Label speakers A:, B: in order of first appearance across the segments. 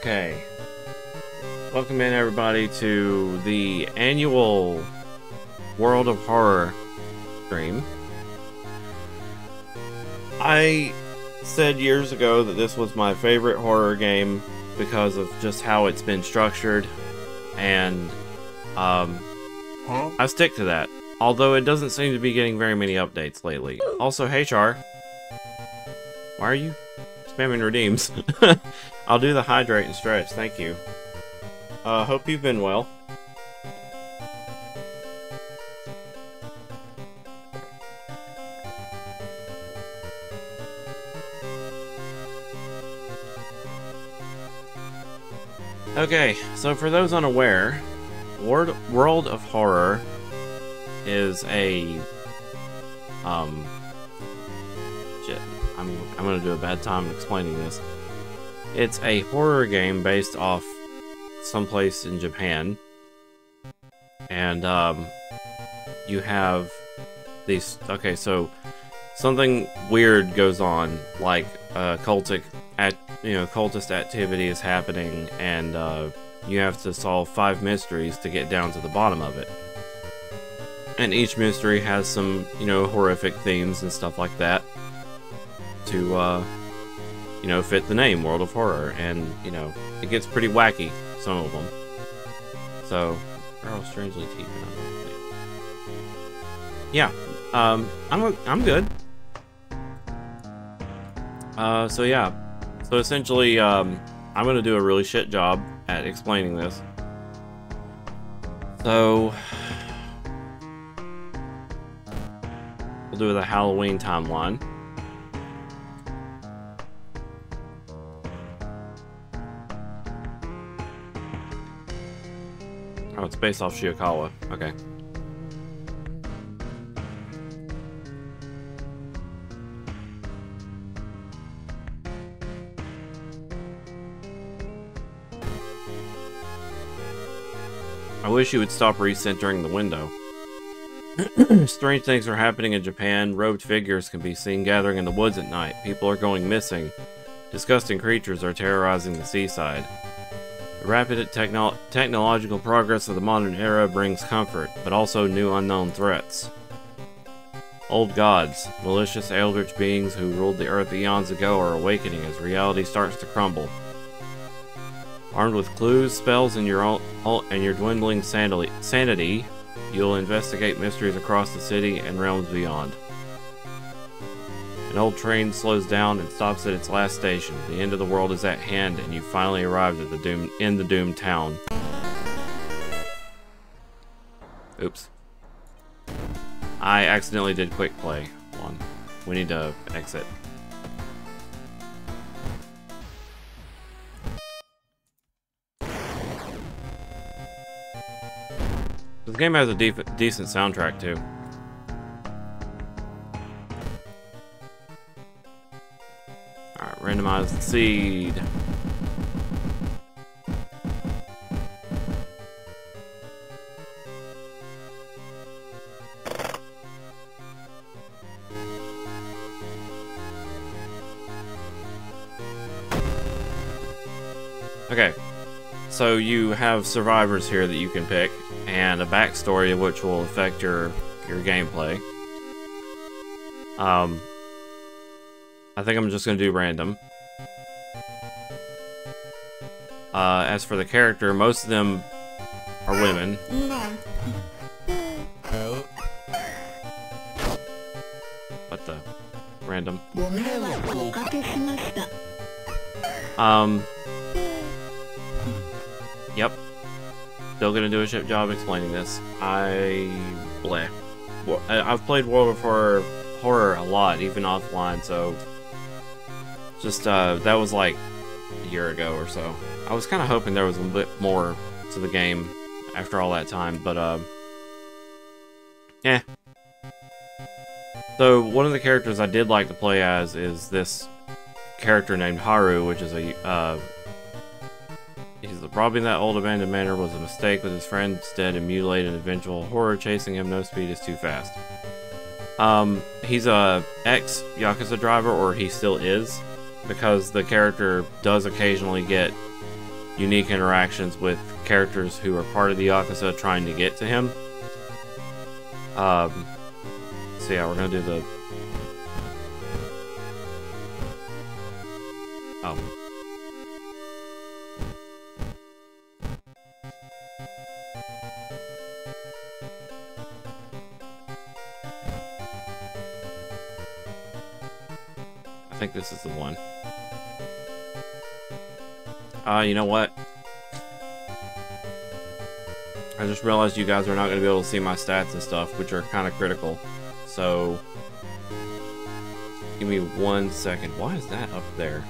A: Okay. Welcome in, everybody, to the annual World of Horror stream. I said years ago that this was my favorite horror game because of just how it's been structured, and I stick to that. Although it doesn't seem to be getting very many updates lately. Also, hey Char. Why are you spamming redeems? I'll do the hydrate and stretch, thank you. Hope you've been well. Okay, so for those unaware, World of Horror is a shit. I'm gonna do a bad time explaining this. It's a horror game based off someplace in Japan, and you have these. Okay, so something weird goes on, like cultist activity is happening, and you have to solve 5 mysteries to get down to the bottom of it. And each mystery has some, horrific themes and stuff like that to, fit the name, World of Horror. And, it gets pretty wacky, some of them. So, they're all strangely teeth. Yeah, I'm good. So yeah. So essentially, I'm gonna do a really shit job at explaining this. So, we'll do the Halloween timeline. Oh, it's based off Shiokawa. Okay. I wish you would stop recentering the window. Strange things are happening in Japan. Robed figures can be seen gathering in the woods at night. People are going missing. Disgusting creatures are terrorizing the seaside. The rapid technological progress of the modern era brings comfort, but also new unknown threats. Old gods, malicious eldritch beings who ruled the earth eons ago, are awakening as reality starts to crumble. Armed with clues, spells, and your dwindling sanity, you'll investigate mysteries across the city and realms beyond. An old train slows down and stops at its last station. The end of the world is at hand, and you've finally arrived at the doomed town. Oops. I accidentally did quick play. Hold on. We need to exit. This game has a decent soundtrack, too. Alright, randomize the seed. Okay, so you have survivors here that you can pick, and a backstory which will affect your gameplay. I think I'm just gonna do random. As for the character, most of them are women. What the? Random. Yep. Still gonna do a shit job explaining this. Bleh. I've played World of Horror a lot, even offline, so just that was like a year ago or so. I was kind of hoping there was a bit more to the game after all that time, but eh. So one of the characters I did like to play as is this character named Haru, which is he's robbing that old abandoned manor was a mistake, with his friends dead and mutilated, and eventual horror chasing him. No speed is too fast. He's a ex-Yakuza driver, or he still is, because the character does occasionally get unique interactions with characters who are part of the Yakuza trying to get to him. So yeah, we're gonna do the... Oh. I think this is the one. You know what? I just realized you guys are not going to be able to see my stats and stuff, which are kind of critical. So, give me 1 second. Why is that up there?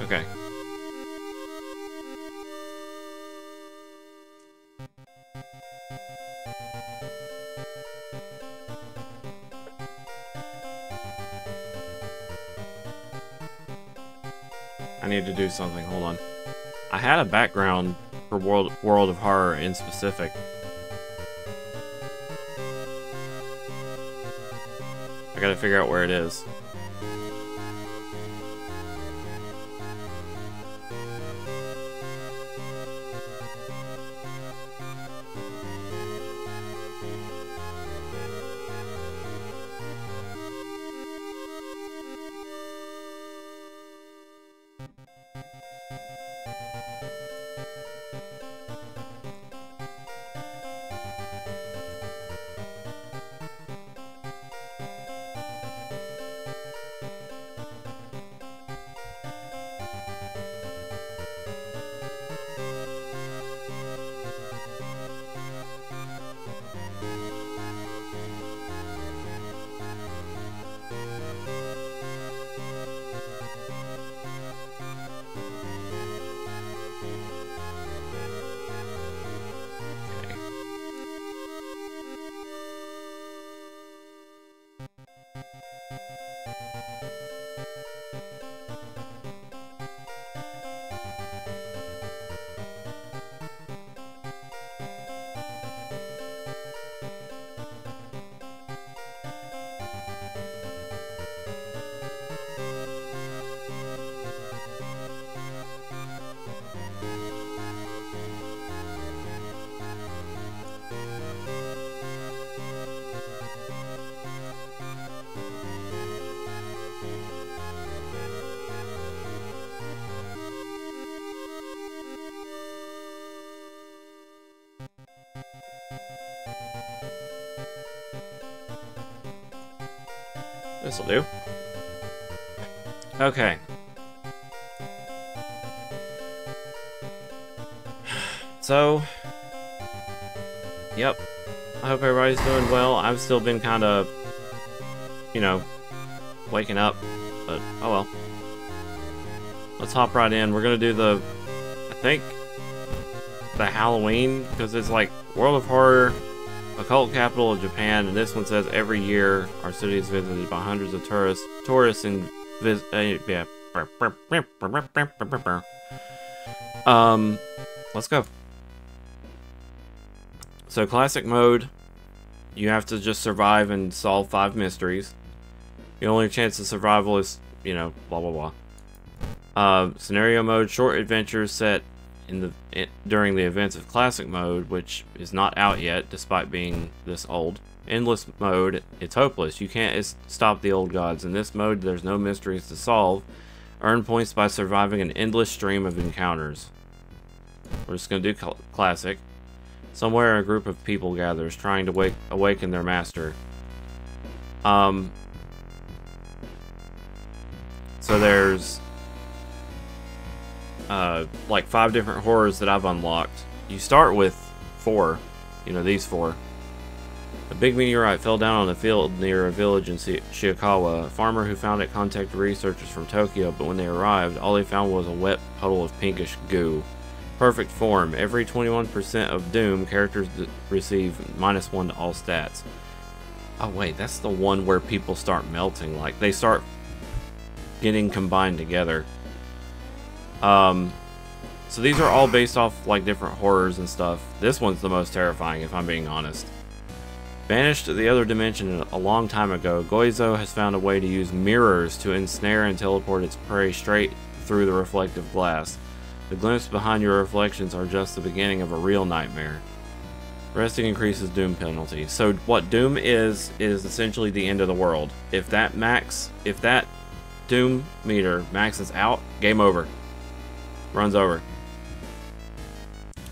A: Okay. I need to do something. Hold on. I had a background for World of Horror in specific. I gotta figure out where it is. This'll do. Okay. So, yep. I hope everybody's doing well. I've still been kind of, you know, waking up, but oh well. Let's hop right in. We're gonna do the, I think, the Halloween, because it's like World of Horror, Occult Capital of Japan, and this one says every year our city is visited by hundreds of tourists and yeah. Let's go. So classic mode, you have to just survive and solve 5 mysteries. The only chance of survival is, you know, blah blah blah. Scenario mode, short adventures set during the events of classic mode, which is not out yet despite being this old. Endless mode, it's hopeless. You can't stop the old gods. In this mode, there's no mysteries to solve. Earn points by surviving an endless stream of encounters. We're just gonna do classic. Somewhere a group of people gathers, trying to awaken their master. So there's like 5 different horrors that I've unlocked. You start with 4, you know, these 4. A big meteorite fell down on a field near a village in Shikawa. A farmer who found it contacted researchers from Tokyo, but when they arrived, all they found was a wet puddle of pinkish goo. Perfect form. Every 21% of Doom, characters receive -1 to all stats. Oh wait, that's the one where people start melting. Like, they start getting combined together. So these are all based off, like, different horrors and stuff. This one's the most terrifying, if I'm being honest. Banished to the other dimension a long time ago, Goizo has found a way to use mirrors to ensnare and teleport its prey straight through the reflective glass. The glimpses behind your reflections are just the beginning of a real nightmare. Resting increases Doom penalty. So what Doom is essentially the end of the world. If that Doom meter maxes out, game over. Runs over.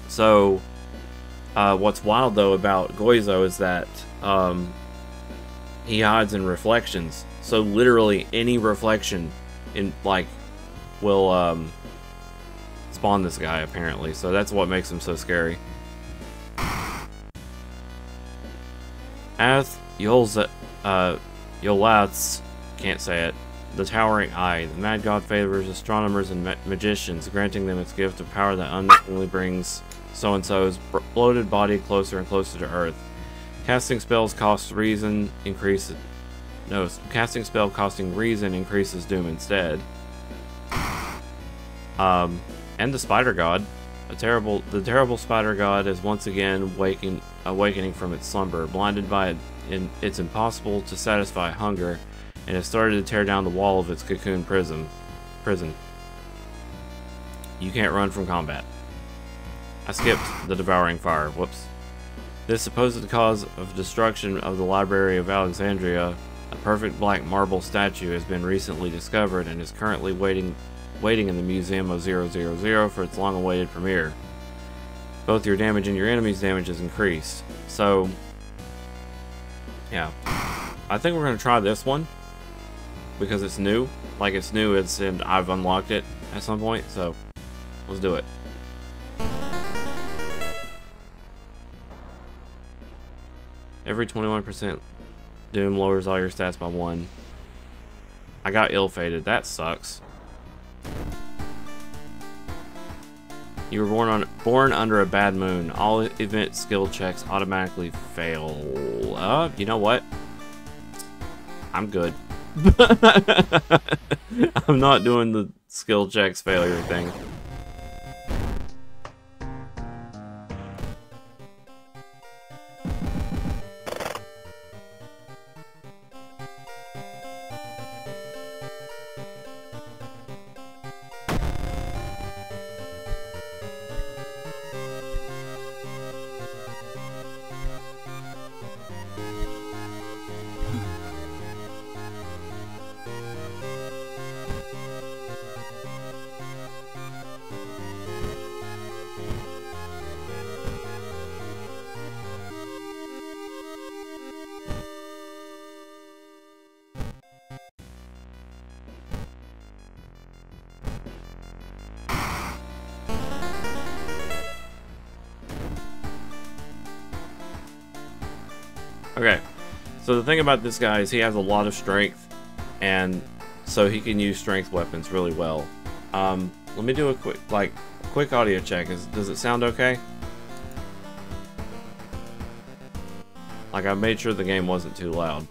A: So, what's wild though about Goizo is that he hides in reflections. So literally any reflection in will spawn this guy apparently. So that's what makes him so scary. Yolatz, can't say it. The Towering Eye. The Mad God favors astronomers and magicians, granting them its gift of power that unknowingly brings so-and-so's bloated body closer and closer to Earth. Casting spells cost reason increases... No, casting spell costing reason increases Doom instead. And the Spider God. The terrible Spider God is once again awakening from its slumber, blinded by its impossible to satisfy hunger, and has started to tear down the wall of its cocoon prison. You can't run from combat. I skipped the Devouring Fire. Whoops. This supposed cause of destruction of the Library of Alexandria, a perfect black marble statue, has been recently discovered and is currently waiting in the Museum of 000 for its long-awaited premiere. Both your damage and your enemy's damage is increased. So, yeah. I think we're going to try this one. Because it's new. Like it's new, and I've unlocked it at some point, so let's do it. Every 21% Doom lowers all your stats by 1. I got ill-fated. That sucks. You were born under a bad moon. All event skill checks automatically fail. You know what? I'm good. I'm not doing the skill checks failure thing. Okay, so the thing about this guy is he has a lot of strength, and so he can use strength weapons really well. Let me do a quick audio check. Does it sound okay? Like, I made sure the game wasn't too loud.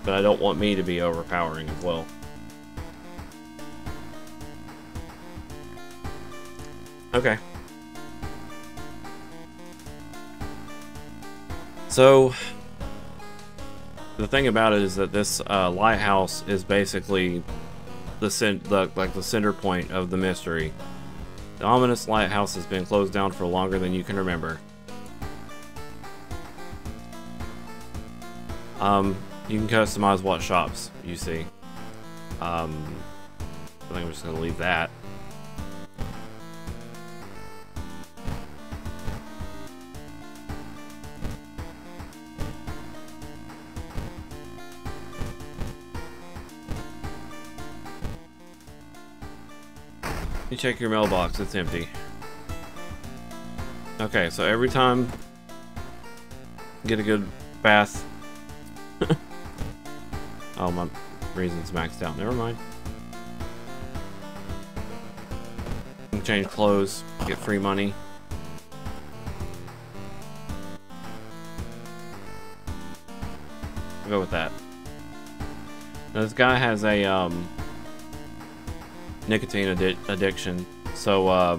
A: But I don't want me to be overpowering as well. Okay. So, the thing about it is that this lighthouse is basically the center point of the mystery. The ominous lighthouse has been closed down for longer than you can remember. You can customize what shops you see. I think I'm just gonna leave that. You check your mailbox, it's empty. Okay, so every time, get a good bath. Oh, my reason's maxed out, never mind. You can change clothes, get free money. I'll go with that. Now, this guy has a, nicotine addiction, so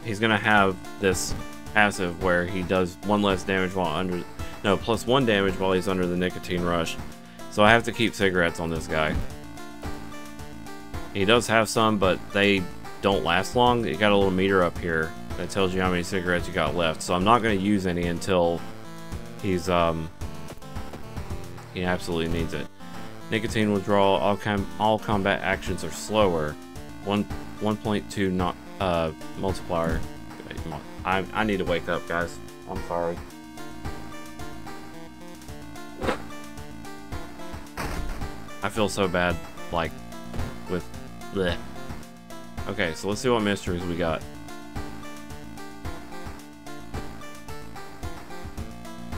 A: he's gonna have this passive where he does 1 less damage while under, no, plus 1 damage while he's under the nicotine rush. So I have to keep cigarettes on this guy. He does have some, but they don't last long. You got a little meter up here that tells you how many cigarettes you got left. So I'm not going to use any until he's he absolutely needs it. Nicotine withdrawal. All combat actions are slower. 1.2 not multiplier. I need to wake up, guys. I'm sorry. I feel so bad, like, with bleh. Okay, so let's see what mysteries we got.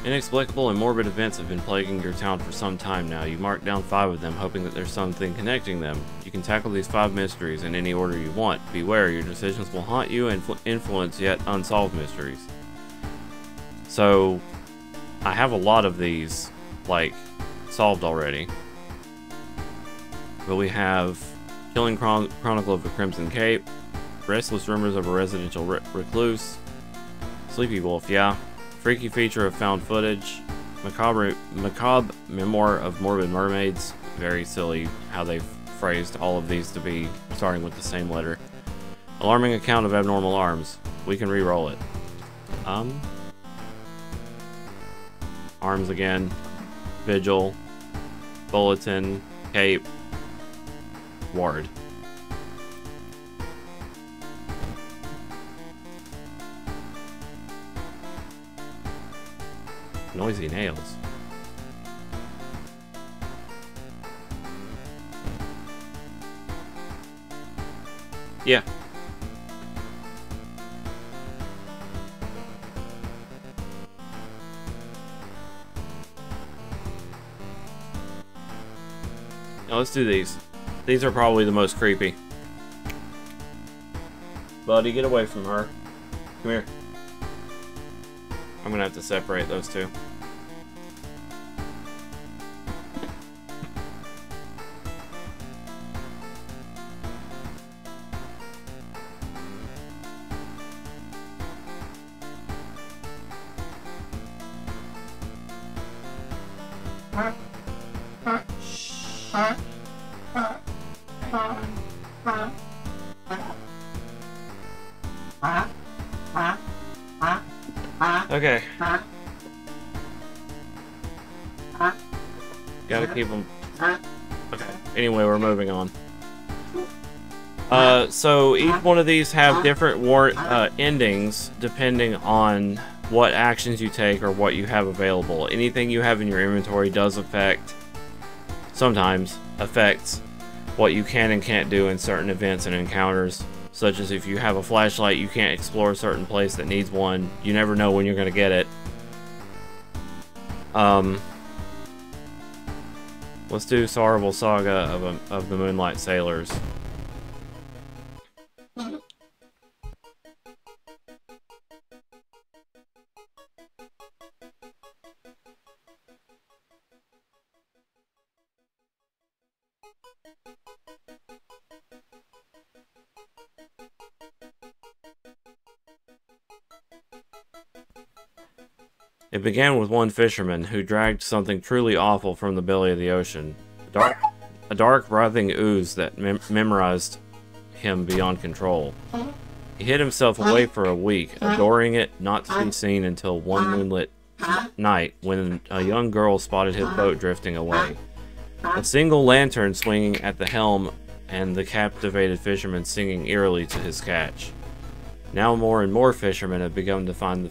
A: Inexplicable and morbid events have been plaguing your town for some time now. You mark down 5 of them, hoping that there's something connecting them. You can tackle these 5 mysteries in any order you want. Beware, your decisions will haunt you and influence yet unsolved mysteries. So, I have a lot of these, like, solved already. But we have Chilling Chronicle of the Crimson Cape, Restless Rumors of a Residential Recluse, Sleepy Wolf, yeah, Freaky Feature of Found Footage, Macabre Memoir of Morbid Mermaids, very silly how they've phrased all of these to be starting with the same letter, Alarming Account of Abnormal Arms, we can re-roll it, Arms again, Vigil, Bulletin, Cape, Ward. Noisy nails. Yeah. Now let's do these. These are probably the most creepy. Buddy, get away from her. Come here. I'm gonna have to separate those two. Okay. Gotta keep them. Okay. Anyway, we're moving on. So each one of these have different endings depending on what actions you take or what you have available. Anything you have in your inventory does sometimes affects what you can and can't do in certain events and encounters. Such as if you have a flashlight, you can't explore a certain place that needs one. You never know when you're going to get it. Let's do Sorrowful Saga of the Moonlight Sailors. It began with one fisherman who dragged something truly awful from the belly of the ocean. A dark, writhing ooze that memorized him beyond control. He hid himself away for a week, adoring it not to be seen until one moonlit night when a young girl spotted his boat drifting away. A single lantern swinging at the helm and the captivated fisherman singing eerily to his catch. Now more and more fishermen have begun to find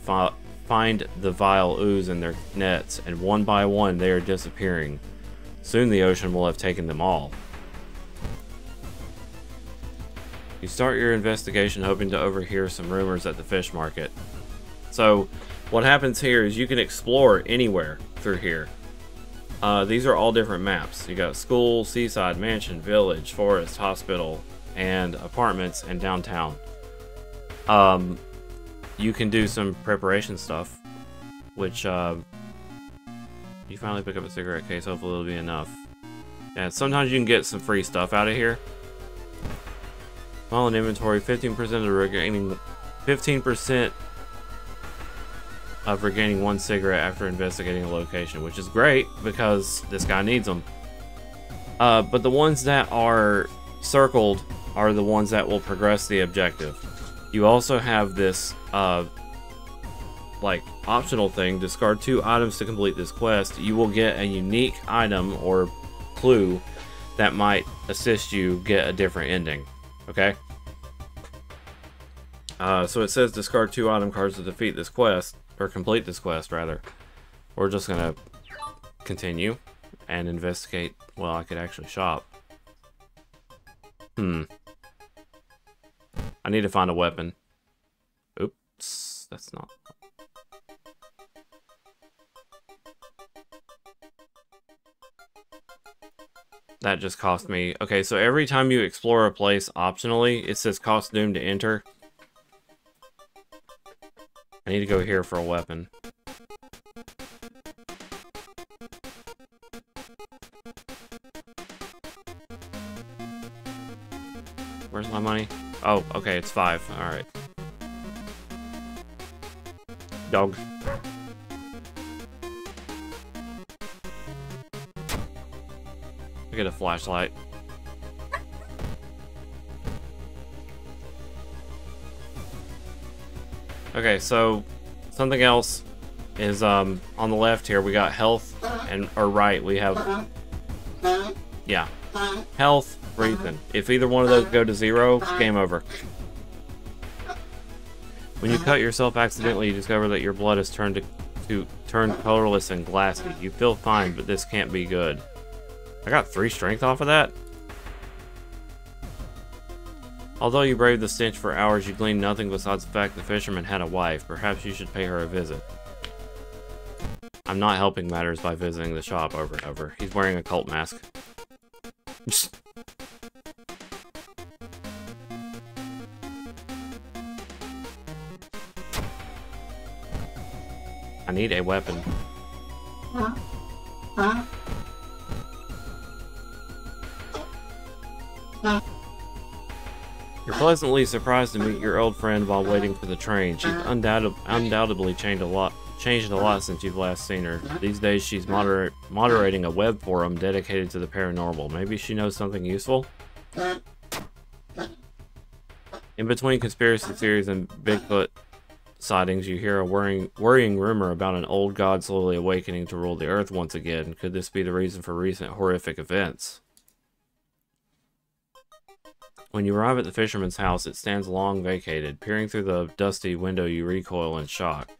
A: the vile ooze in their nets, and one by one they are disappearing. Soon the ocean will have taken them all. You start your investigation hoping to overhear some rumors at the fish market. So, what happens here is you can explore anywhere through here. These are all different maps. You got school, seaside, mansion, village, forest, hospital, and apartments, and downtown. You can do some preparation stuff, which, you finally pick up a cigarette case, hopefully it'll be enough. And sometimes you can get some free stuff out of here. Small in inventory, 15% of the 15% of regaining 1 cigarette after investigating a location, which is great because this guy needs them. But the ones that are circled are the ones that will progress the objective. You also have this, like, optional thing, discard 2 items to complete this quest. You will get a unique item or clue that might assist you get a different ending, okay? So it says discard 2 item cards to defeat this quest, or complete this quest, rather. We're just gonna continue and investigate. Well, I could actually shop. I need to find a weapon. Oops, that's not... That just cost me... Okay, so every time you explore a place optionally, it says cost doom to enter. I need to go here for a weapon. Where's my money? Oh, okay, it's 5. Alright. Dog. I get a flashlight. Okay, so something else is on the left here. We got health, and or right we have, yeah, health, breathing. If either one of those go to 0, game over. When you cut yourself accidentally, you discover that your blood has turned colorless and glassy. You feel fine, but this can't be good. I got 3 strength off of that. Although you braved the stench for hours, you gleaned nothing besides the fact the fisherman had a wife. Perhaps you should pay her a visit. I'm not helping matters by visiting the shop over and over. He's wearing a cult mask. I need a weapon. You're pleasantly surprised to meet your old friend while waiting for the train. She's undoubtedly changed a lot since you've last seen her. These days she's moderating a web forum dedicated to the paranormal. Maybe she knows something useful? In between conspiracy theories and Bigfoot sightings, you hear a worrying rumor about an old god slowly awakening to rule the earth once again. Could this be the reason for recent horrific events? When you arrive at the fisherman's house, it stands long vacated. Peering through the dusty window, you recoil in shock.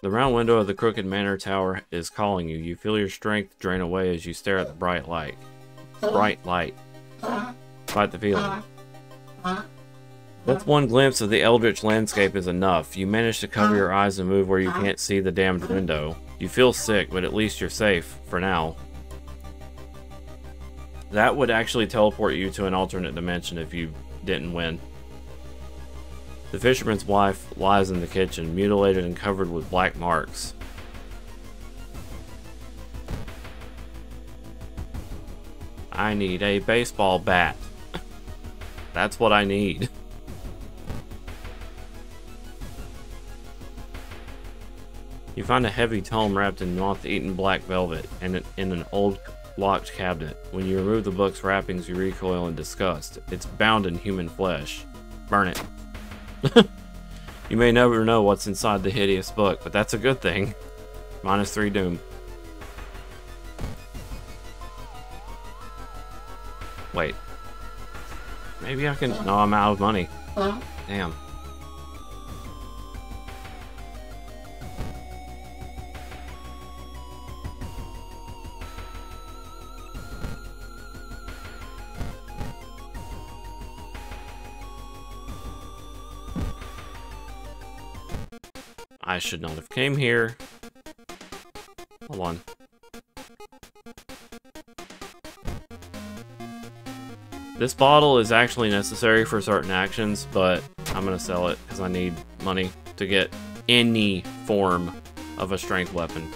A: The round window of the crooked manor tower is calling you. You feel your strength drain away as you stare at the bright light. Bright light. Fight the feeling. Just one glimpse of the eldritch landscape is enough. You manage to cover your eyes and move where you can't see the damned window. You feel sick, but at least you're safe, for now. That would actually teleport you to an alternate dimension if you didn't win. The fisherman's wife lies in the kitchen, mutilated and covered with black marks. I need a baseball bat. That's what I need. You find a heavy tome wrapped in moth-eaten black velvet and in an old locked cabinet. When you remove the book's wrappings, you recoil in disgust. It's bound in human flesh. Burn it. You may never know what's inside the hideous book, but that's a good thing. -3 doom. Wait. Maybe I can... No, I'm out of money. Damn. I should not have came here. Hold on. This bottle is actually necessary for certain actions, but I'm gonna sell it because I need money to get any form of a strength weapon.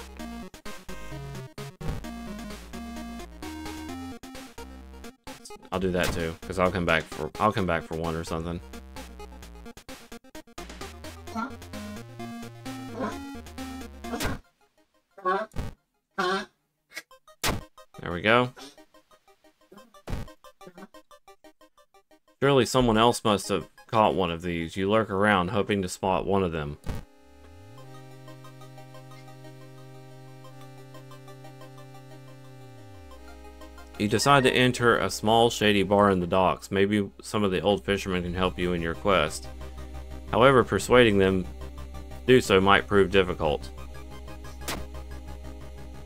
A: I'll do that too, because I'll come back for one or something. There we go. Surely someone else must have caught one of these. You lurk around, hoping to spot one of them. You decide to enter a small, shady bar in the docks. Maybe some of the old fishermen can help you in your quest. However, persuading them to do so might prove difficult.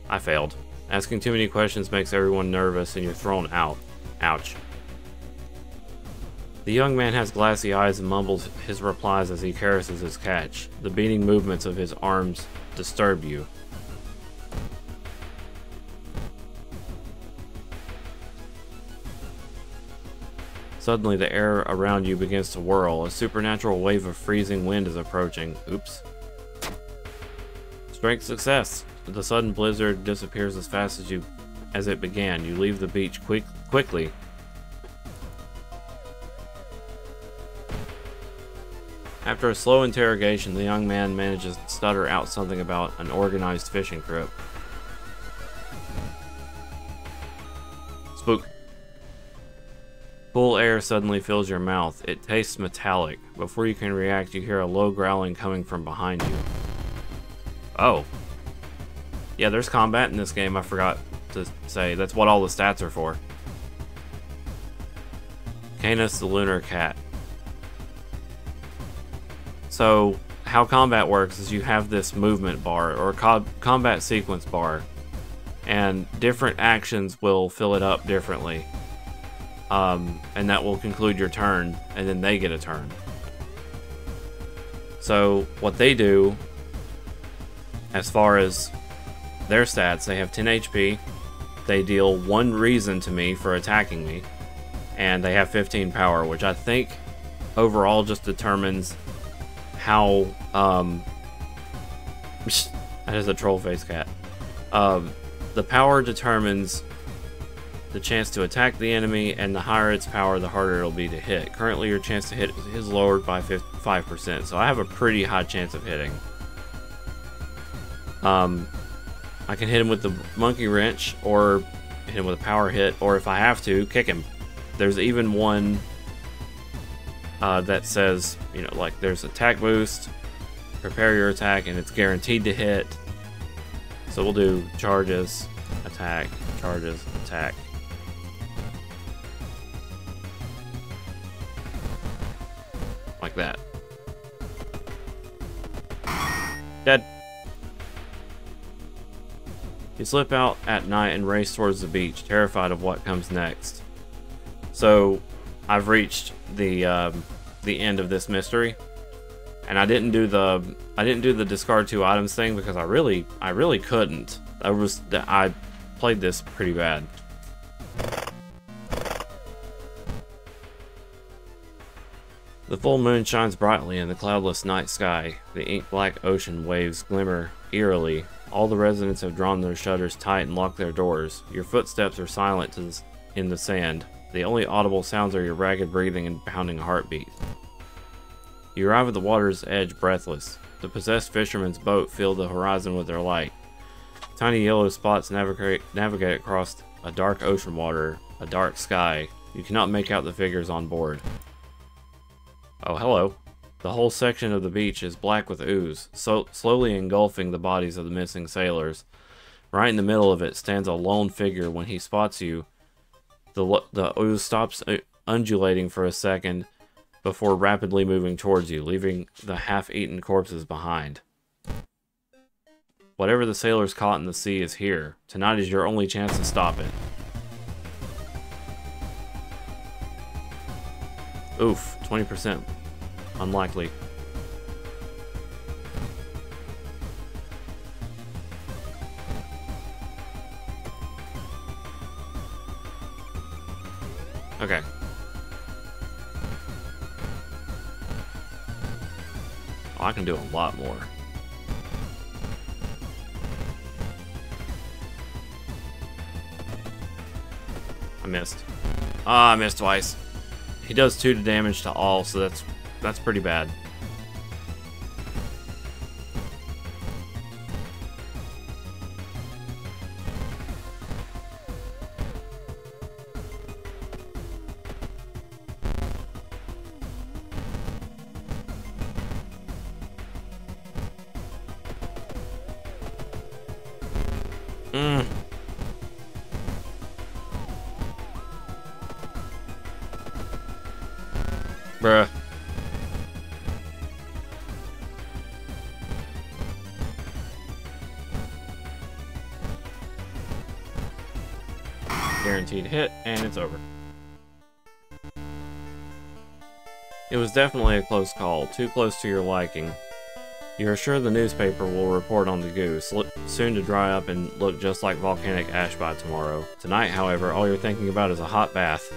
A: I failed. Asking too many questions makes everyone nervous and you're thrown out. Ouch. The young man has glassy eyes and mumbles his replies as he caresses his catch. The beating movements of his arms disturb you. Suddenly, the air around you begins to whirl. A supernatural wave of freezing wind is approaching. Oops. Strength success. The sudden blizzard disappears as fast as it began. You leave the beach quickly. After a slow interrogation, the young man manages to stutter out something about an organized fishing trip. Spook. Cool air suddenly fills your mouth. It tastes metallic. Before you can react, you hear a low growling coming from behind you. Oh. Yeah, there's combat in this game, I forgot to say. That's what all the stats are for. Canis the Lunar Cat. So, how combat works is you have this movement bar, or combat sequence bar, and different actions will fill it up differently. And that will conclude your turn, and then they get a turn. So, what they do, as far as their stats, they have 10 HP, they deal 1 reason to me for attacking me, and they have 15 power, which I think overall just determines how, that is a troll face cat. The power determines the chance to attack the enemy, and the higher its power, the harder it'll be to hit. Currently, your chance to hit is lowered by 5%, so I have a pretty high chance of hitting. I can hit him with the monkey wrench, or hit him with a power hit, or if I have to, kick him. There's even one that says, you know, like there's attack boost, prepare your attack, and it's guaranteed to hit. So we'll do charges, attack, charges, attack. Like that. Dead. You slip out at night and race towards the beach, terrified of what comes next. So, I've reached the end of this mystery, and I didn't do the discard 2 items thing because I really couldn't. I played this pretty bad. The full moon shines brightly in the cloudless night sky. The ink-black ocean waves glimmer eerily. All the residents have drawn their shutters tight and locked their doors. Your footsteps are silent in the sand. The only audible sounds are your ragged breathing and pounding heartbeat. You arrive at the water's edge breathless. The possessed fisherman's boat filled the horizon with their light. Tiny yellow spots navigate across a dark ocean water, a dark sky. You cannot make out the figures on board. Oh, hello. The whole section of the beach is black with ooze, slowly engulfing the bodies of the missing sailors. Right in the middle of it stands a lone figure. When he spots you, the ooze stops undulating for a second before rapidly moving towards you, leaving the half-eaten corpses behind. Whatever the sailors caught in the sea is here. Tonight is your only chance to stop it. Oof, 20%. Unlikely. Okay. Oh, I can do a lot more. I missed. Ah, I missed twice. He does 2 damage to all, so that's pretty bad. Bruh. Guaranteed hit, and it's over. It was definitely a close call, too close to your liking. You are sure the newspaper will report on the goose, soon to dry up and look just like volcanic ash by tomorrow. Tonight, however, all you're thinking about is a hot bath.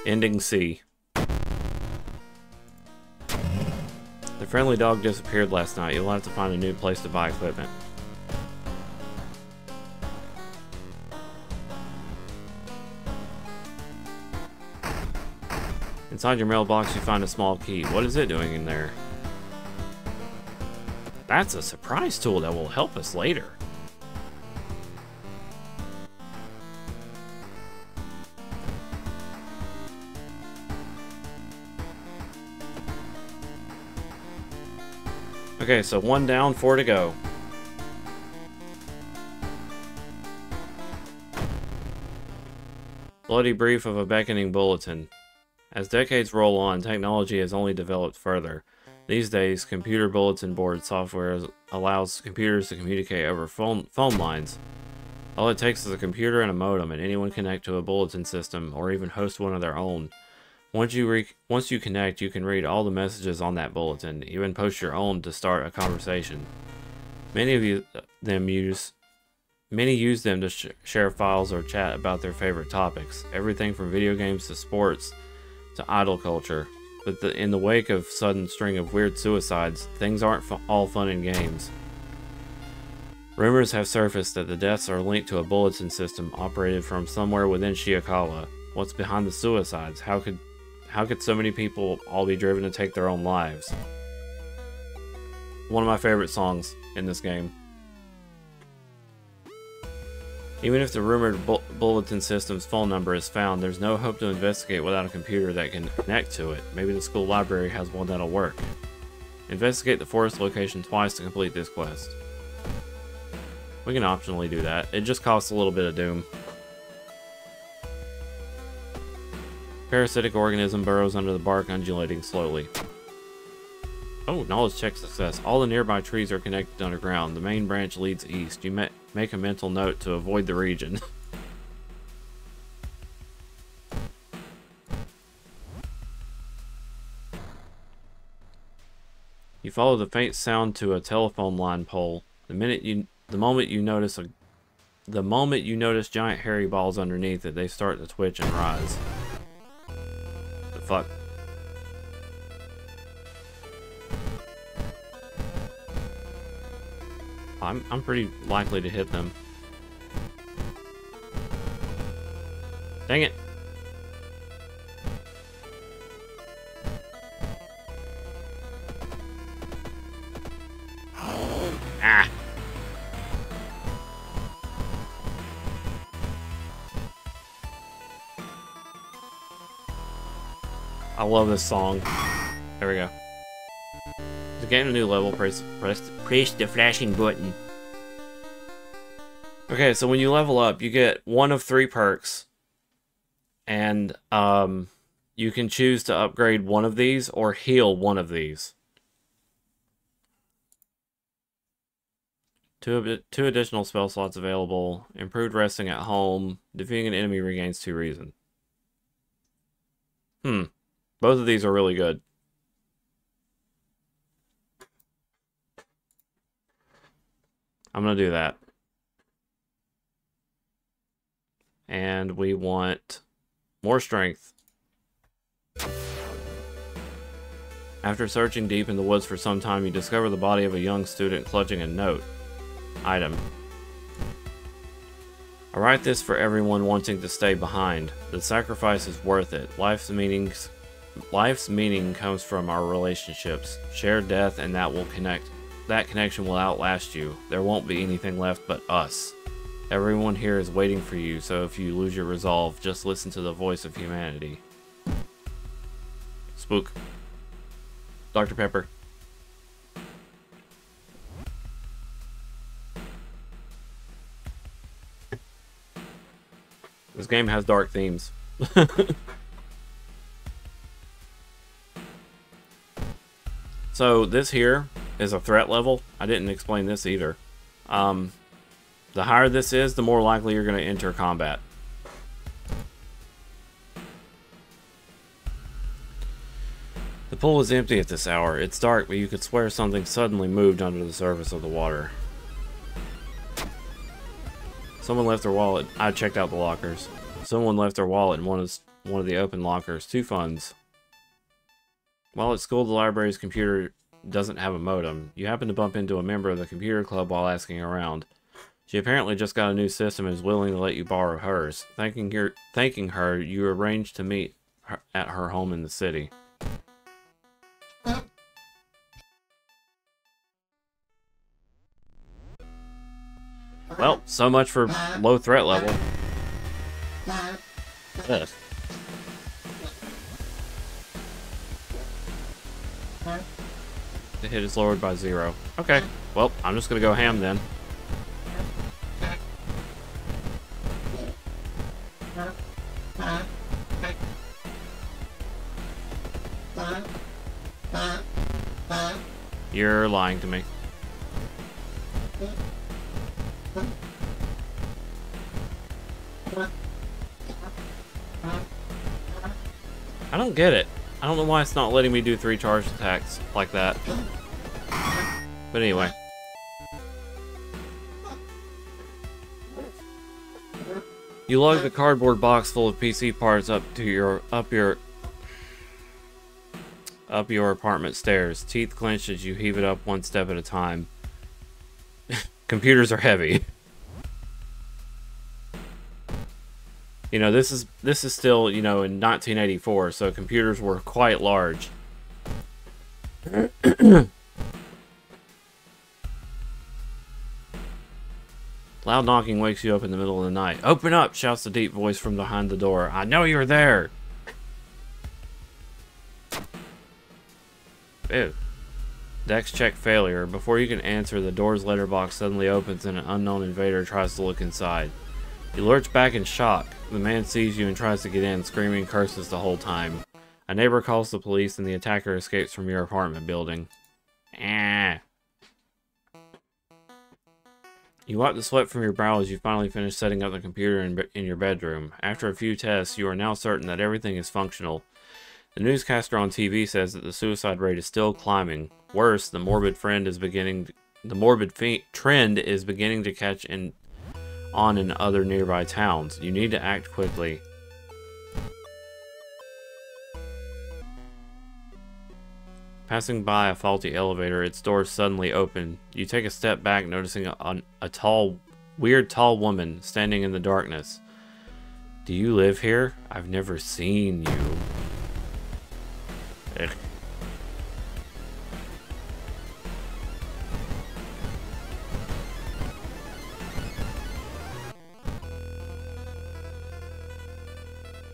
A: Ending C. The friendly dog disappeared last night. You'll have to find a new place to buy equipment. Inside your mailbox, you find a small key. What is it doing in there? That's a surprise tool that will help us later. Okay, so 1 down, 4 to go. Bloody brief of a beckoning bulletin. As decades roll on, technology has only developed further. These days, computer bulletin board software allows computers to communicate over phone lines. All it takes is a computer and a modem, and anyone can connect to a bulletin system, or even host one of their own. Once you connect, you can read all the messages on that bulletin, even post your own to start a conversation. Many use them to share files or chat about their favorite topics, everything from video games to sports to idol culture. But in the wake of sudden string of weird suicides, things aren't all fun and games. Rumors have surfaced that the deaths are linked to a bulletin system operated from somewhere within Shiikawa. What's behind the suicides? How could so many people all be driven to take their own lives? One of my favorite songs in this game. Even if the rumored bulletin system's phone number is found, there's no hope to investigate without a computer that can connect to it. Maybe the school library has one that'll work. Investigate the forest location twice to complete this quest. We can optionally do that. It just costs a little bit of doom. Parasitic organism burrows under the bark, undulating slowly. Oh, knowledge check success. All the nearby trees are connected underground. The main branch leads east. You make a mental note to avoid the region. You follow the faint sound to a telephone line pole. The moment you notice giant hairy balls underneath it, they start to twitch and rise. The fuck? I'm pretty likely to hit them. Dang it. Ah. I love this song. There we go. To gain a new level, press the flashing button. Okay, so when you level up, you get one of 3 perks. And you can choose to upgrade one of these or heal one of these. Two additional spell slots available. Improved resting at home. Defeating an enemy regains 2 reason. Both of these are really good. I'm going to do that. And we want more strength. After searching deep in the woods for some time, you discover the body of a young student clutching a note. Item. I write this for everyone wanting to stay behind. The sacrifice is worth it. Life's meaning comes from our relationships. Share death and that connection will outlast you. There won't be anything left but us. Everyone here is waiting for you, so if you lose your resolve, just listen to the voice of humanity. Spook. Dr. Pepper. This game has dark themes. So this here is a threat level. I didn't explain this either. The higher this is, the more likely you're going to enter combat. The pool is empty at this hour. It's dark, but you could swear something suddenly moved under the surface of the water. Someone left their wallet. I checked out the lockers. Someone left their wallet in one of the open lockers. 2 funds. While at school, the library's computer doesn't have a modem. You happen to bump into a member of the computer club while asking around. She apparently just got a new system and is willing to let you borrow hers. Thanking her, you arrange to meet her at her home in the city. Well, so much for low threat level. Ugh. The hit is lowered by 0. Okay, well, I'm just gonna go ham then. You're lying to me. I don't get it. I don't know why it's not letting me do 3 charged attacks like that. But anyway. You lug the cardboard box full of PC parts up your apartment stairs. Teeth clenched as you heave it up one step at a time. Computers are heavy. You know, this is still, you know, in 1984, so computers were quite large. Loud knocking wakes you up in the middle of the night. "Open up!" shouts the deep voice from behind the door. "I know you're there!" Ew. Dex check failure. Before you can answer, the door's letterbox suddenly opens and an unknown invader tries to look inside. You lurch back in shock. The man sees you and tries to get in, screaming curses the whole time. A neighbor calls the police and the attacker escapes from your apartment building. You wipe the sweat from your brow as you finally finish setting up the computer in your bedroom. After a few tests, you are now certain that everything is functional. The newscaster on TV says that the suicide rate is still climbing. Worse, the morbid trend is beginning to catch on in other nearby towns. You need to act quickly. Passing by a faulty elevator, its doors suddenly open. You take a step back, noticing a weird tall woman standing in the darkness. "Do you live here? I've never seen you." Ugh.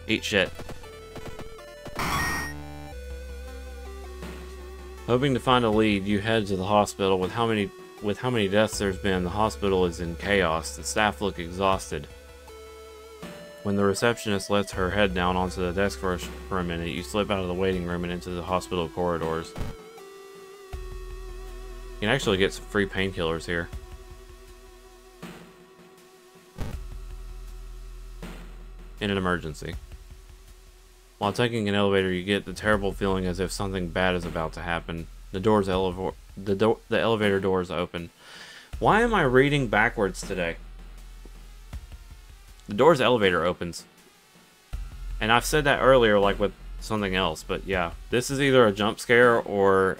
A: Eat shit. Hoping to find a lead, you head to the hospital. With how many deaths there's been, the hospital is in chaos. The staff look exhausted. When the receptionist lets her head down onto the desk for a minute, you slip out of the waiting room and into the hospital corridors. You can actually get some free painkillers here. In an emergency. While taking an elevator, you get the terrible feeling as if something bad is about to happen. The elevator doors open. Why am I reading backwards today? The door's elevator opens. And I've said that earlier, like with something else, but yeah. This is either a jump scare or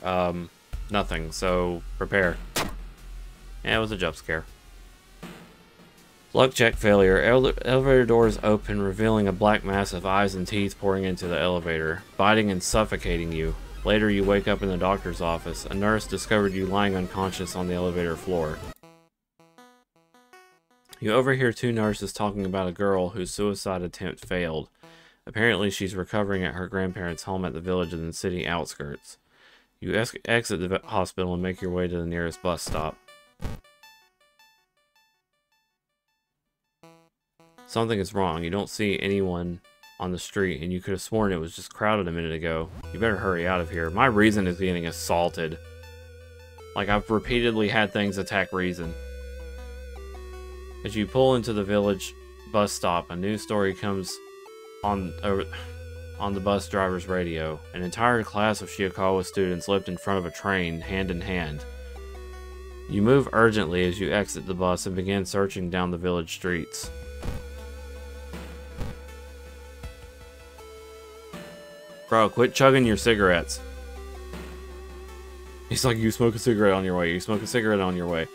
A: nothing, so prepare. Yeah, it was a jump scare. Luck check failure. Elevator doors open, revealing a black mass of eyes and teeth pouring into the elevator, biting and suffocating you. Later, you wake up in the doctor's office. A nurse discovered you lying unconscious on the elevator floor. You overhear two nurses talking about a girl whose suicide attempt failed. Apparently, she's recovering at her grandparents' home at the village in the city outskirts. You exit the hospital and make your way to the nearest bus stop. Something is wrong. You don't see anyone on the street, and you could have sworn it was just crowded a minute ago. You better hurry out of here. My reason is getting assaulted. Like, I've repeatedly had things attack reason. As you pull into the village bus stop, a news story comes on the bus driver's radio. An entire class of Shiokawa students leapt in front of a train, hand in hand. You move urgently as you exit the bus and begin searching down the village streets. Bro, quit chugging your cigarettes. He's like, you smoke a cigarette on your way. You smoke a cigarette on your way.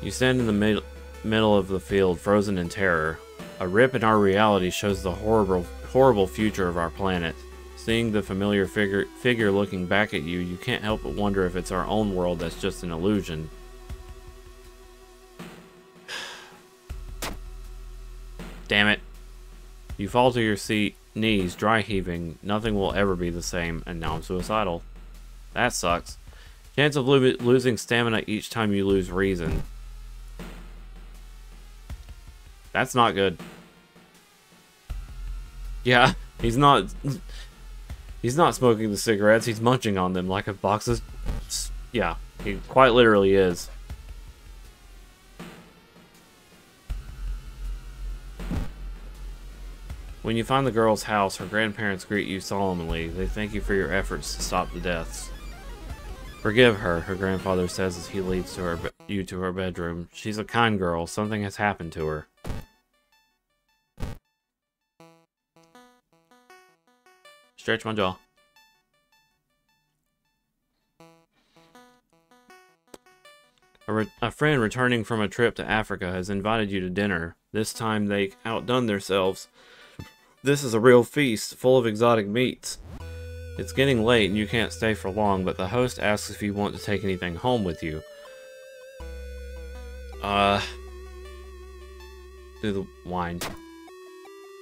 A: You stand in the middle of the field, frozen in terror. A rip in our reality shows the horrible future of our planet. Seeing the familiar figure looking back at you, you can't help but wonder if it's our own world that's just an illusion. Damn it. You fall to your knees, dry heaving. Nothing will ever be the same, and now I'm suicidal. That sucks. Chance of losing stamina each time you lose reason. That's not good. Yeah, he's not smoking the cigarettes, he's munching on them like a box of... Yeah, he quite literally is. When you find the girl's house, her grandparents greet you solemnly. They thank you for your efforts to stop the deaths. Forgive her, her grandfather says as he leads you to her bedroom. She's a kind girl. Something has happened to her. Stretch my jaw. A friend returning from a trip to Africa has invited you to dinner. This time they outdone themselves. This is a real feast, full of exotic meats. It's getting late and you can't stay for long, but the host asks if you want to take anything home with you. Do the wine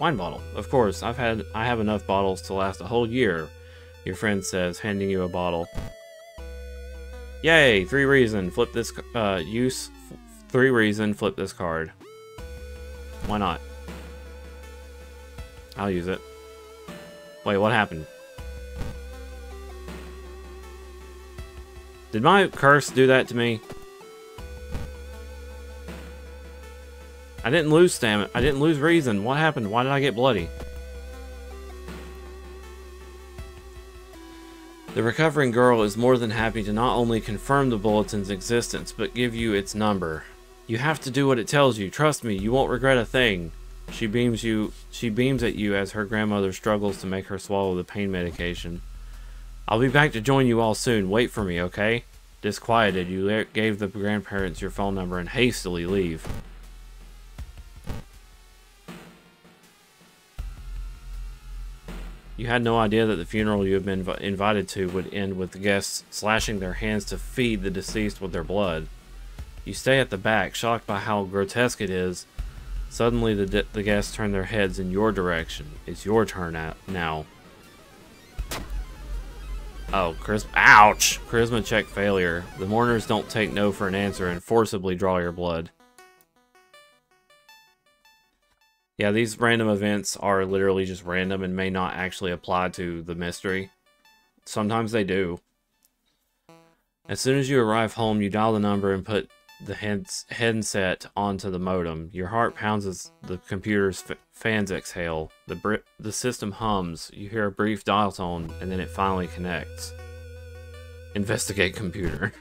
A: bottle. Of course, I have enough bottles to last a whole year, your friend says, handing you a bottle. Yay! 3 reason. Flip this, 3 reason, flip this card. Why not? I'll use it. Wait, what happened? Did my curse do that to me? I didn't lose stamina. I didn't lose reason. What happened? Why did I get bloody? The recovering girl is more than happy to not only confirm the bulletin's existence, but give you its number. You have to do what it tells you. Trust me, you won't regret a thing. She beams at you as her grandmother struggles to make her swallow the pain medication. I'll be back to join you all soon. Wait for me, okay? Disquieted, you gave the grandparents your phone number and hastily leave. You had no idea that the funeral you had been invited to would end with the guests slashing their hands to feed the deceased with their blood. You stay at the back, shocked by how grotesque it is. Suddenly, the guests turn their heads in your direction. It's your turn now. Oh, ouch! Charisma check failure. The mourners don't take no for an answer and forcibly draw your blood. Yeah, these random events are literally just random and may not actually apply to the mystery. Sometimes they do. As soon as you arrive home, you dial the number and put the headset onto the modem. Your heart pounds as the computer's fans exhale. The system hums. You hear a brief dial tone, and then it finally connects. Investigate computer.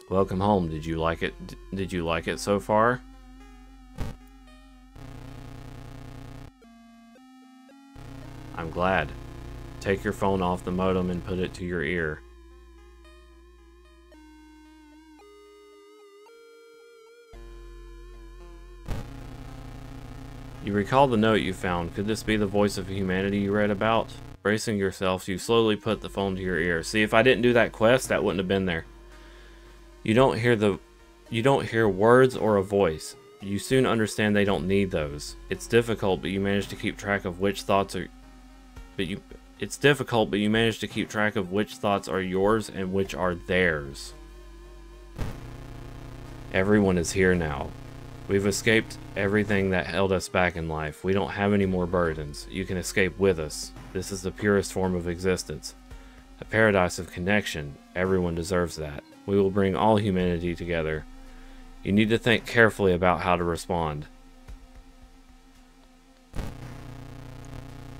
A: Welcome home. Did you like it? Did you like it so far? I'm glad. Take your phone off the modem and put it to your ear. You recall the note you found. Could this be the voice of humanity you read about? Bracing yourself, you slowly put the phone to your ear. See, if I didn't do that quest, that wouldn't have been there. You don't hear words or a voice. You soon understand they don't need those. It's difficult, but you manage to keep track of which thoughts are yours and which are theirs. Everyone is here now. We've escaped everything that held us back in life. We don't have any more burdens. You can escape with us. This is the purest form of existence. A paradise of connection. Everyone deserves that. We will bring all humanity together. You need to think carefully about how to respond.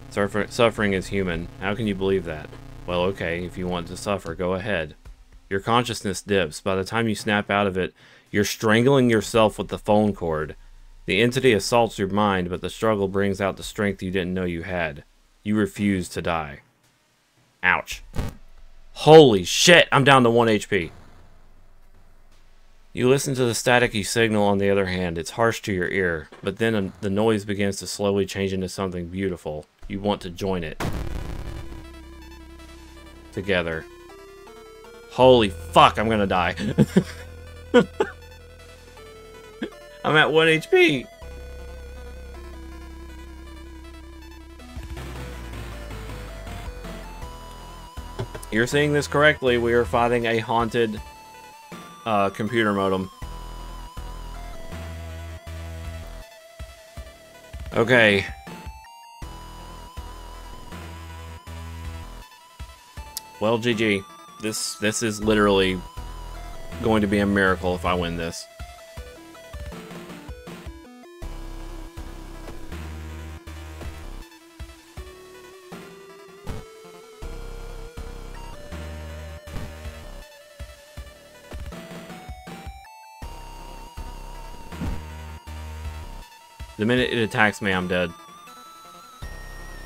A: Suffering is human. How can you believe that? Well, okay, if you want to suffer, go ahead. Your consciousness dips. By the time you snap out of it, you're strangling yourself with the phone cord. The entity assaults your mind, but the struggle brings out the strength you didn't know you had. You refuse to die. Ouch. Holy shit, I'm down to 1 HP. You listen to the staticky signal on the other hand. It's harsh to your ear, but then the noise begins to slowly change into something beautiful. You want to join it. Together. Holy fuck, I'm gonna die. I'm at 1 HP. You're seeing this correctly. We are fighting a haunted computer modem. Okay. Well, GG. This is literally going to be a miracle if I win this. The minute it attacks me, I'm dead.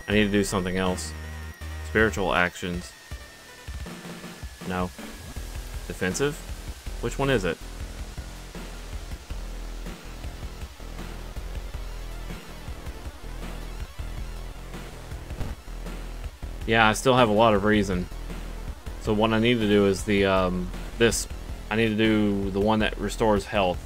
A: I need to do something else. Spiritual actions. No. Defensive? Which one is it? Yeah, I still have a lot of reason. So what I need to do is the, this. I need to do the one that restores health.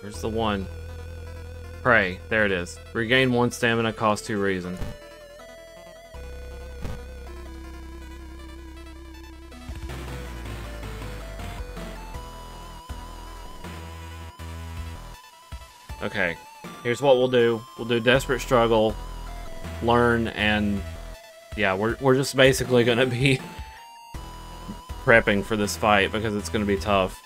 A: Where's the one? Pray. There it is. Regain 1 stamina, cost 2 reason. Okay. Here's what we'll do. We'll do Desperate Struggle, Learn, and... yeah, we're just basically gonna be prepping for this fight because it's gonna be tough.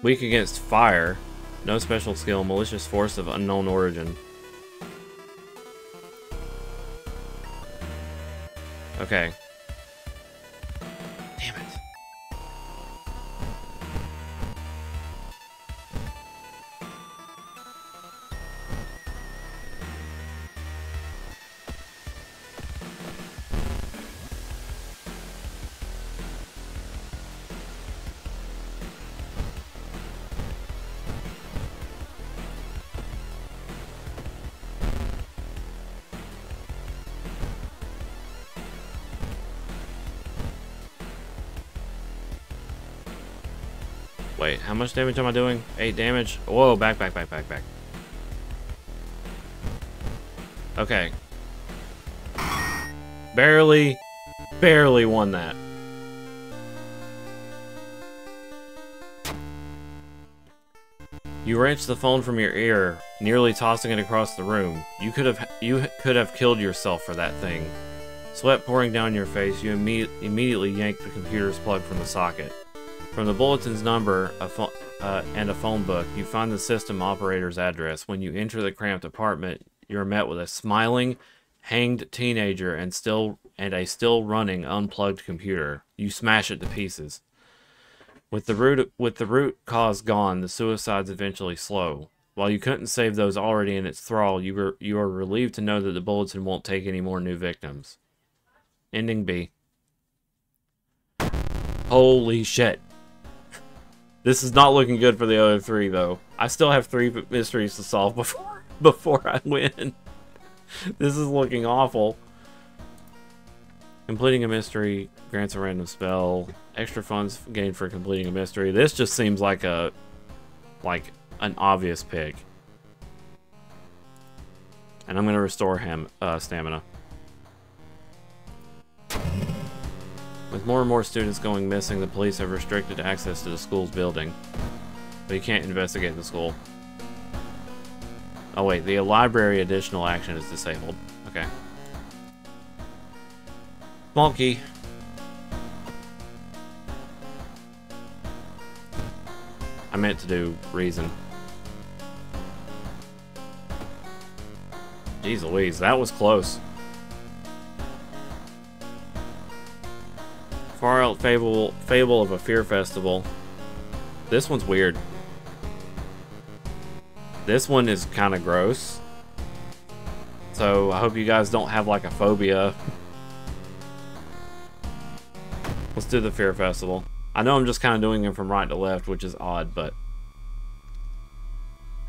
A: Weak against fire. No special skill. Malicious force of unknown origin. Okay. Damn it. Wait, how much damage am I doing? 8 damage? Whoa, back. Okay. Barely won that. You wrenched the phone from your ear, nearly tossing it across the room. You could have killed yourself for that thing. Sweat pouring down your face, you immediately yanked the computer's plug from the socket. From the bulletin's number and a phone book, you find the system operator's address. When you enter the cramped apartment, you're met with a smiling, hanged teenager and a still running unplugged computer. You smash it to pieces. With the root cause gone, the suicides eventually slow. While you couldn't save those already in its thrall, you are relieved to know that the bulletin won't take any more new victims. Ending B. Holy shit. This is not looking good for the other three, though. I still have 3 mysteries to solve before I win. This is looking awful. Completing a mystery grants a random spell. Extra funds gained for completing a mystery. This just seems like an obvious pick. And I'm going to restore him stamina. With more and more students going missing, the police have restricted access to the school's building. But you can't investigate the school. Oh wait, the library additional action is disabled. Okay. Small key. I meant to do reason. Jeez Louise, that was close. Far Out Fable of a Fear Festival. This one's weird. This one is kind of gross. So I hope you guys don't have like a phobia. Let's do the Fear Festival. I know I'm just kind of doing them from right to left, which is odd, but...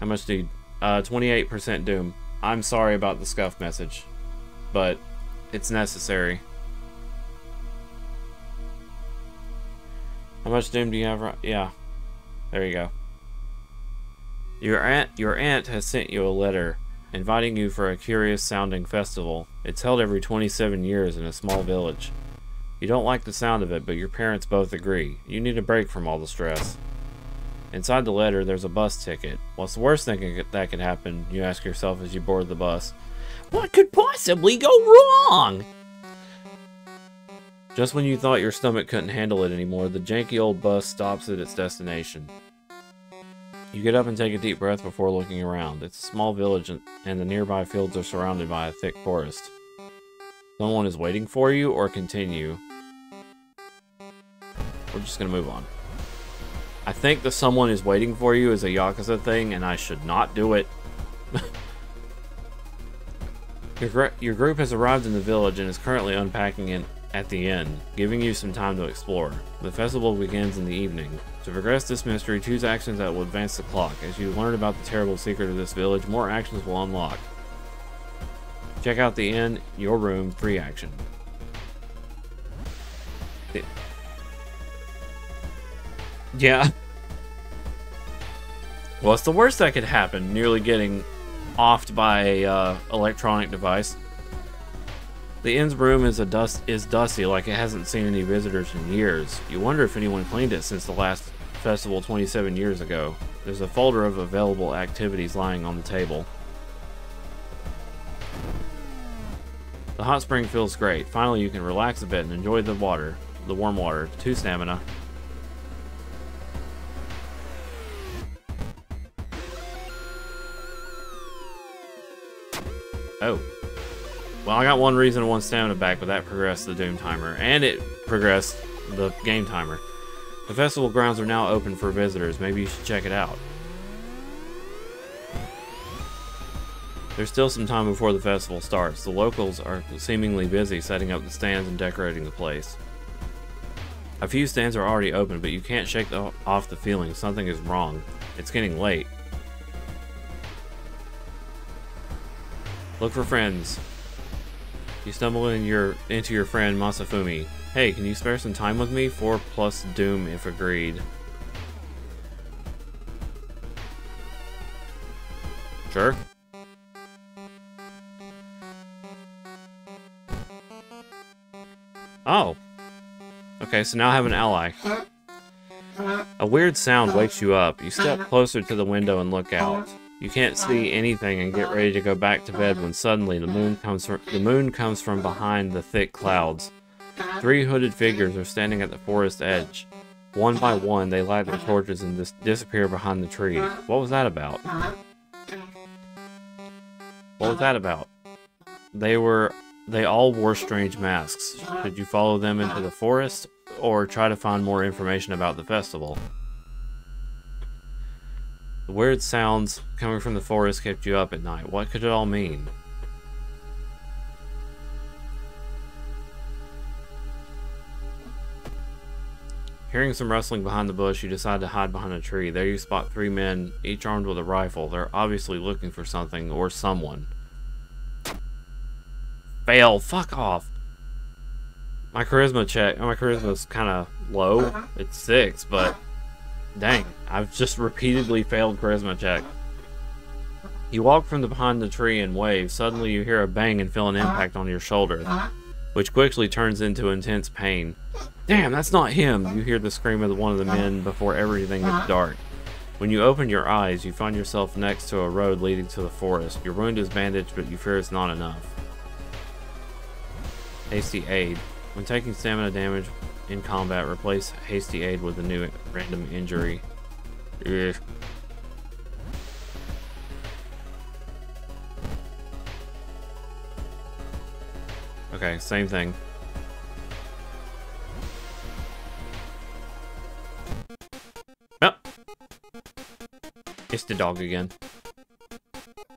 A: How much do you... 28% Doom. I'm sorry about the scuff message, but it's necessary. How much Doom do you have? Right? Yeah. There you go. Your aunt has sent you a letter inviting you for a curious-sounding festival. It's held every 27 years in a small village. You don't like the sound of it, but your parents both agree. You need a break from all the stress. Inside the letter, there's a bus ticket. What's the worst thing that could happen, you ask yourself as you board the bus. What could possibly go wrong? Just when you thought your stomach couldn't handle it anymore, the janky old bus stops at its destination. You get up and take a deep breath before looking around. It's a small village, and the nearby fields are surrounded by a thick forest. Someone is waiting for you, or continue. We're just gonna move on. I think the someone is waiting for you is a Yakuza thing, and I should not do it. Your group has arrived in the village and is currently unpacking at the inn, giving you some time to explore. The festival begins in the evening. To progress this mystery, choose actions that will advance the clock. As you learn about the terrible secret of this village, more actions will unlock. Check out the inn, your room, 3 action. Yeah. What's the worst that could happen? Nearly getting offed by a electronic device. The inn's room is dusty, like it hasn't seen any visitors in years. You wonder if anyone cleaned it since the last festival 27 years ago. There's a folder of available activities lying on the table. The hot spring feels great. Finally, you can relax a bit and enjoy the water, the warm water. 2 stamina. Oh. Well, I got 1 reason and 1 stamina back, but that progressed the Doom timer, and it progressed the game timer. The festival grounds are now open for visitors. Maybe you should check it out. There's still some time before the festival starts. The locals are seemingly busy setting up the stands and decorating the place. A few stands are already open, but you can't shake off the feeling something is wrong. It's getting late. Look for friends. You stumble into your friend Masafumi. Hey, can you spare some time with me? 4 plus Doom if agreed. Sure. Oh. Okay, so now I have an ally. A weird sound wakes you up. You step closer to the window and look out. You can't see anything and get ready to go back to bed when suddenly the moon comes from behind the thick clouds. 3 hooded figures are standing at the forest edge. One by one, they light their torches and disappear behind the tree. What was that about? What was that about? They all wore strange masks. Did you follow them into the forest, or try to find more information about the festival? The weird sounds coming from the forest kept you up at night. What could it all mean? Hearing some rustling behind the bush, you decide to hide behind a tree. There you spot 3 men, each armed with a rifle. They're obviously looking for something or someone. Fail. Fuck off. My charisma's kind of low. It's 6, but dang, I've just repeatedly failed charisma check. You walk from behind the tree and wave. Suddenly you hear a bang and feel an impact on your shoulder, which quickly turns into intense pain. Damn, that's not him! You hear the scream of one of the men before everything gets dark. When you open your eyes, you find yourself next to a road leading to the forest. Your wound is bandaged, but you fear it's not enough. Hasty Aid. When taking stamina damage in combat, replace Hasty Aid with a new random injury. Ugh. Okay, same thing. Oh! It's the dog again.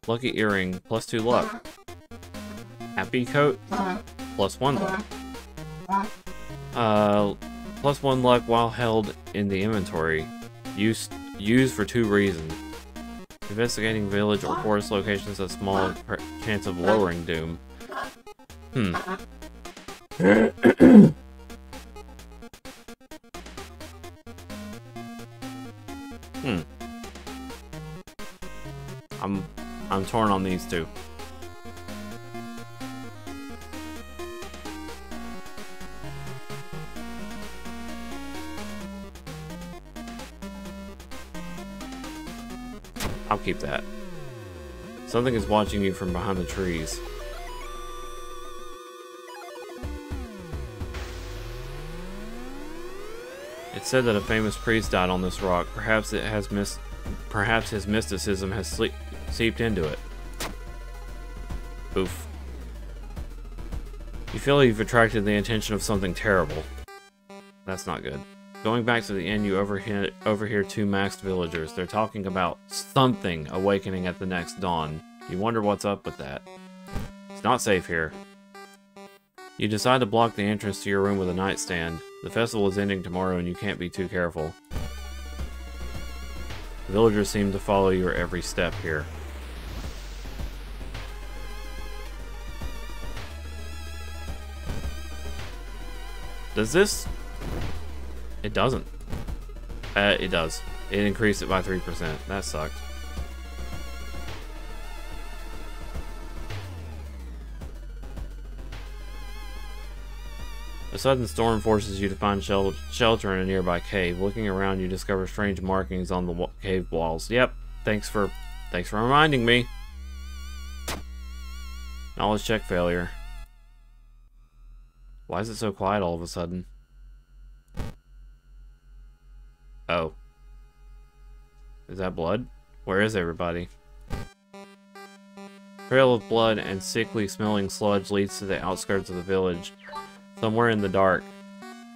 A: Lucky Earring, +2 luck. Happy Coat, +1 luck. +1 luck while held in the inventory. Used for 2 reasons. Investigating village or forest locations has small chance of lowering doom. I'm torn on these two. I'll keep that. Something is watching you from behind the trees. It's said that a famous priest died on this rock. Perhaps his mysticism has seeped into it. Oof. You feel you've attracted the attention of something terrible. That's not good. Going back to the inn, you overhear 2 maxed villagers. They're talking about something awakening at the next dawn. You wonder what's up with that. It's not safe here. You decide to block the entrance to your room with a nightstand. The festival is ending tomorrow and you can't be too careful. The villagers seem to follow your every step here. Does this... It doesn't. It does. It increased it by 3%. That sucked. A sudden storm forces you to find shelter in a nearby cave. Looking around, you discover strange markings on the cave walls. Yep. Thanks for reminding me. Knowledge check failure. Why is it so quiet all of a sudden? Oh. Is that blood? Where is everybody? Trail of blood and sickly smelling sludge leads to the outskirts of the village. Somewhere in the dark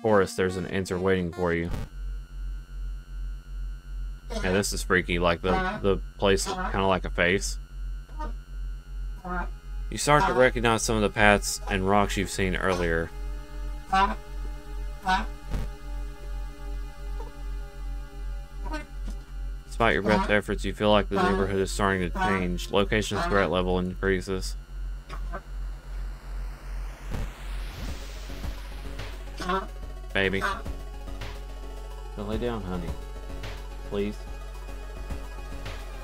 A: forest, there's an answer waiting for you. Yeah, this is freaky, like the place is kind of like a face. You start to recognize some of the paths and rocks you've seen earlier. Despite your best efforts, you feel like the neighborhood is starting to change. Location threat level increases. Baby. Go lay down, honey. Please.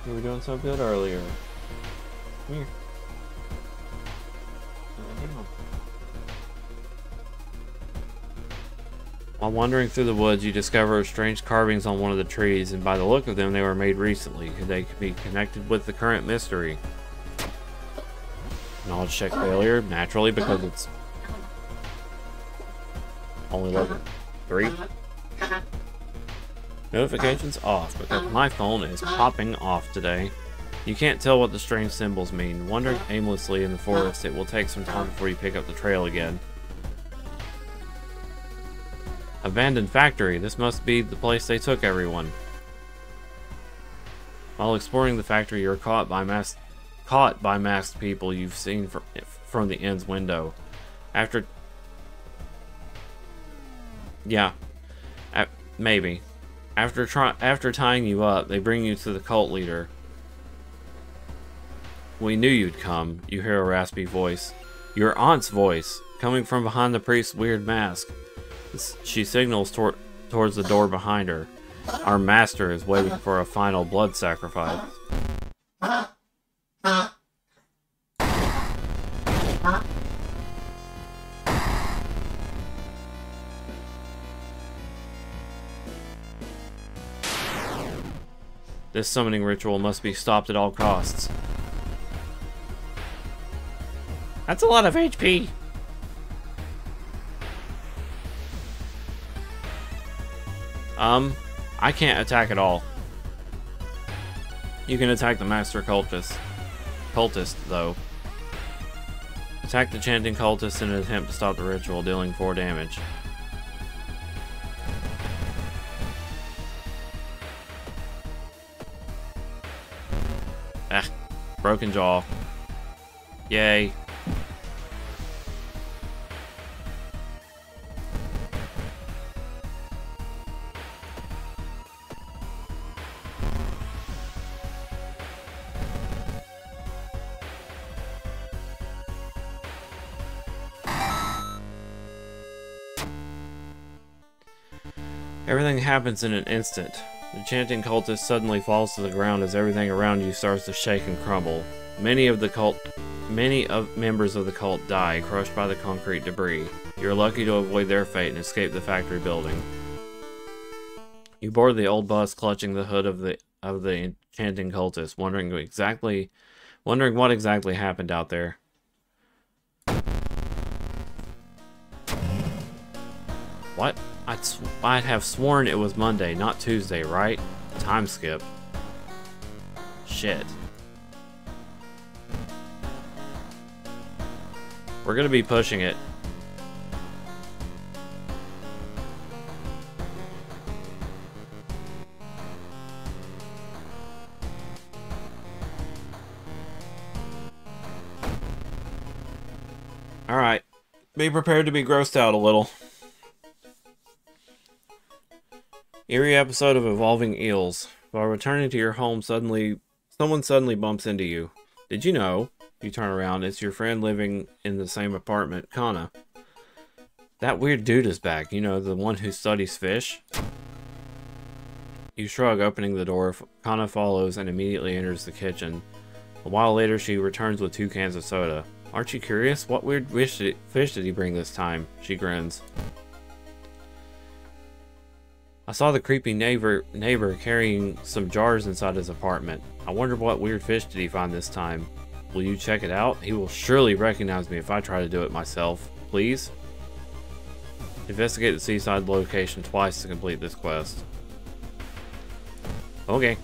A: You were doing so good earlier. Come here. Lay down. While wandering through the woods, you discover strange carvings on one of the trees, and by the look of them, they were made recently. Could they be connected with the current mystery? Knowledge check failure, naturally, because it's only level 3. Notifications off, because my phone is popping off today. You can't tell what the strange symbols mean. Wandering aimlessly in the forest, it will take some time before you pick up the trail again. Abandoned factory. This must be the place they took everyone. While exploring the factory, you're caught by masked people you've seen from the inn's window. Maybe. After tying you up, they bring you to the cult leader. We knew you'd come, you hear a raspy voice. Your aunt's voice, coming from behind the priest's weird mask. She signals towards the door behind her. Our master is waiting for a final blood sacrifice. This summoning ritual must be stopped at all costs. That's a lot of HP. I can't attack at all. You can attack the master cultist, though. Attack the chanting cultist in an attempt to stop the ritual, dealing 4 damage. Broken jaw. Yay. Everything happens in an instant. The chanting cultist suddenly falls to the ground as everything around you starts to shake and crumble. Many members of the cult die, crushed by the concrete debris. You're lucky to avoid their fate and escape the factory building. You board the old bus, clutching the hood of the chanting cultist, wondering what exactly happened out there. What? I'd have sworn it was Monday, not Tuesday, right? Time skip. Shit. We're gonna be pushing it. Alright. Be prepared to be grossed out a little. Eerie episode of Evolving Eels. While returning to your home, someone suddenly bumps into you. Did you know? You turn around, it's your friend living in the same apartment, Kana. That weird dude is back, you know, the one who studies fish? You shrug, opening the door. Kana follows and immediately enters the kitchen. A while later, she returns with 2 cans of soda. Aren't you curious? What weird fish did he bring this time? She grins. I saw the creepy neighbor carrying some jars inside his apartment. I wonder what weird fish did he find this time. Will you check it out? He will surely recognize me if I try to do it myself. Please? Investigate the seaside location twice to complete this quest. Okay.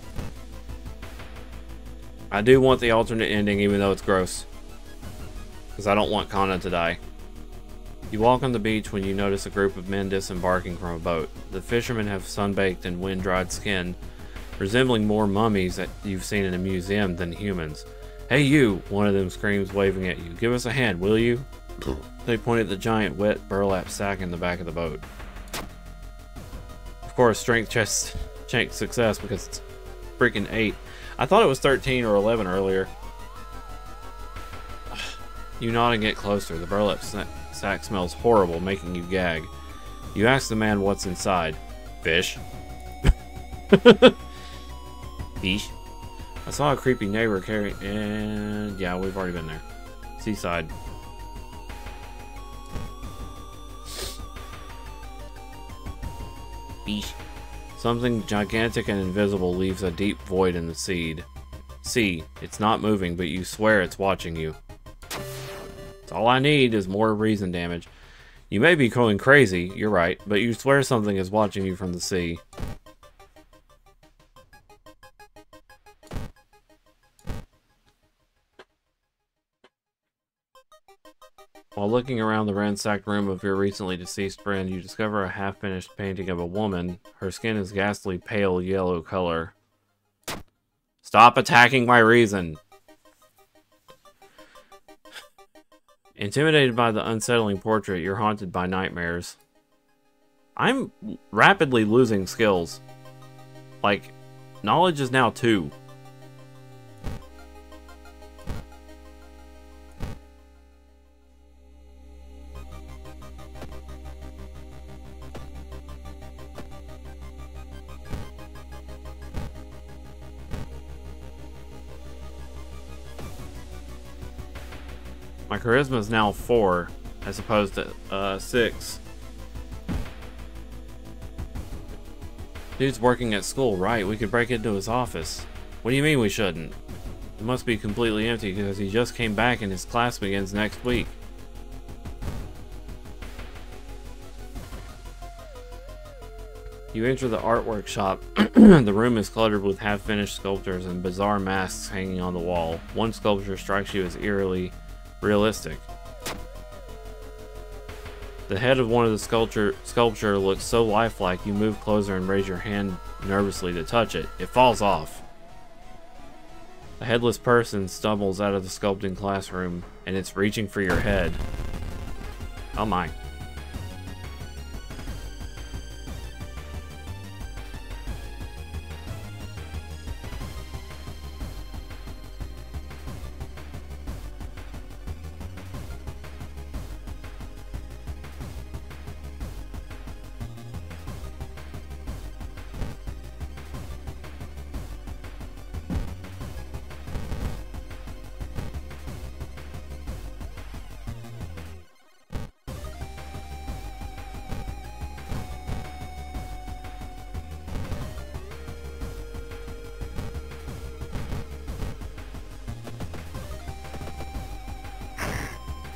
A: I do want the alternate ending even though it's gross. Because I don't want Kana to die. You walk on the beach when you notice a group of men disembarking from a boat. The fishermen have sunbaked and wind-dried skin, resembling more mummies that you've seen in a museum than humans. Hey you! One of them screams, waving at you. Give us a hand, will you? They point at the giant wet burlap sack in the back of the boat. Of course, strength check success because it's freaking 8. I thought it was 13 or 11 earlier. You nod and get closer. The burlap sack smells horrible, making you gag. You ask the man what's inside. Fish. Fish. I saw a creepy neighbor carrying... And yeah, we've already been there. Seaside. Fish. Something gigantic and invisible leaves a deep void in the sea. It's not moving, but you swear it's watching you. All I need is more reason damage. You may be going crazy, you're right, but you swear something is watching you from the sea. While looking around the ransacked room of your recently deceased friend, you discover a half-finished painting of a woman. Her skin is ghastly pale yellow color. Stop attacking my reason! Intimidated by the unsettling portrait, you're haunted by nightmares. I'm rapidly losing skills. Like, knowledge is now 2. My charisma is now 4, as opposed to 6. Dude's working at school, right? We could break into his office. What do you mean we shouldn't? It must be completely empty because he just came back and his class begins next week. You enter the artwork shop. The room is cluttered with half-finished sculptures and bizarre masks hanging on the wall. One sculpture strikes you as eerily realistic. The head of one of the sculpture looks so lifelike you move closer and raise your hand nervously to touch it. It falls off. A headless person stumbles out of the sculpting classroom and it's reaching for your head. Oh my.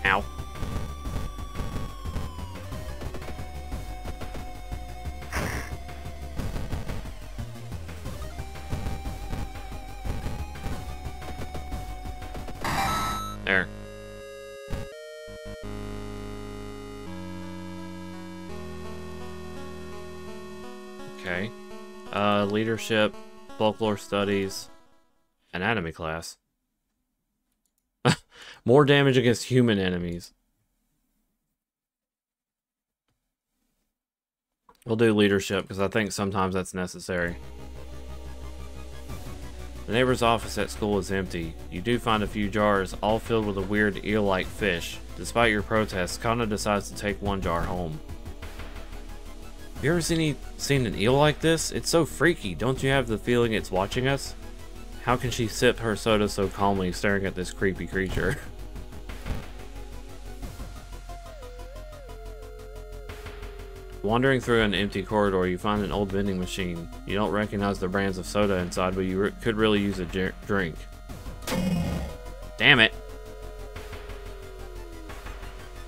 A: Ow. There. Okay. Leadership, folklore studies, anatomy class. More damage against human enemies. We'll do leadership because I think sometimes that's necessary. The neighbor's office at school is empty. You do find a few jars, all filled with a weird eel-like fish. Despite your protests, Kana decides to take one jar home. Have you ever seen an eel like this? It's so freaky. Don't you have the feeling it's watching us? How can she sip her soda so calmly, staring at this creepy creature? Wandering through an empty corridor, you find an old vending machine. You don't recognize the brands of soda inside, but you could really use a drink. Damn it!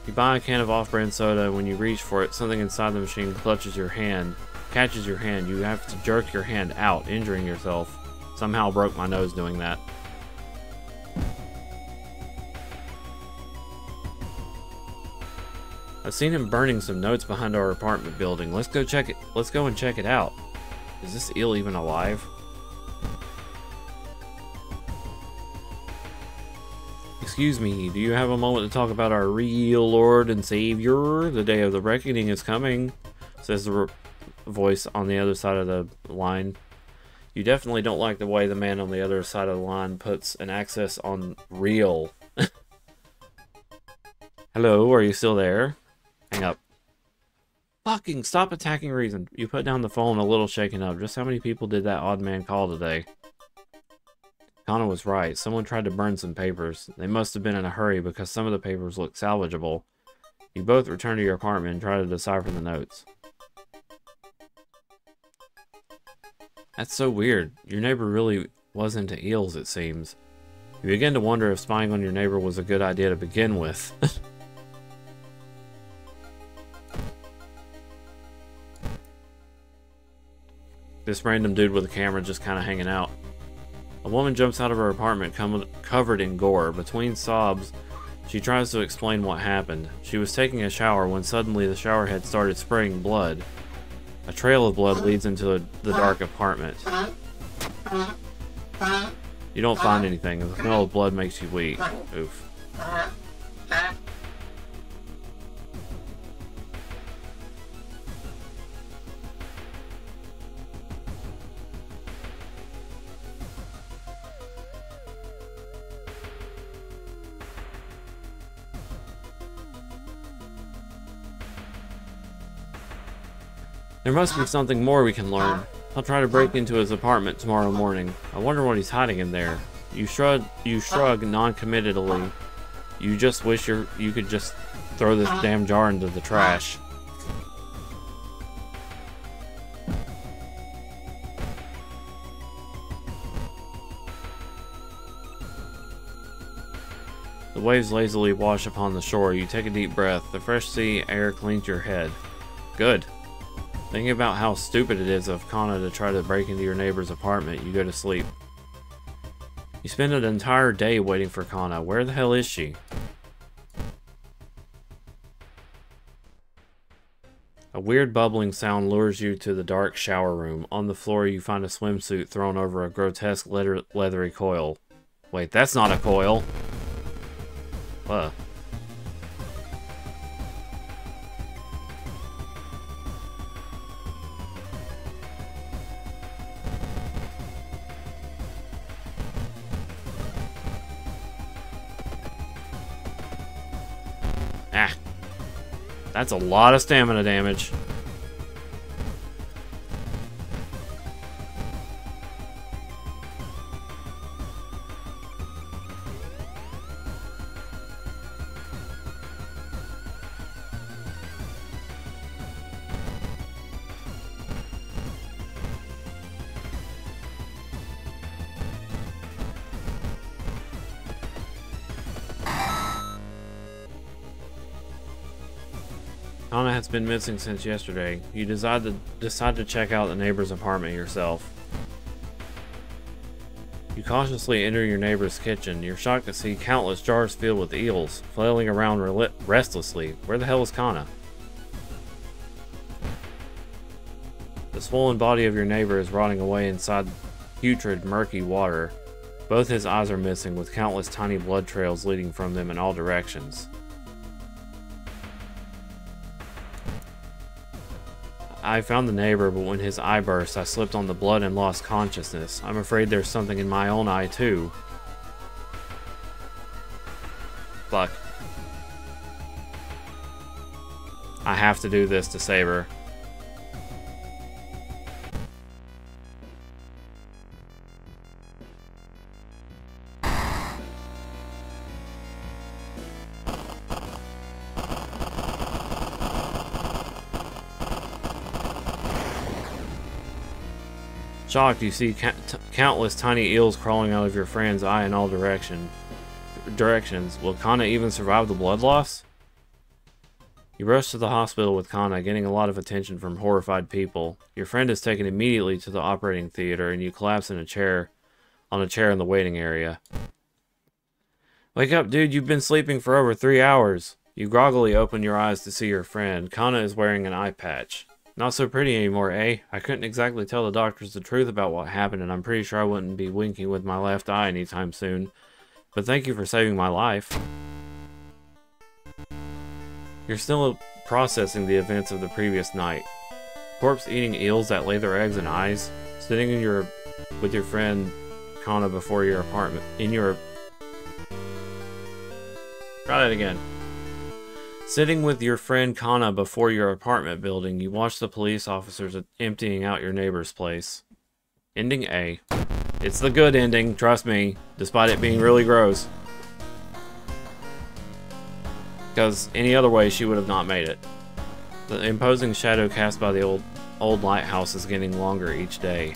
A: You buy a can of off-brand soda, and when you reach for it, something inside the machine catches your hand. You have to jerk your hand out, injuring yourself. Somehow broke my nose doing that. I've seen him burning some notes behind our apartment building. Let's go and check it out. Is this eel even alive? Excuse me, do you have a moment to talk about our real Lord and Savior? The day of the reckoning is coming, says the voice on the other side of the line. You definitely don't like the way the man on the other side of the line puts an access on real. Hello, are you still there? Hang up. Fucking stop attacking reason. You put down the phone a little shaken up. Just how many people did that odd man call today? Kana was right. Someone tried to burn some papers. They must have been in a hurry because some of the papers look salvageable. You both return to your apartment and try to decipher the notes. That's so weird. Your neighbor really was into eels, it seems. You begin to wonder if spying on your neighbor was a good idea to begin with. This random dude with a camera just kind of hanging out. A woman jumps out of her apartment covered in gore. Between sobs, She tries to explain what happened. She was taking a shower when suddenly the shower head started spraying blood. A trail of blood leads into the dark apartment. You don't find anything, and the smell of blood makes you weak. Oof. There must be something more we can learn. I'll try to break into his apartment tomorrow morning. I wonder what he's hiding in there. You shrug non-committedly. You just wish you could just throw this damn jar into the trash. The waves lazily wash upon the shore. You take a deep breath. The fresh sea air cleans your head. Good. Thinking about how stupid it is of Kana to try to break into your neighbor's apartment, you go to sleep. You spend an entire day waiting for Kana. Where the hell is she? A weird bubbling sound lures you to the dark shower room. On the floor, you find a swimsuit thrown over a grotesque leathery coil. Wait, that's not a coil. What? Ah. That's a lot of stamina damage. Kana has been missing since yesterday. You decide to check out the neighbor's apartment yourself. You cautiously enter your neighbor's kitchen. You're shocked to see countless jars filled with eels, flailing around restlessly. Where the hell is Kana? The swollen body of your neighbor is rotting away inside putrid, murky water. Both his eyes are missing, with countless tiny blood trails leading from them in all directions. I found the neighbor, but when his eye burst, I slipped on the blood and lost consciousness. I'm afraid there's something in my own eye, too. Fuck. I have to do this to save her. Shocked, you see countless tiny eels crawling out of your friend's eye in all directions. Will Kana even survive the blood loss? You rush to the hospital with Kana, getting a lot of attention from horrified people. Your friend is taken immediately to the operating theater, and you collapse in a chair in the waiting area. Wake up, dude, you've been sleeping for over 3 hours. You groggily open your eyes to see your friend. Kana is wearing an eye patch. Not so pretty anymore, eh? I couldn't exactly tell the doctors the truth about what happened, and I'm pretty sure I wouldn't be winking with my left eye anytime soon. But thank you for saving my life. You're still processing the events of the previous night. Corpse-eating eels that lay their eggs in eyes, sitting with your friend Kana before your apartment. Try that again. Sitting with your friend Kana before your apartment building, you watch the police officers emptying out your neighbor's place. Ending A. It's the good ending, trust me, despite it being really gross. Because any other way, she would have not made it. The imposing shadow cast by the old lighthouse is getting longer each day.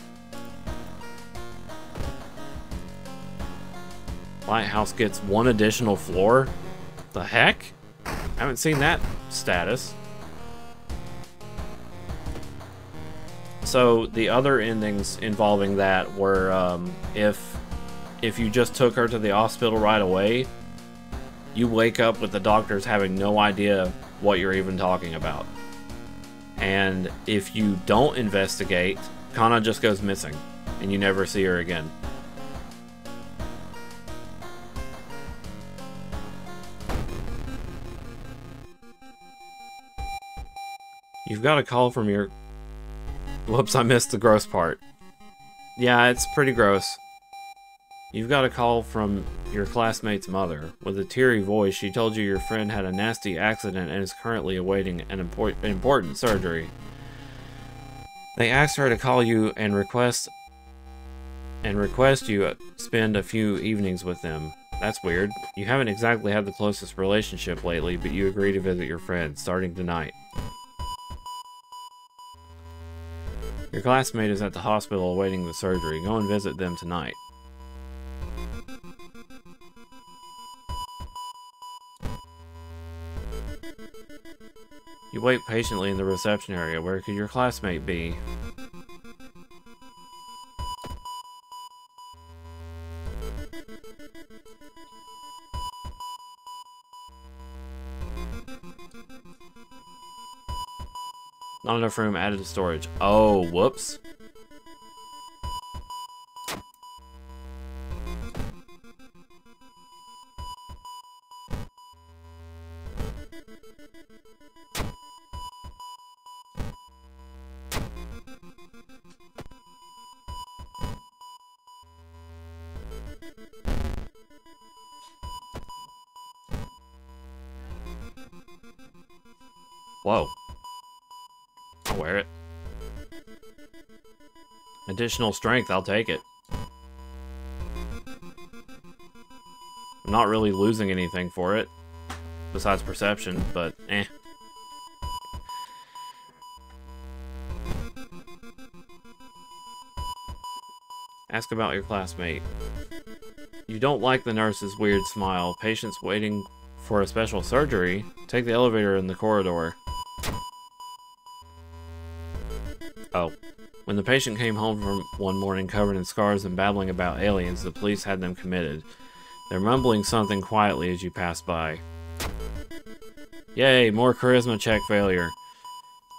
A: Lighthouse gets 1 additional floor? The heck? Haven't seen that status. So the other endings involving that were if you just took her to the hospital right away, You wake up with the doctors having no idea what you're even talking about. And if you don't investigate, Kana just goes missing, and you never see her again. You've got a call from your... Whoops, I missed the gross part. Yeah, it's pretty gross. You've got a call from your classmate's mother. With a teary voice, she told you your friend had a nasty accident and is currently awaiting an important surgery. They asked her to call you and request you spend a few evenings with them. That's weird. You haven't exactly had the closest relationship lately, but you agree to visit your friend, starting tonight. Your classmate is at the hospital awaiting the surgery. Go and visit them tonight. You wait patiently in the reception area. Where could your classmate be? Not enough room added to storage. Oh, whoops. Whoa. I'll wear it. Additional strength, I'll take it. I'm not really losing anything for it, besides perception, but eh. Ask about your classmate. You don't like the nurse's weird smile. Patients waiting for a special surgery? Take the elevator in the corridor. Oh. When the patient came home from one morning covered in scars and babbling about aliens, the police had them committed. They're mumbling something quietly as you pass by. Yay, more charisma check failure.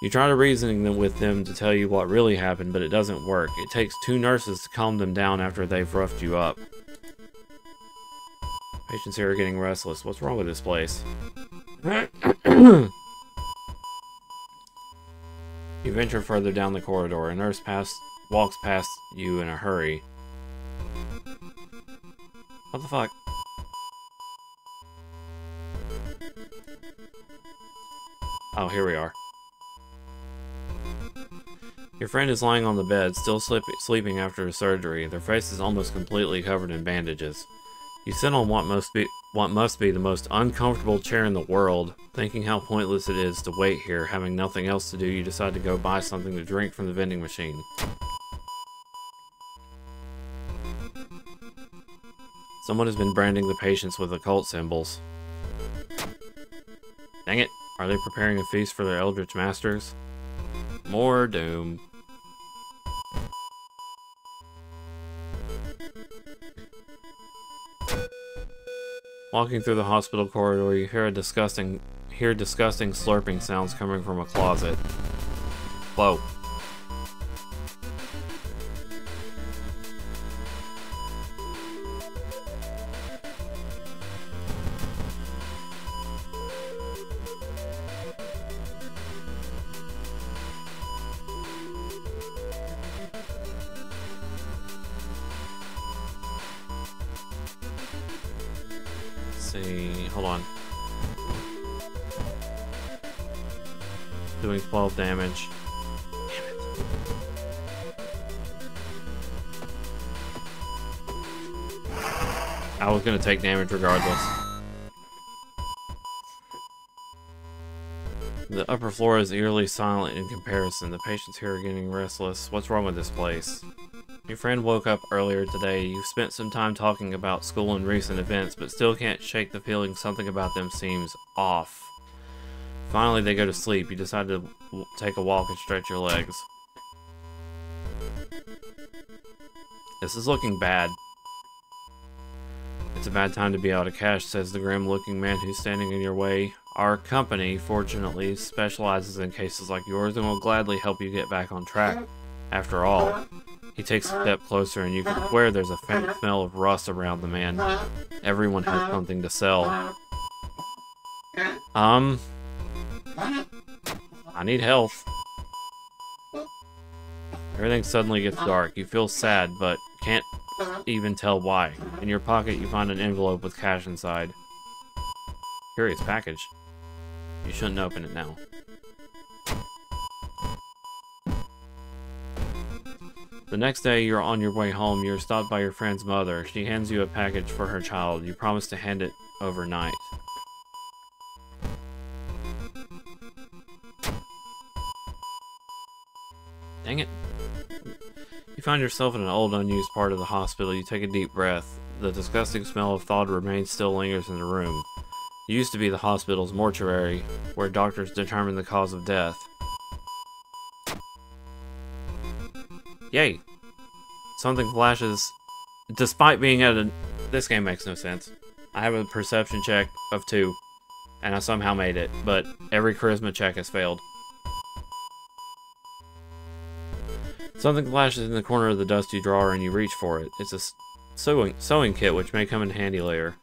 A: You try to reason with them to tell you what really happened, but it doesn't work. It takes 2 nurses to calm them down after they've roughed you up. Patients here are getting restless. What's wrong with this place? You venture further down the corridor. A nurse walks past you in a hurry. What the fuck? Oh, here we are. Your friend is lying on the bed, still sleeping after a surgery. Their face is almost completely covered in bandages. You sit on what must be the most uncomfortable chair in the world. Thinking how pointless it is to wait here, having nothing else to do, you decide to go buy something to drink from the vending machine. Someone has been branding the patients with occult symbols. Dang it, are they preparing a feast for their eldritch masters? More doom. Walking through the hospital corridor, you hear disgusting slurping sounds coming from a closet. Whoa. See, hold on. Doing 12 damage. Damn it. I was gonna take damage regardless. The upper floor is eerily silent in comparison. The patients here are getting restless. What's wrong with this place? Your friend woke up earlier today. You've spent some time talking about school and recent events, but still can't shake the feeling something about them seems off. Finally, they go to sleep. You decide to take a walk and stretch your legs. This is looking bad. It's a bad time to be out of cash, says the grim-looking man who's standing in your way. Our company, fortunately, specializes in cases like yours and will gladly help you get back on track. After all, he takes a step closer and you can swear there's a faint smell of rust around the man. Everyone has something to sell. I need health. Everything suddenly gets dark. You feel sad, but can't even tell why. In your pocket, you find an envelope with cash inside. Curious package. You shouldn't open it now. The next day, you're on your way home. You're stopped by your friend's mother. She hands you a package for her child. You promise to hand it overnight. Dang it. You find yourself in an old, unused part of the hospital. You take a deep breath. The disgusting smell of thawed remains still lingers in the room. It used to be the hospital's mortuary, where doctors determine the cause of death. Yay! Something flashes. Despite being at a... This game makes no sense. I have a perception check of 2, and I somehow made it, but every charisma check has failed. Something flashes in the corner of the dusty drawer and you reach for it. It's a sewing kit which may come in handy later.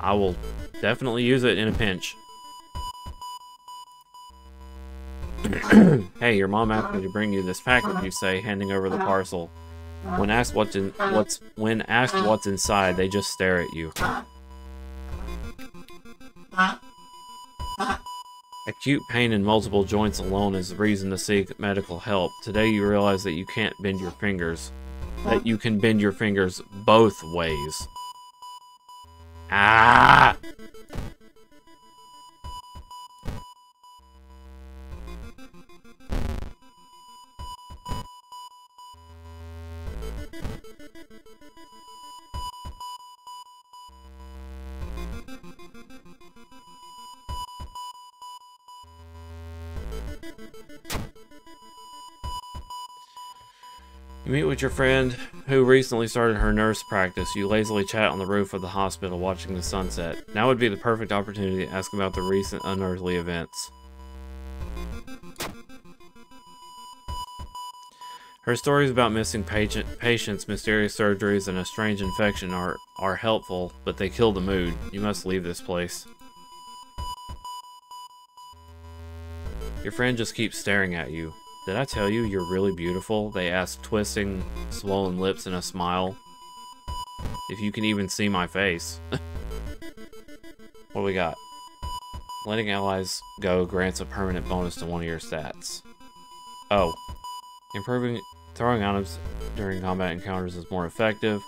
A: I will definitely use it in a pinch. Hey, your mom asked me to bring you this package, you say, handing over the parcel. When asked what's inside, they just stare at you. Acute pain in multiple joints alone is the reason to seek medical help. Today you realize that you can't bend your fingers. That you can bend your fingers both ways. Ah! You meet with your friend who recently started her nurse practice. You lazily chat on the roof of the hospital watching the sunset. Now would be the perfect opportunity to ask about the recent unearthly events. Her stories about missing patients, mysterious surgeries, and a strange infection are helpful, but they kill the mood. You must leave this place. Your friend just keeps staring at you. Did I tell you you're really beautiful? They ask, twisting swollen lips in a smile. If you can even see my face. What do we got? Letting allies go grants a permanent bonus to one of your stats. Oh. Throwing items during combat encounters is more effective.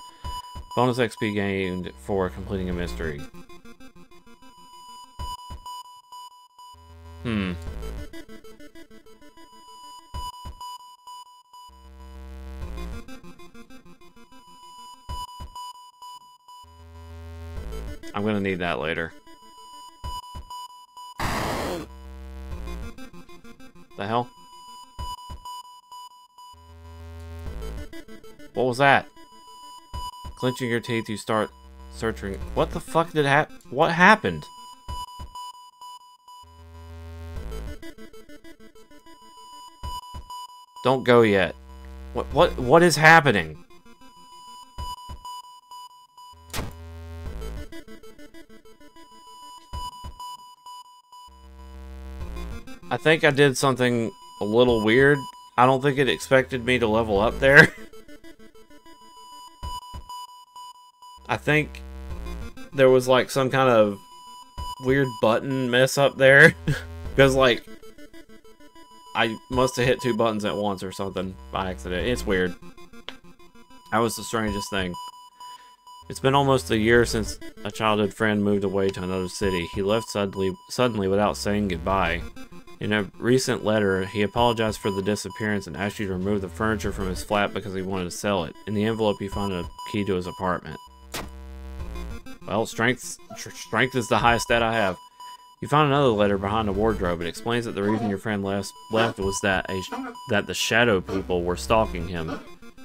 A: Bonus XP gained for completing a mystery. I'm gonna need that later. The hell? What was that? Clenching your teeth, you start searching. What the fuck did what happened? Don't go yet. What is happening? I think I did something a little weird. I don't think it expected me to level up there. I think there was like some kind of weird button mess up there. Because like, I must have hit 2 buttons at once or something by accident. It's weird. That was the strangest thing. It's been almost a year since a childhood friend moved away to another city. He left suddenly without saying goodbye. In a recent letter, he apologized for the disappearance and asked you to remove the furniture from his flat because he wanted to sell it. In the envelope, you found a key to his apartment. Well, strength is the highest stat I have. You found another letter behind a wardrobe. It explains that the reason your friend left was that the shadow people were stalking him.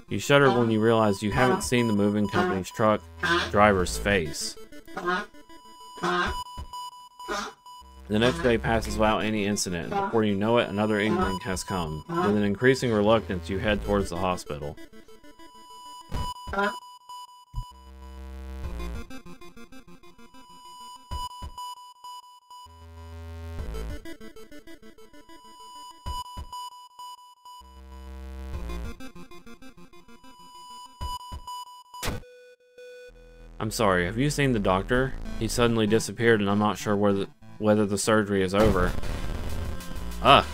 A: You shudder when you realize you haven't seen the moving company's truck driver's face. The next day passes without any incident, and before you know it, another evening has come. With an increasing reluctance, you head towards the hospital. I'm sorry, have you seen the doctor? He suddenly disappeared and I'm not sure whether the surgery is over. Ugh.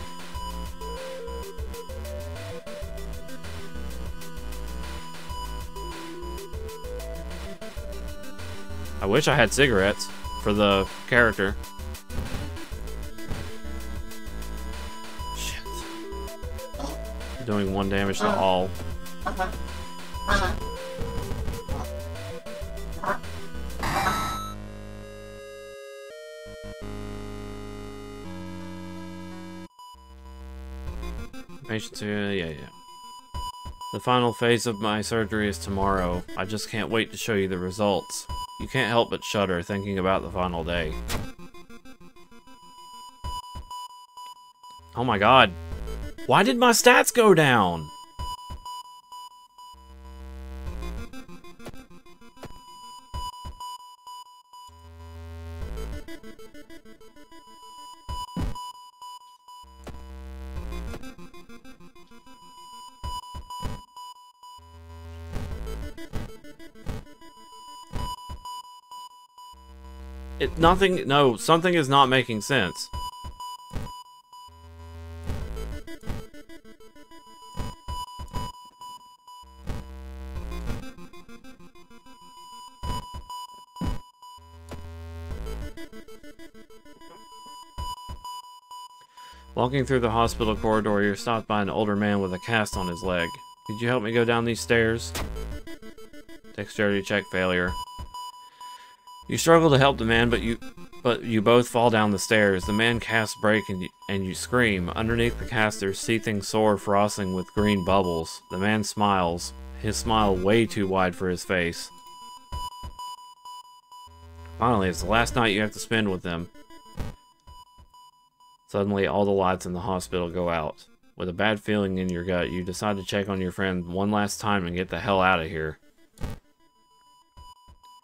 A: I wish I had cigarettes for the character. Shit. Doing 1 damage to all. Patients, yeah. The final phase of my surgery is tomorrow. I just can't wait to show you the results. You can't help but shudder thinking about the final day. Oh my god. Why did my stats go down? No, something is not making sense. Walking through the hospital corridor, you're stopped by an older man with a cast on his leg. Could you help me go down these stairs? Dexterity check failure. You struggle to help the man, but you both fall down the stairs. The man casts break and you scream. Underneath the cast there's seething sore frosting with green bubbles. The man smiles, his smile way too wide for his face. Finally, it's the last night you have to spend with them. Suddenly, all the lights in the hospital go out. With a bad feeling in your gut, you decide to check on your friend one last time and get the hell out of here.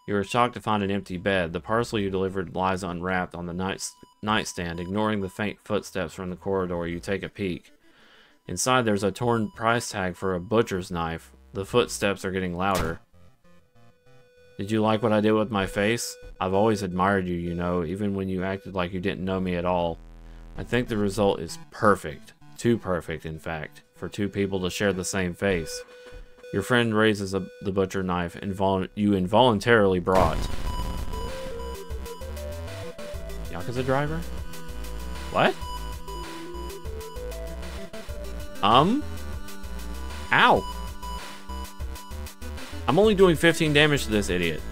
A: You are shocked to find an empty bed. The parcel you delivered lies unwrapped on the nightstand. Ignoring the faint footsteps from the corridor, you take a peek. Inside, there's a torn price tag for a butcher's knife. The footsteps are getting louder. Did you like what I did with my face? I've always admired you, you know, even when you acted like you didn't know me at all. I think the result is perfect. Too perfect, in fact, for two people to share the same face. Your friend raises the butcher knife you involuntarily brought. Yakuza driver? What? Ow! I'm only doing 15 damage to this idiot.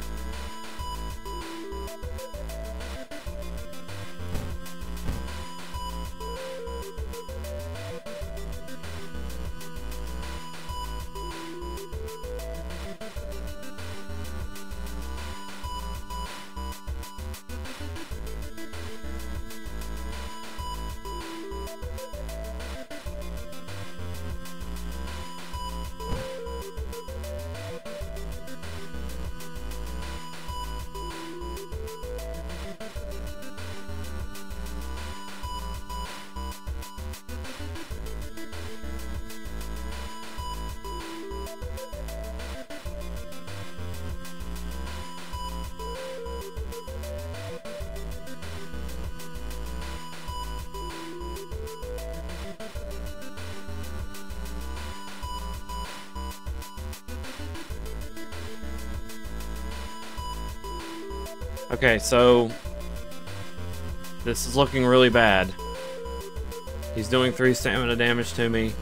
A: Okay, so this is looking really bad. He's doing 3 stamina damage to me,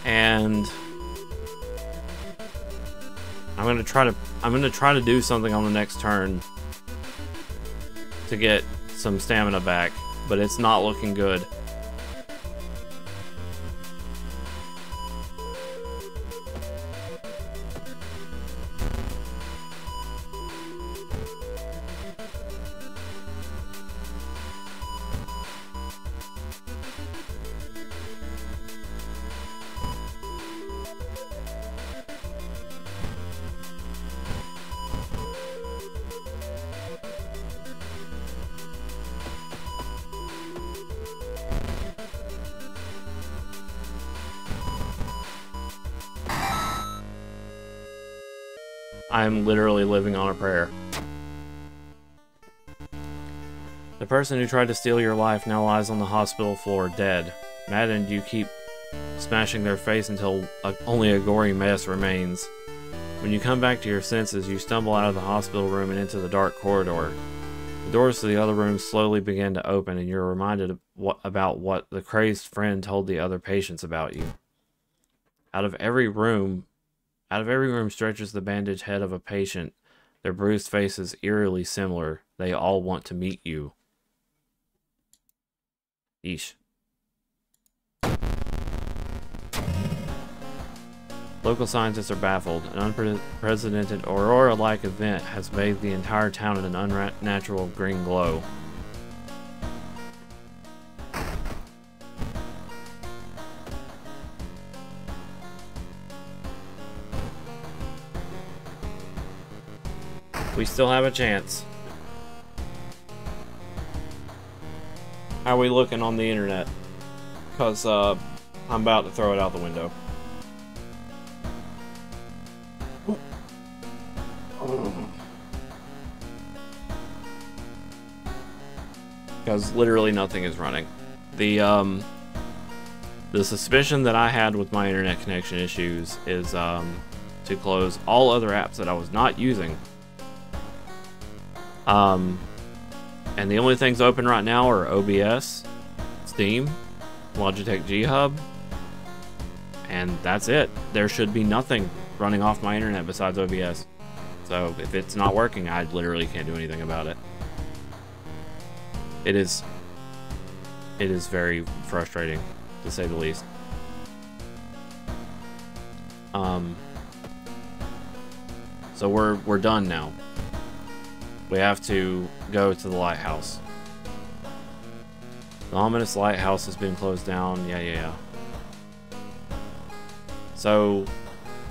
A: and I'm gonna try to do something on the next turn to get some stamina back, but it's not looking good. I'm literally living on a prayer. The person who tried to steal your life now lies on the hospital floor, dead. Maddened, you keep smashing their face until only a gory mess remains. When you come back to your senses, you stumble out of the hospital room and into the dark corridor. The doors to the other rooms slowly begin to open, and you're reminded about what the crazed friend told the other patients about you. Out of every room stretches the bandaged head of a patient, their bruised faces eerily similar. They all want to meet you. Yeesh. Local scientists are baffled. An unprecedented aurora-like event has bathed the entire town in an unnatural green glow. We still have a chance. How are we looking on the internet? Because I'm about to throw it out the window. Because literally nothing is running. The suspicion that I had with my internet connection issues is to close all other apps that I was not using. And the only things open right now are OBS, Steam, Logitech G Hub, and that's it. There should be nothing running off my internet besides OBS. So if it's not working, I literally can't do anything about it. It is very frustrating, to say the least. So we're done now. We have to go to the lighthouse. The ominous lighthouse has been closed down. Yeah. So,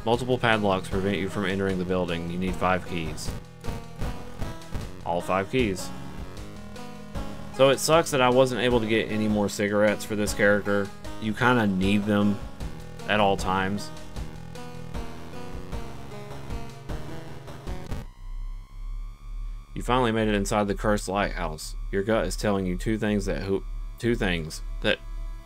A: multiple padlocks prevent you from entering the building. You need 5 keys. All 5 keys. So it sucks that I wasn't able to get any more cigarettes for this character. You kind of need them at all times. You finally made it inside the cursed lighthouse. Your gut is telling you two things that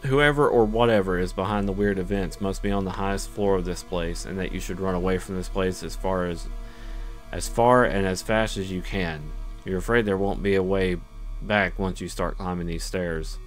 A: whoever or whatever is behind the weird events must be on the highest floor of this place, and that you should run away from this place as far and as fast as you can. You're afraid there won't be a way back once you start climbing these stairs.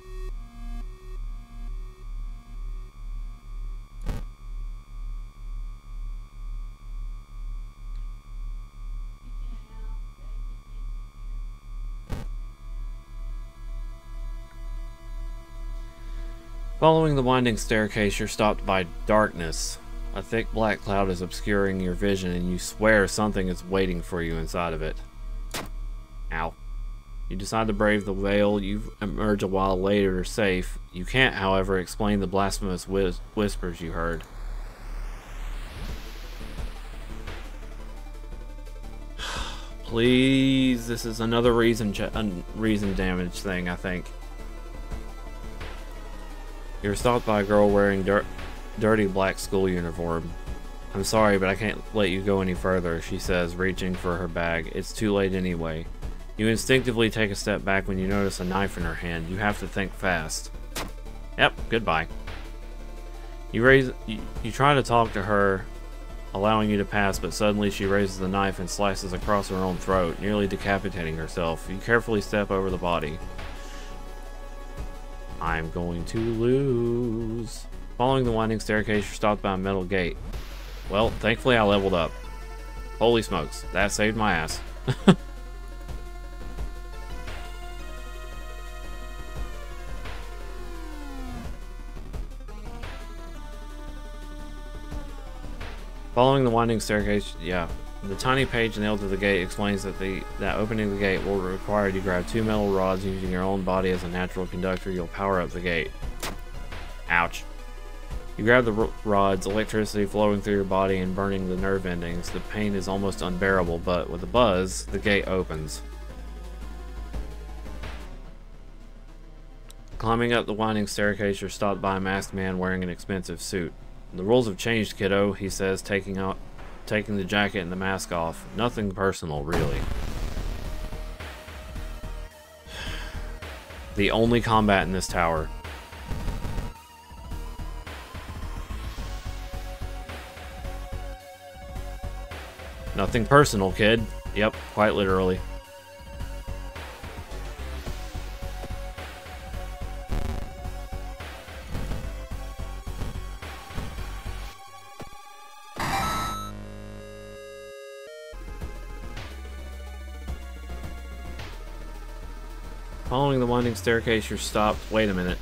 A: Following the winding staircase, you're stopped by darkness. A thick black cloud is obscuring your vision, and you swear something is waiting for you inside of it. Ow. You decide to brave the veil. You emerge a while later safe. You can't, however, explain the blasphemous whispers you heard. Please, this is another reason damage thing, I think. You're stopped by a girl wearing dirty black school uniform. I'm sorry, but I can't let you go any further, she says, reaching for her bag. It's too late anyway. You instinctively take a step back when you notice a knife in her hand. You have to think fast. Yep, goodbye. You try to talk to her, allowing you to pass, but suddenly she raises the knife and slices across her own throat, nearly decapitating herself. You carefully step over the body. I'm going to lose. Following the winding staircase, you're stopped by a metal gate. Well, thankfully I leveled up. Holy smokes, that saved my ass. Following the winding staircase, yeah. The tiny page nailed to the gate explains that opening the gate will require you to grab 2 metal rods. Using your own body as a natural conductor, you'll power up the gate. Ouch. You grab the rods, electricity flowing through your body and burning the nerve endings. The pain is almost unbearable, but with a buzz, the gate opens. Climbing up the winding staircase, you're stopped by a masked man wearing an expensive suit. The rules have changed, kiddo, he says, taking taking the jacket and the mask off. Nothing personal, really. The only combat in this tower. Nothing personal, kid. Yep, quite literally. Following the winding staircase, you're stopped. Wait a minute.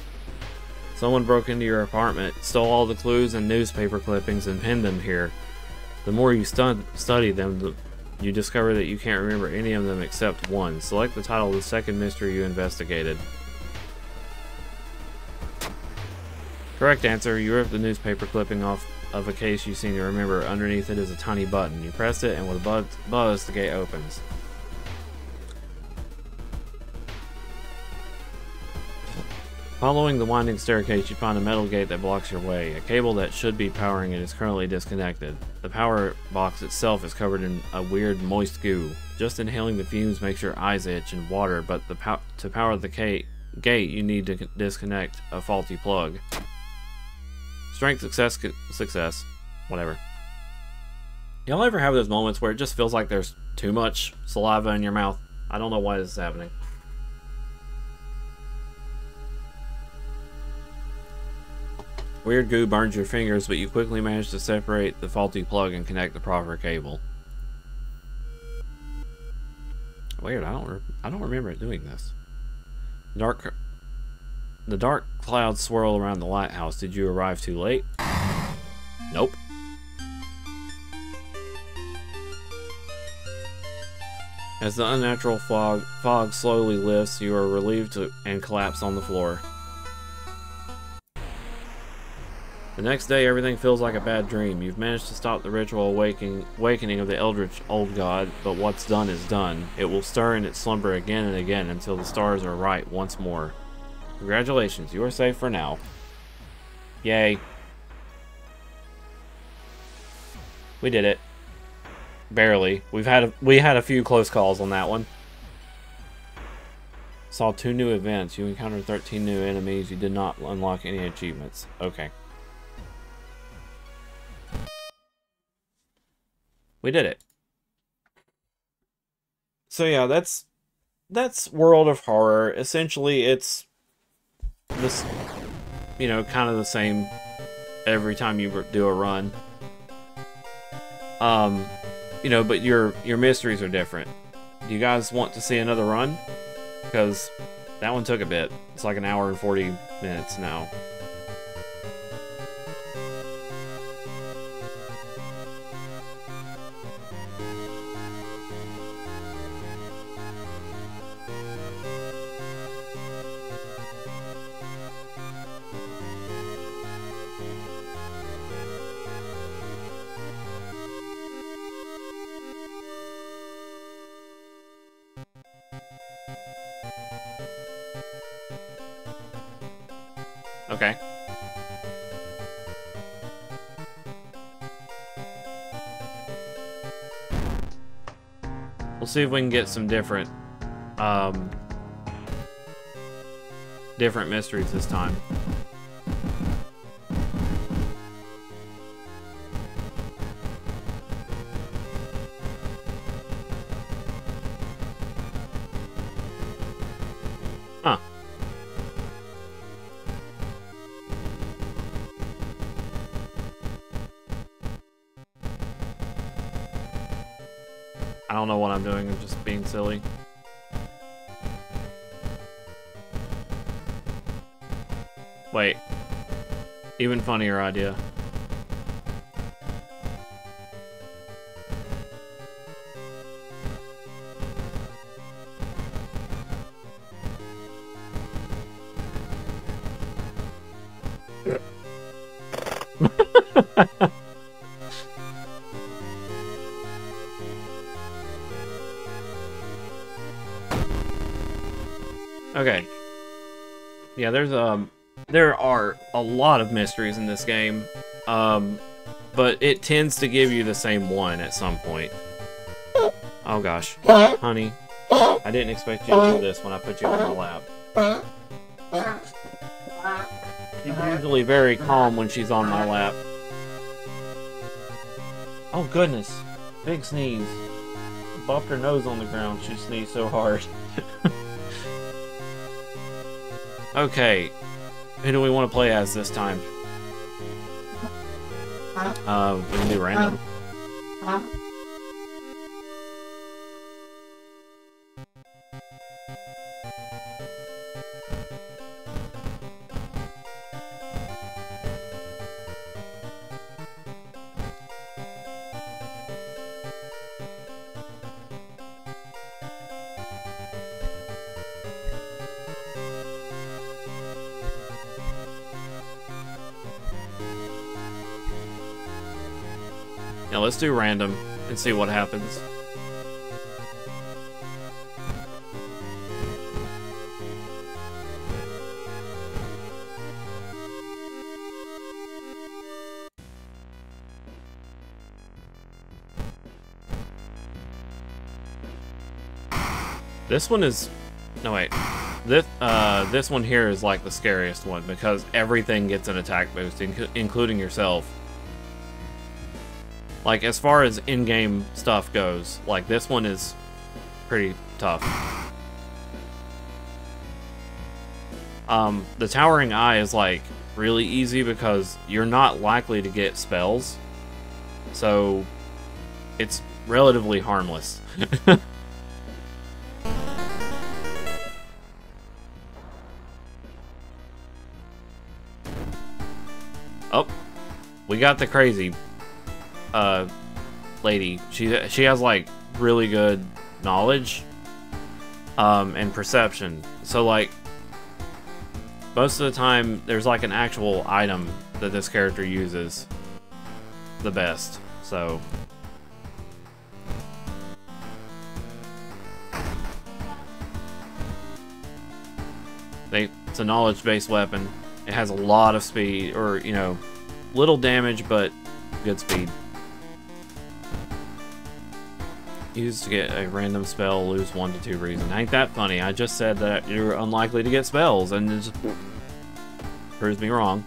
A: Someone broke into your apartment, stole all the clues and newspaper clippings, and pinned them here. The more you study them, you discover that you can't remember any of them except one. Select the title of the second mystery you investigated. Correct answer. You ripped the newspaper clipping off of a case you seem to remember. Underneath it is a tiny button. You press it, and with a buzz, the gate opens. Following the winding staircase, you find a metal gate that blocks your way. A cable that should be powering it is currently disconnected. The power box itself is covered in a weird moist goo. Just inhaling the fumes makes your eyes itch and water, but to power the gate, you need to disconnect a faulty plug. Strength success. Whatever. Y'all ever have those moments where it just feels like there's too much saliva in your mouth? I don't know why this is happening. Weird goo burns your fingers, but you quickly manage to separate the faulty plug and connect the proper cable. Weird, I don't remember it doing this. The dark clouds swirl around the lighthouse. Did you arrive too late? Nope. As the unnatural fog slowly lifts, you are relieved and collapse on the floor. The next day, everything feels like a bad dream. You've managed to stop the ritual awakening of the eldritch old god, but what's done is done. It will stir in its slumber again and again until the stars are right once more. Congratulations, you are safe for now. Yay. We did it. Barely. We had a few close calls on that one. Saw 2 new events. You encountered 13 new enemies. You did not unlock any achievements. Okay. We did it. So yeah, that's World of Horror. Essentially, it's this, you know, kind of the same every time you do a run. You know, but your mysteries are different. Do you guys want to see another run? Because that one took a bit. It's like an hour and 40 minutes now. Okay. We'll see if we can get some different mysteries this time. Huh. I don't know what I'm doing, I'm just being silly. Wait. Even funnier idea. Okay. Yeah, there are a lot of mysteries in this game. but it tends to give you the same one at some point. Oh gosh. Honey, I didn't expect you to do this when I put you on my lap. She's usually very calm when she's on my lap. Oh goodness. Big sneeze. Bumped her nose on the ground. She sneezed so hard. Okay. Who do we want to play as this time? We can do random. Now let's do random and see what happens. This one is... No, wait. This one here is like the scariest one because everything gets an attack boost, including yourself. Like, as far as in-game stuff goes, like, this one is pretty tough. The Towering Eye is, like, really easy because you're not likely to get spells. So, it's relatively harmless. Oh, we got the crazy lady. She has like really good knowledge and perception. So like most of the time there's like an actual item that this character uses the best. So it's a knowledge-based weapon. It has a lot of speed, or you know, little damage but good speed. Used to get a random spell, lose 1 to 2 reason. Ain't that funny? I just said that you're unlikely to get spells, and it just proves me wrong.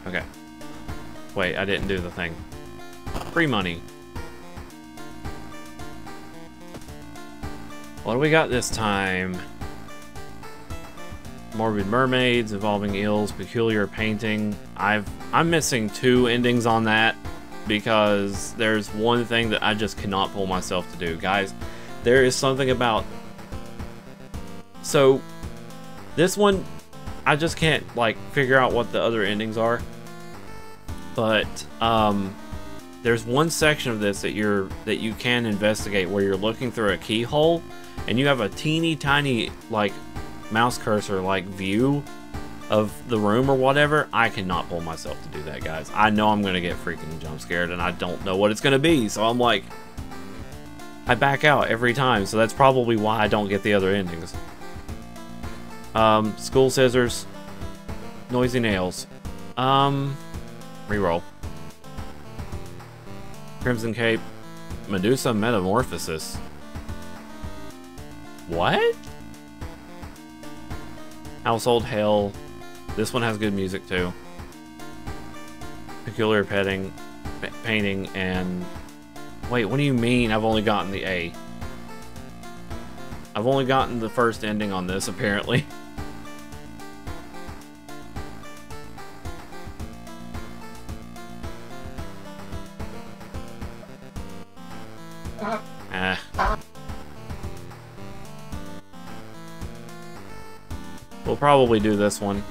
A: Okay. Wait, I didn't do the thing. Free money. What do we got this time? Morbid Mermaids, Evolving Eels, Peculiar Painting. I'm missing 2 endings on that because there's one thing that I just cannot pull myself to do. Guys, there is something about... So, this one, I just can't, like, figure out what the other endings are. But, there's one section of this that you can investigate where you're looking through a keyhole and you have a teeny tiny like mouse cursor like view of the room or whatever. I cannot pull myself to do that, guys. I know I'm gonna get freaking jump scared and I don't know what it's gonna be, so I'm like, I back out every time. So that's probably why I don't get the other endings. School scissors, noisy nails, reroll. Crimson Cape, Medusa Metamorphosis. What? Household Hell. This one has good music too. Peculiar Painting, and... Wait, what do you mean I've only gotten the A? I've only gotten the first ending on this, apparently. We'll probably do this one.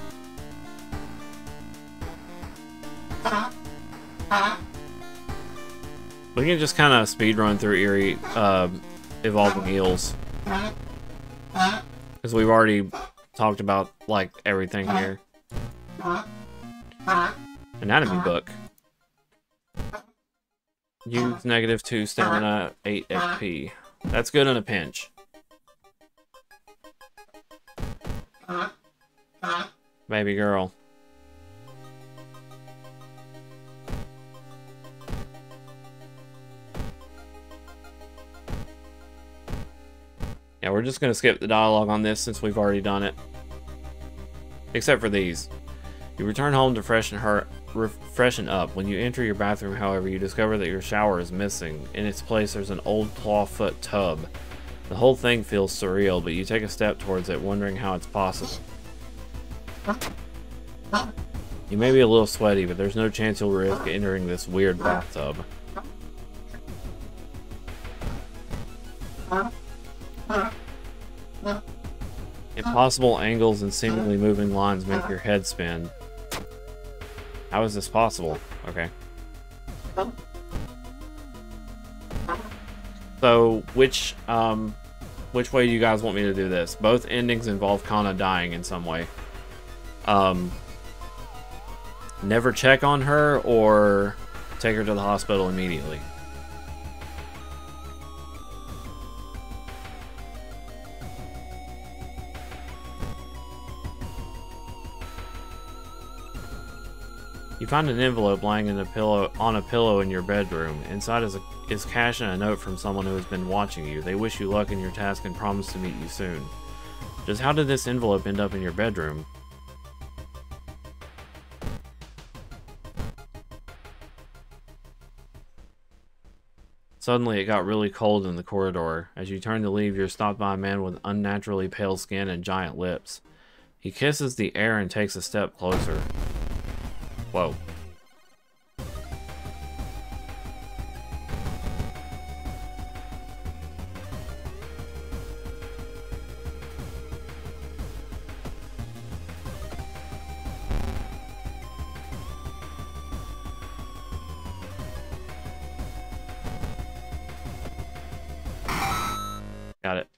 A: We can just kind of speedrun through Eerie Evolving Eels. Because we've already talked about, like, everything here. Anatomy book. Use -2 stamina, 8 XP. That's good in a pinch. Baby girl. Yeah, we're just gonna skip the dialogue on this since we've already done it. Except for these. You return home to freshen up. When you enter your bathroom, however, you discover that your shower is missing. In its place, there's an old clawfoot tub. The whole thing feels surreal, but you take a step towards it, wondering how it's possible. You may be a little sweaty, but there's no chance you'll risk entering this weird bathtub. Impossible angles and seemingly moving lines make your head spin. How is this possible? Okay. So, which way do you guys want me to do this? Both endings involve Kana dying in some way. Never check on her, or take her to the hospital immediately? You find an envelope lying on a pillow in your bedroom. Inside is cash and a note from someone who has been watching you. They wish you luck in your task and promise to meet you soon. Just how did this envelope end up in your bedroom? Suddenly, it got really cold in the corridor. As you turn to leave, you're stopped by a man with unnaturally pale skin and giant lips. He kisses the air and takes a step closer. Whoa. Got it.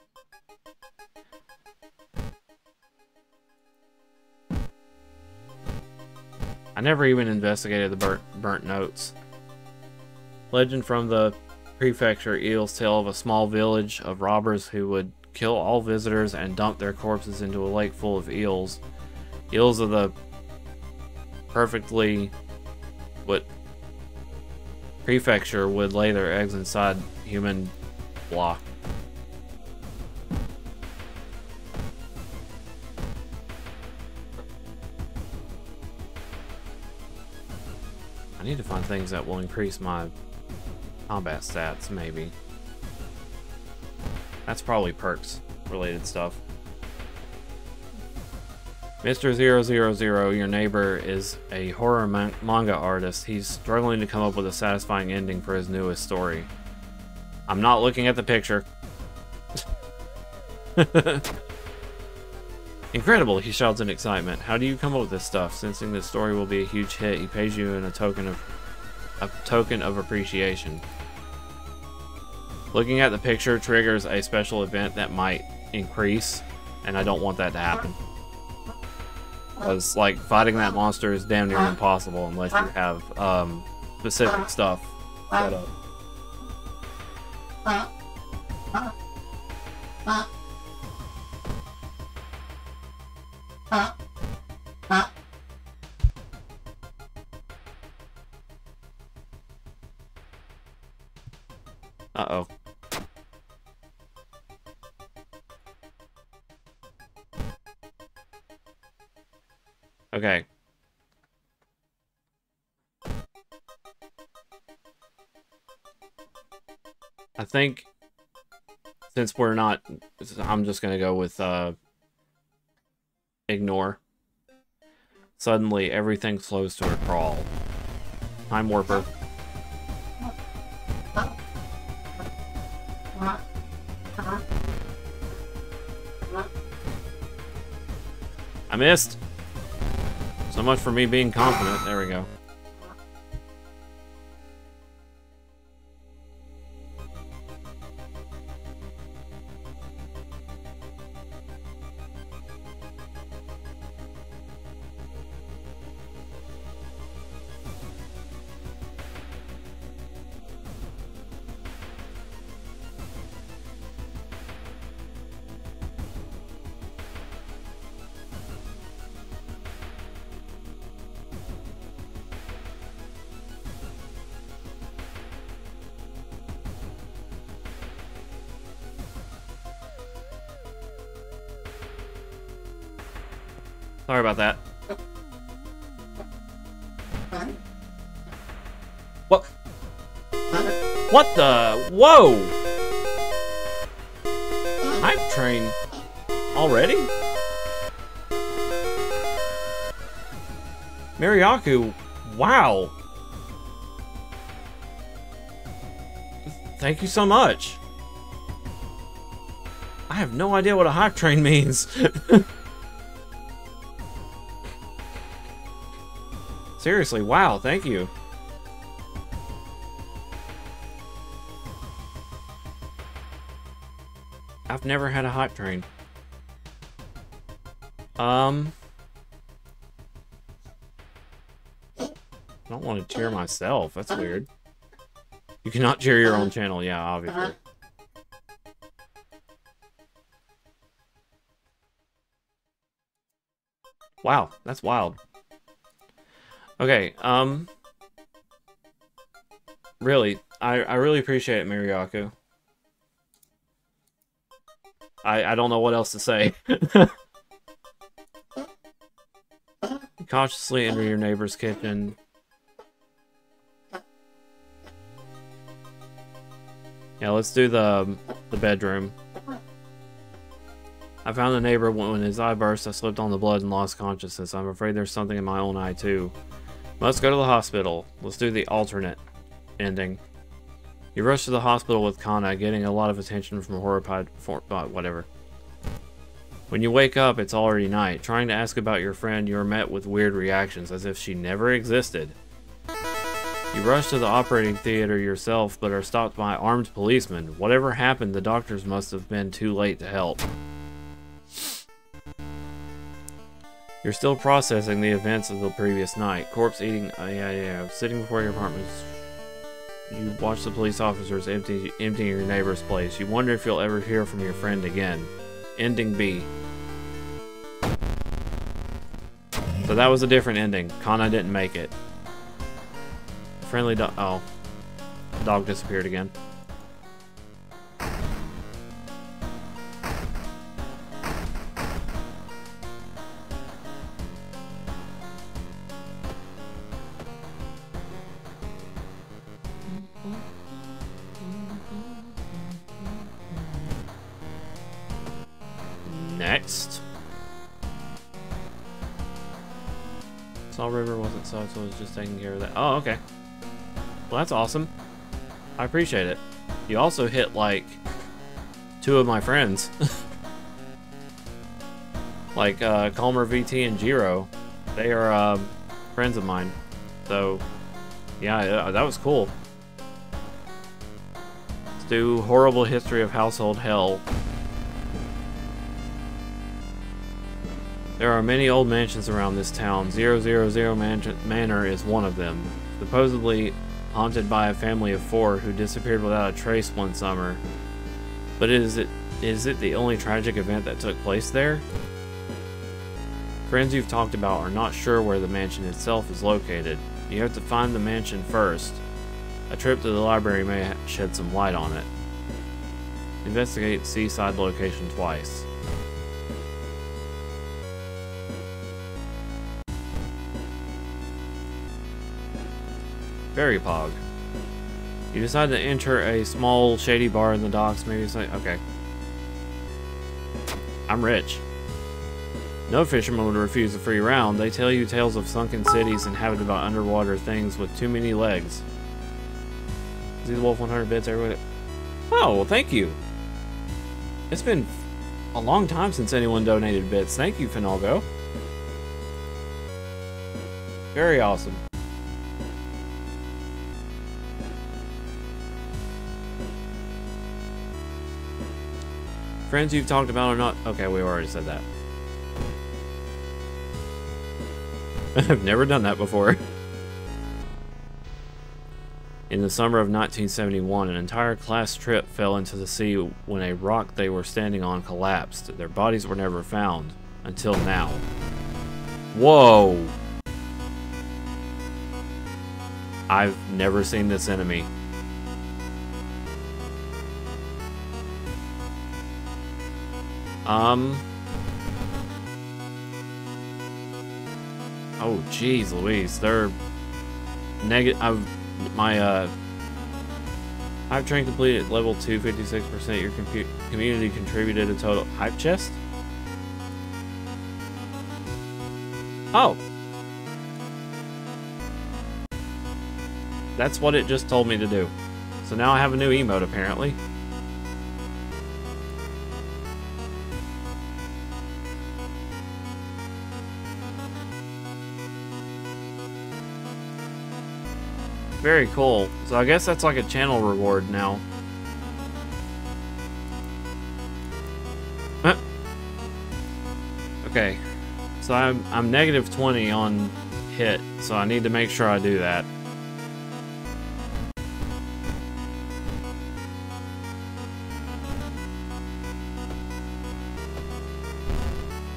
A: I never even investigated the burnt notes. Legend from the prefecture Eels tell of a small village of robbers who would kill all visitors and dump their corpses into a lake full of eels. Eels of the prefecture would lay their eggs inside human blah. I need to find things that will increase my combat stats, maybe. That's probably perks related stuff. Mr. 000, your neighbor, is a horror manga artist. He's struggling to come up with a satisfying ending for his newest story. I'm not looking at the picture. Incredible, he shouts in excitement. How do you come up with this stuff? Sensing this story will be a huge hit, he pays you in a token of appreciation. Looking at the picture triggers a special event that might increase, and I don't want that to happen. Because, like, fighting that monster is damn near impossible unless you have specific stuff set up. Uh-oh. Okay. I think since we're not, I'm just gonna go with ignore. Suddenly everything slows to a crawl. Time warper. I missed. So much for me being confident. There we go. Sorry about that. What? What the? Whoa! Hype train already? Miriaku, wow. Thank you so much. I have no idea what a hype train means. Seriously, wow, thank you. I've never had a hype train. I don't want to cheer myself. That's weird. You cannot cheer your own channel. Yeah, obviously. Wow, that's wild. Okay, really, I really appreciate it, Miriaku. I don't know what else to say. Cautiously enter your neighbor's kitchen. Yeah, let's do the bedroom. I found the neighbor when his eye burst. I slipped on the blood and lost consciousness. I'm afraid there's something in my own eye too. Let's go to the hospital. Let's do the alternate ending. You rush to the hospital with Kana, getting a lot of attention from whatever. When you wake up, it's already night. Trying to ask about your friend, you are met with weird reactions, as if she never existed. You rush to the operating theater yourself, but are stopped by armed policemen. Whatever happened, the doctors must have been too late to help. You're still processing the events of the previous night. Corpse eating, sitting before your apartment. You watch the police officers emptying your neighbor's place. You wonder if you'll ever hear from your friend again. Ending B. So that was a different ending. Kana didn't make it. Friendly dog. Oh. The dog disappeared again. Next. Salt River wasn't so it was just taking care of that. Oh, okay. Well, that's awesome. I appreciate it. You also hit, like, 2 of my friends. Like, Calmer VT and Jiro. They are, friends of mine. So, yeah, that was cool. Let's do Horrible History of Household Hell. There are many old mansions around this town. 000 Manor is one of them. Supposedly haunted by a family of 4 who disappeared without a trace one summer. But is it the only tragic event that took place there? Friends you've talked about are not sure where the mansion itself is located. You have to find the mansion first. A trip to the library may shed some light on it. Investigate seaside location twice. Very pog. You decide to enter a small shady bar in the docks, maybe say, okay. I'm rich. No fisherman would refuse a free round. They tell you tales of sunken cities inhabited by underwater things with too many legs. See the Wolf 100 bits, everybody? Oh, well, thank you. It's been a long time since anyone donated bits. Thank you, Finalgo. Very awesome. Friends you've talked about are not... Okay, we already said that. I've never done that before. In the summer of 1971, an entire class trip fell into the sea when a rock they were standing on collapsed. Their bodies were never found. Until now. Whoa! I've never seen this enemy. Oh, jeez, Louise. They're negative. Hype train completed level 2, 56%. Your community contributed a total. Hype chest? Oh. That's what it just told me to do. So now I have a new emote, apparently. Very cool. So I guess that's like a channel reward now. Okay. So I'm negative 20 on hit, so I need to make sure I do that.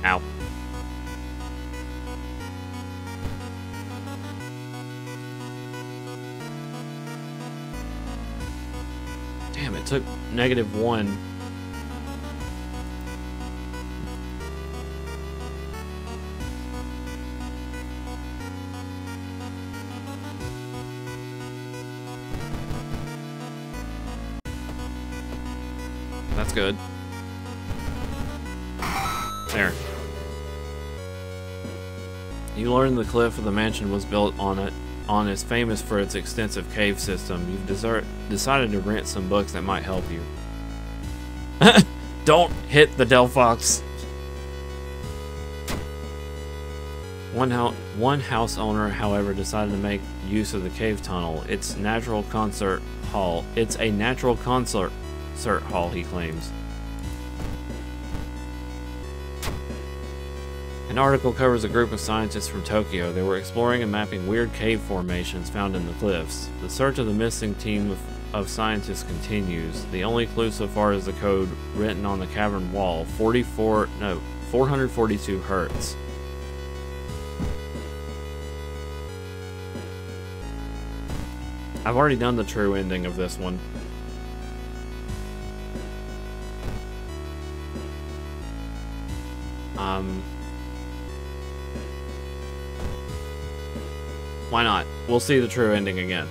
A: Ow. Damn, it took -1. That's good. There. You learn the cliff of the mansion was built on is famous for its extensive cave system. You've decided to rent some books that might help you. Don't hit the Delphox. One house owner, however, decided to make use of the cave tunnel. It's a natural concert hall, he claims. An article covers a group of scientists from Tokyo. They were exploring and mapping weird cave formations found in the cliffs. The search of the missing team of scientists continues. The only clue so far is the code written on the cavern wall, 442 Hertz. I've already done the true ending of this one. Why not? We'll see the true ending again.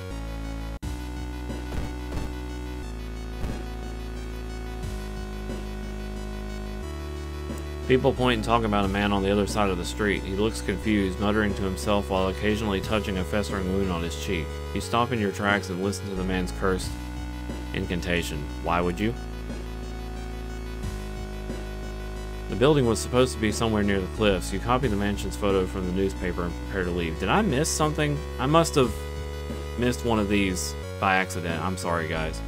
A: People point and talk about a man on the other side of the street. He looks confused, muttering to himself while occasionally touching a festering wound on his cheek. You stop in your tracks and listen to the man's cursed incantation. Why would you? The building was supposed to be somewhere near the cliffs. You copy the mansion's photo from the newspaper and prepare to leave. Did I miss something? I must have missed one of these by accident. I'm sorry, guys.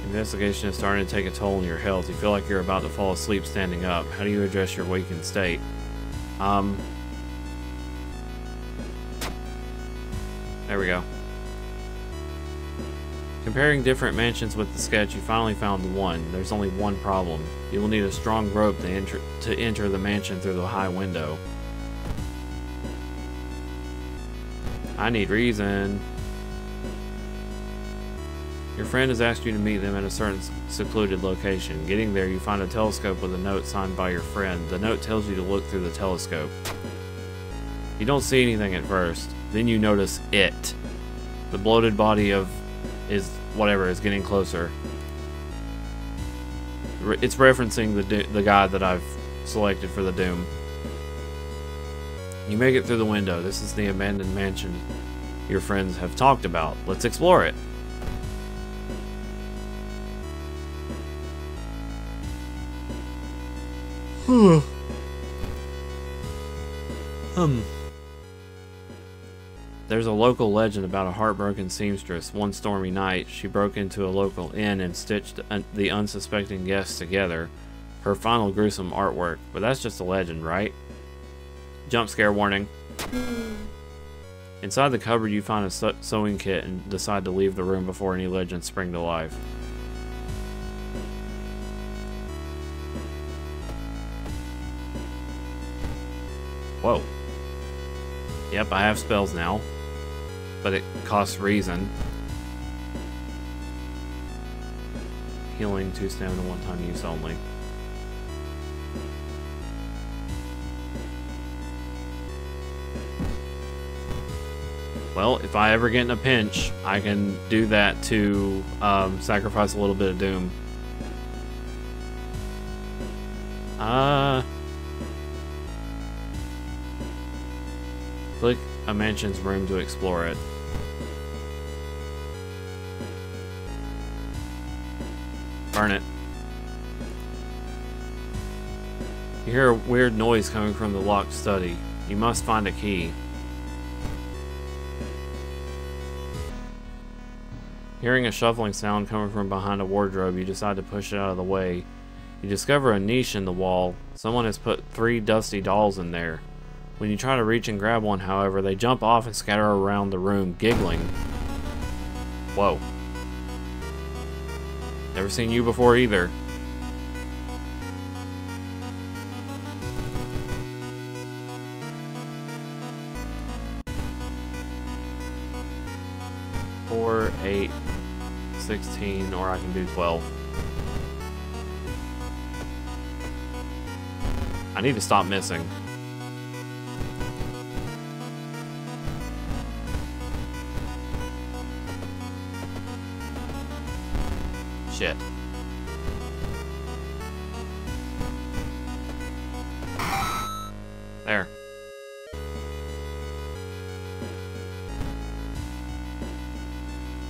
A: Investigation is starting to take a toll on your health. You feel like you're about to fall asleep standing up. How do you address your weakened state? There we go. Comparing different mansions with the sketch, you finally found the one. There's only one problem. You will need a strong rope to enter the mansion through the high window. I need reason. Your friend has asked you to meet them at a certain secluded location. Getting there, you find a telescope with a note signed by your friend. The note tells you to look through the telescope. You don't see anything at first. Then you notice it. The bloated body of is getting closer. It's referencing the guy that I've selected for the Doom. You make it through the window. This is the abandoned mansion your friends have talked about. Let's explore it. There's a local legend about a heartbroken seamstress. One stormy night, she broke into a local inn and stitched the unsuspecting guests together. Her final gruesome artwork. But that's just a legend, right? Jump scare warning. Inside the cupboard, you find a sewing kit and decide to leave the room before any legends spring to life. Whoa. Yep, I have spells now. But it costs reason. healing 2 stamina, one-time use only. Well, if I ever get in a pinch, I can do that to sacrifice a little bit of doom. Click a mansion's room to explore it. Burn it. You hear a weird noise coming from the locked study. You must find a key. Hearing a shuffling sound coming from behind a wardrobe, you decide to push it out of the way. You discover a niche in the wall. Someone has put 3 dusty dolls in there. When you try to reach and grab one, however, they jump off and scatter around the room, giggling. Whoa. Never seen you before either. Four, 8, 16, or I can do 12. I need to stop missing. Shit. There.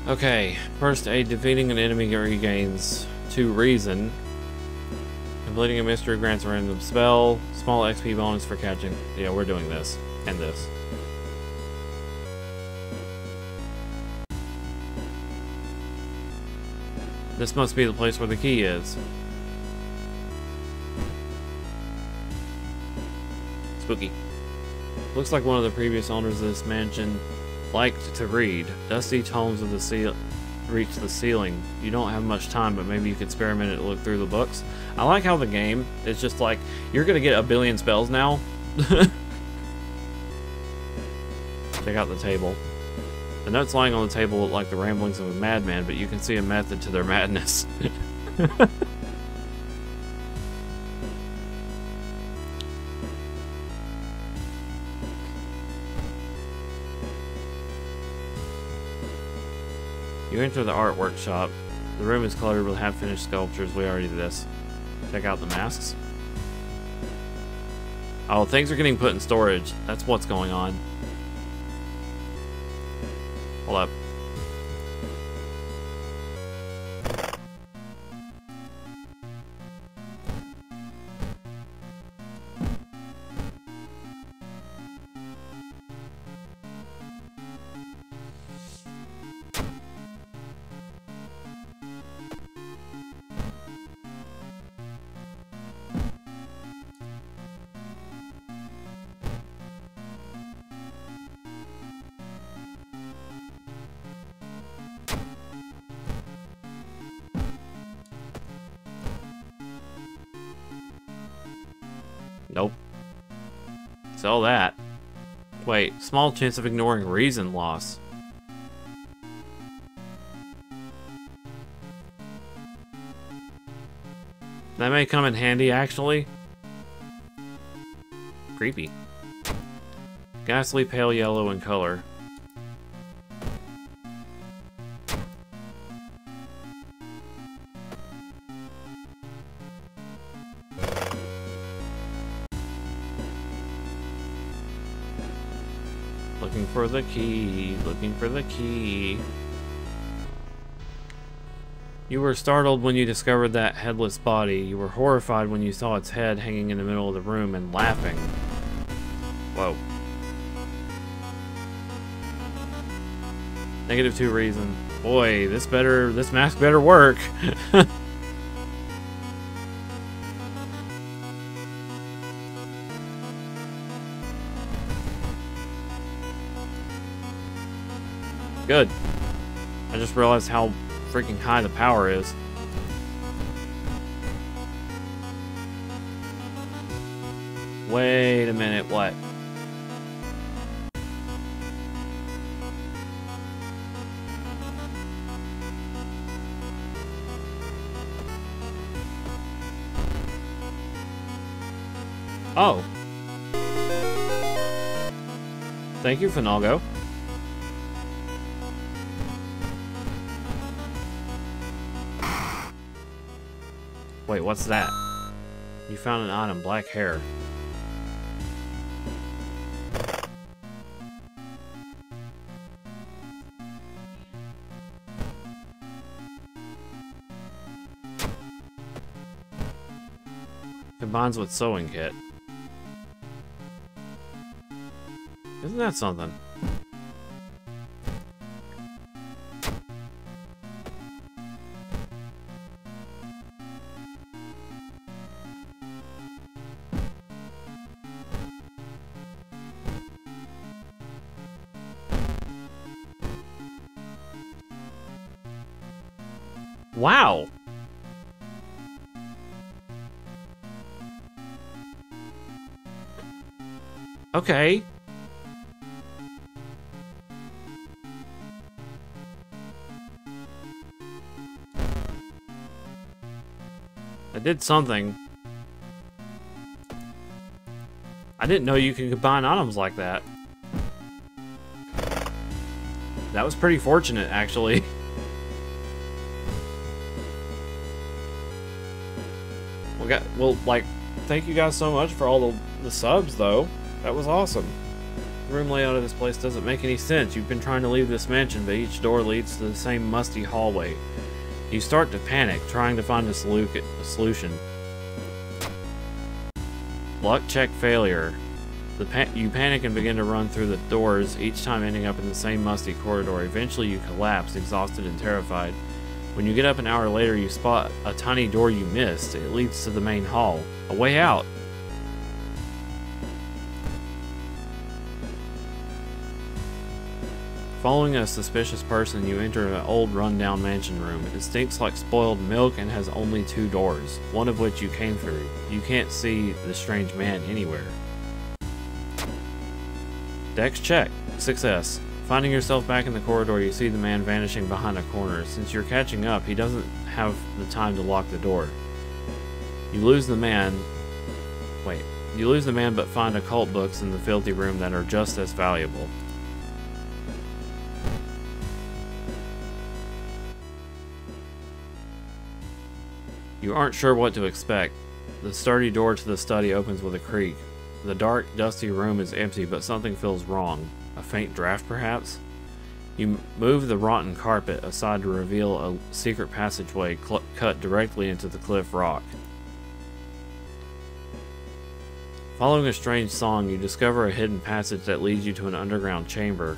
A: Okay, first aid. Defeating an enemy regains 2 reason. Completing a mystery grants a random spell. Small XP bonus for catching. Yeah, we're doing this. And this. This must be the place where the key is. Spooky. Looks like one of the previous owners of this mansion liked to read. Dusty tomes of the reach the ceiling. You don't have much time, but maybe you could spare a minute to look through the books. I like how the game is just like, you're gonna get a billion spells now. Check out the table. The notes lying on the table look like the ramblings of a madman, but you can see a method to their madness. You enter the art workshop. The room is cluttered with half-finished sculptures. We already did this. Check out the masks. Oh, things are getting put in storage. That's what's going on. Hold up. Nope. Sell that. Wait, small chance of ignoring reason loss. That may come in handy, actually. Creepy. Ghastly pale yellow in color. Looking for the key, looking for the key. You were startled when you discovered that headless body. You were horrified when you saw its head hanging in the middle of the room and laughing. Whoa. -2 reason. Boy, this mask better work. Good. I just realized how freaking high the power is. Wait a minute, what? Oh. Thank you, Finalgo. Wait, what's that? You found an item, black hair. Combines with sewing kit. Isn't that something? Wow! Okay. I did something. I didn't know you could combine items like that. That was pretty fortunate, actually. Well, like, thank you guys so much for all the subs, though. That was awesome. The room layout of this place doesn't make any sense. You've been trying to leave this mansion, but each door leads to the same musty hallway. You start to panic, trying to find a solution. Luck check failure. You panic and begin to run through the doors, each time ending up in the same musty corridor. Eventually you collapse, exhausted and terrified. When you get up an hour later, you spot a tiny door you missed. It leads to the main hall. A way out. Following a suspicious person, you enter an old run-down mansion room. It stinks like spoiled milk and has only 2 doors, one of which you came through. You can't see the strange man anywhere. Dex check. Success. Finding yourself back in the corridor, you see the man vanishing behind a corner. Since you're catching up, he doesn't have the time to lock the door. You lose the man but find occult books in the filthy room that are just as valuable. You aren't sure what to expect. The sturdy door to the study opens with a creak. The dark, dusty room is empty, but something feels wrong. A faint draft, perhaps? You move the rotten carpet aside to reveal a secret passageway cut directly into the cliff rock. Following a strange song, you discover a hidden passage that leads you to an underground chamber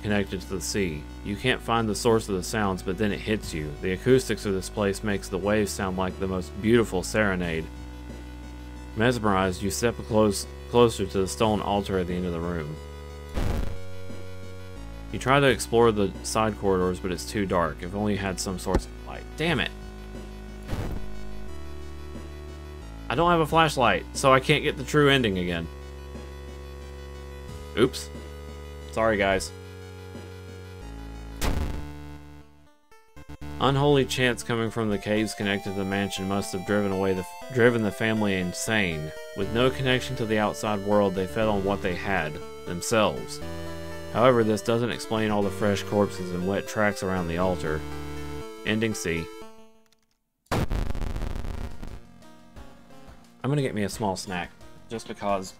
A: connected to the sea. You can't find the source of the sounds, but then it hits you. The acoustics of this place makes the waves sound like the most beautiful serenade. Mesmerized, you step closer to the stone altar at the end of the room. You try to explore the side corridors, but it's too dark. If only you had some source of light. Damn it! I don't have a flashlight, so I can't get the true ending again. Oops. Sorry, guys. Unholy chants coming from the caves connected to the mansion must have driven the family insane. With no connection to the outside world, they fed on what they had, themselves. However, this doesn't explain all the fresh corpses and wet tracks around the altar. Ending C. I'm gonna get me a small snack, just because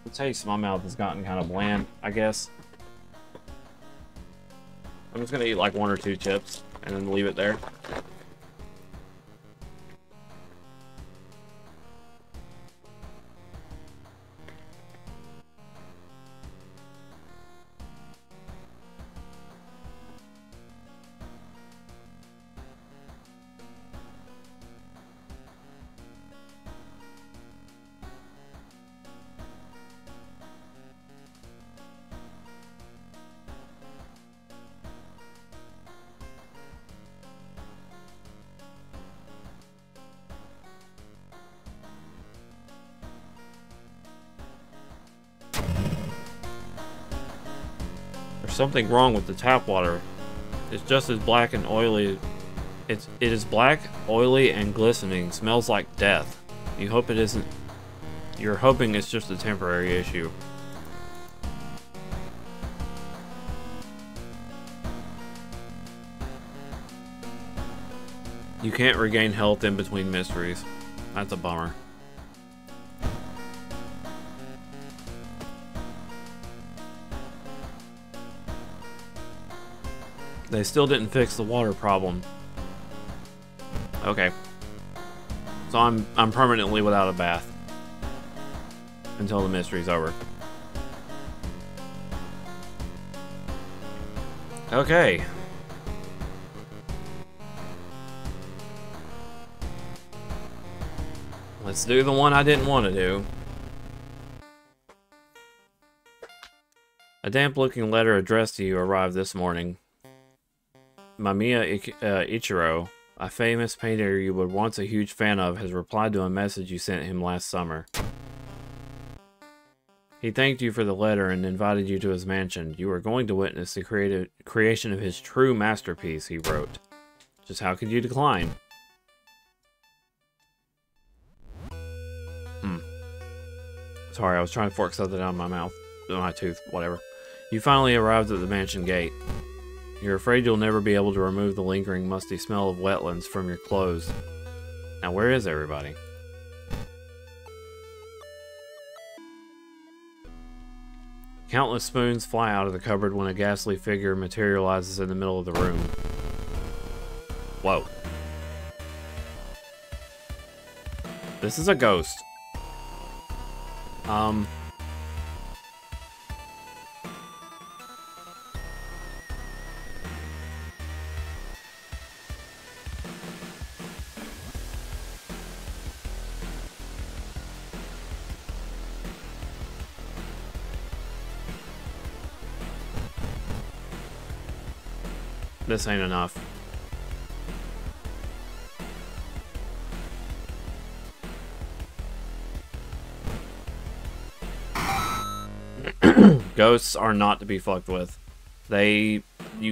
A: the taste in my mouth has gotten kind of bland, I guess. I'm just gonna eat like 1 or 2 chips and then leave it there. Something wrong with the tap water. It's just as black and oily It is black, oily, and glistening. Smells like death. You hope it isn't. You're hoping it's just a temporary issue. You can't regain health in between mysteries. That's a bummer. They still didn't fix the water problem. Okay. So I'm permanently without a bath. Until the mystery's over. Okay. Let's do the one I didn't want to do. A damp-looking letter addressed to you arrived this morning. Mamiya Ichiro, a famous painter you were once a huge fan of, has replied to a message you sent him last summer. He thanked you for the letter and invited you to his mansion. You are going to witness the creation of his true masterpiece, he wrote. Just how could you decline? Sorry, I was trying to fork something out of my mouth. My tooth, whatever. You finally arrived at the mansion gate. You're afraid you'll never be able to remove the lingering musty smell of wetlands from your clothes. Now where is everybody? Countless spoons fly out of the cupboard when a ghastly figure materializes in the middle of the room. Whoa. This is a ghost. This ain't enough. Ghosts are not to be fucked with. You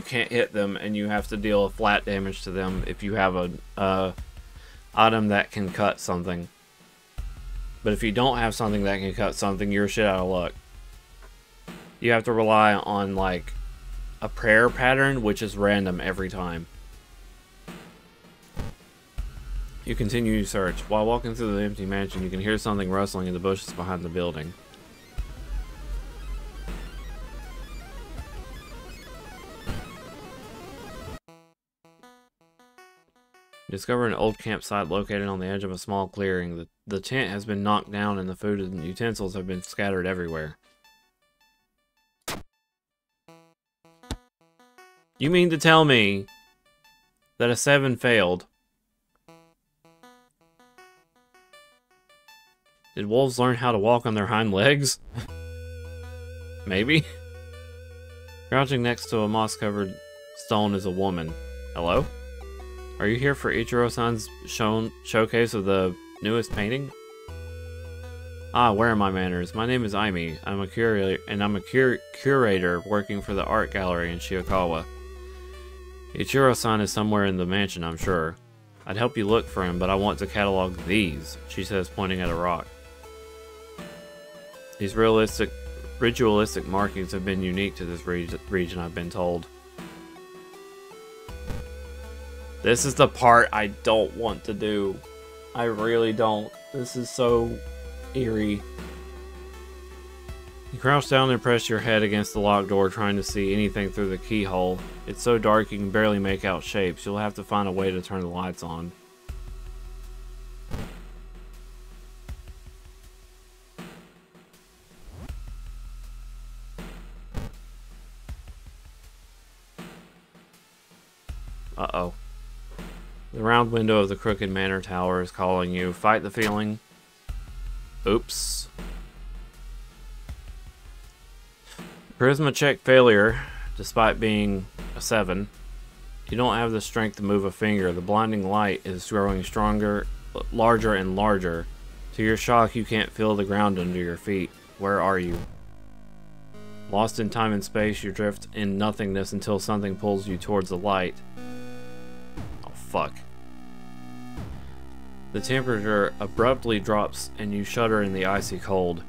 A: can't hit them, and you have to deal flat damage to them if you have a item that can cut something. But if you don't have something that can cut something, you're shit out of luck. You have to rely on, like, a prayer pattern, which is random every time. You continue your search. While walking through the empty mansion, you can hear something rustling in the bushes behind the building. You discover an old campsite located on the edge of a small clearing. The tent has been knocked down and the food and utensils have been scattered everywhere. You mean to tell me that a 7 failed? Did wolves learn how to walk on their hind legs? Maybe? Crouching next to a moss-covered stone is a woman. Hello? Are you here for Ichiro-san's showcase of the newest painting? Ah, where are my manners? My name is Aimi. I'm a curator working for the art gallery in Shiokawa. Ichiro-san is somewhere in the mansion, I'm sure. I'd help you look for him, but I want to catalog these, she says, pointing at a rock. These ritualistic markings have been unique to this region, I've been told. This is the part I don't want to do. I really don't. This is so eerie. You crouch down and press your head against the locked door, trying to see anything through the keyhole. It's so dark you can barely make out shapes. You'll have to find a way to turn the lights on. Uh-oh. The round window of the crooked manor tower is calling you. Fight the feeling. Oops. Charisma check failure, despite being a 7. You don't have the strength to move a finger. The blinding light is growing stronger, larger and larger. To your shock, you can't feel the ground under your feet. Where are you? Lost in time and space, you drift in nothingness until something pulls you towards the light. Oh, fuck. The temperature abruptly drops and you shudder in the icy cold.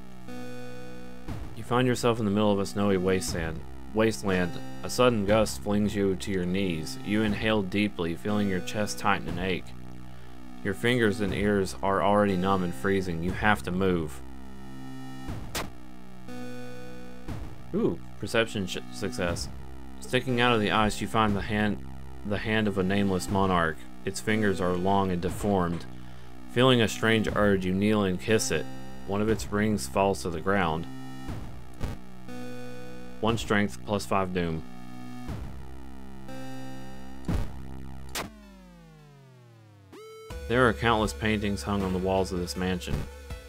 A: You find yourself in the middle of a snowy wasteland. A sudden gust flings you to your knees. You inhale deeply, feeling your chest tighten and ache. Your fingers and ears are already numb and freezing. You have to move. Ooh, perception success. Sticking out of the ice, you find the hand of a nameless monarch. Its fingers are long and deformed. Feeling a strange urge, you kneel and kiss it. One of its rings falls to the ground. 1 strength, plus 5 doom. There are countless paintings hung on the walls of this mansion.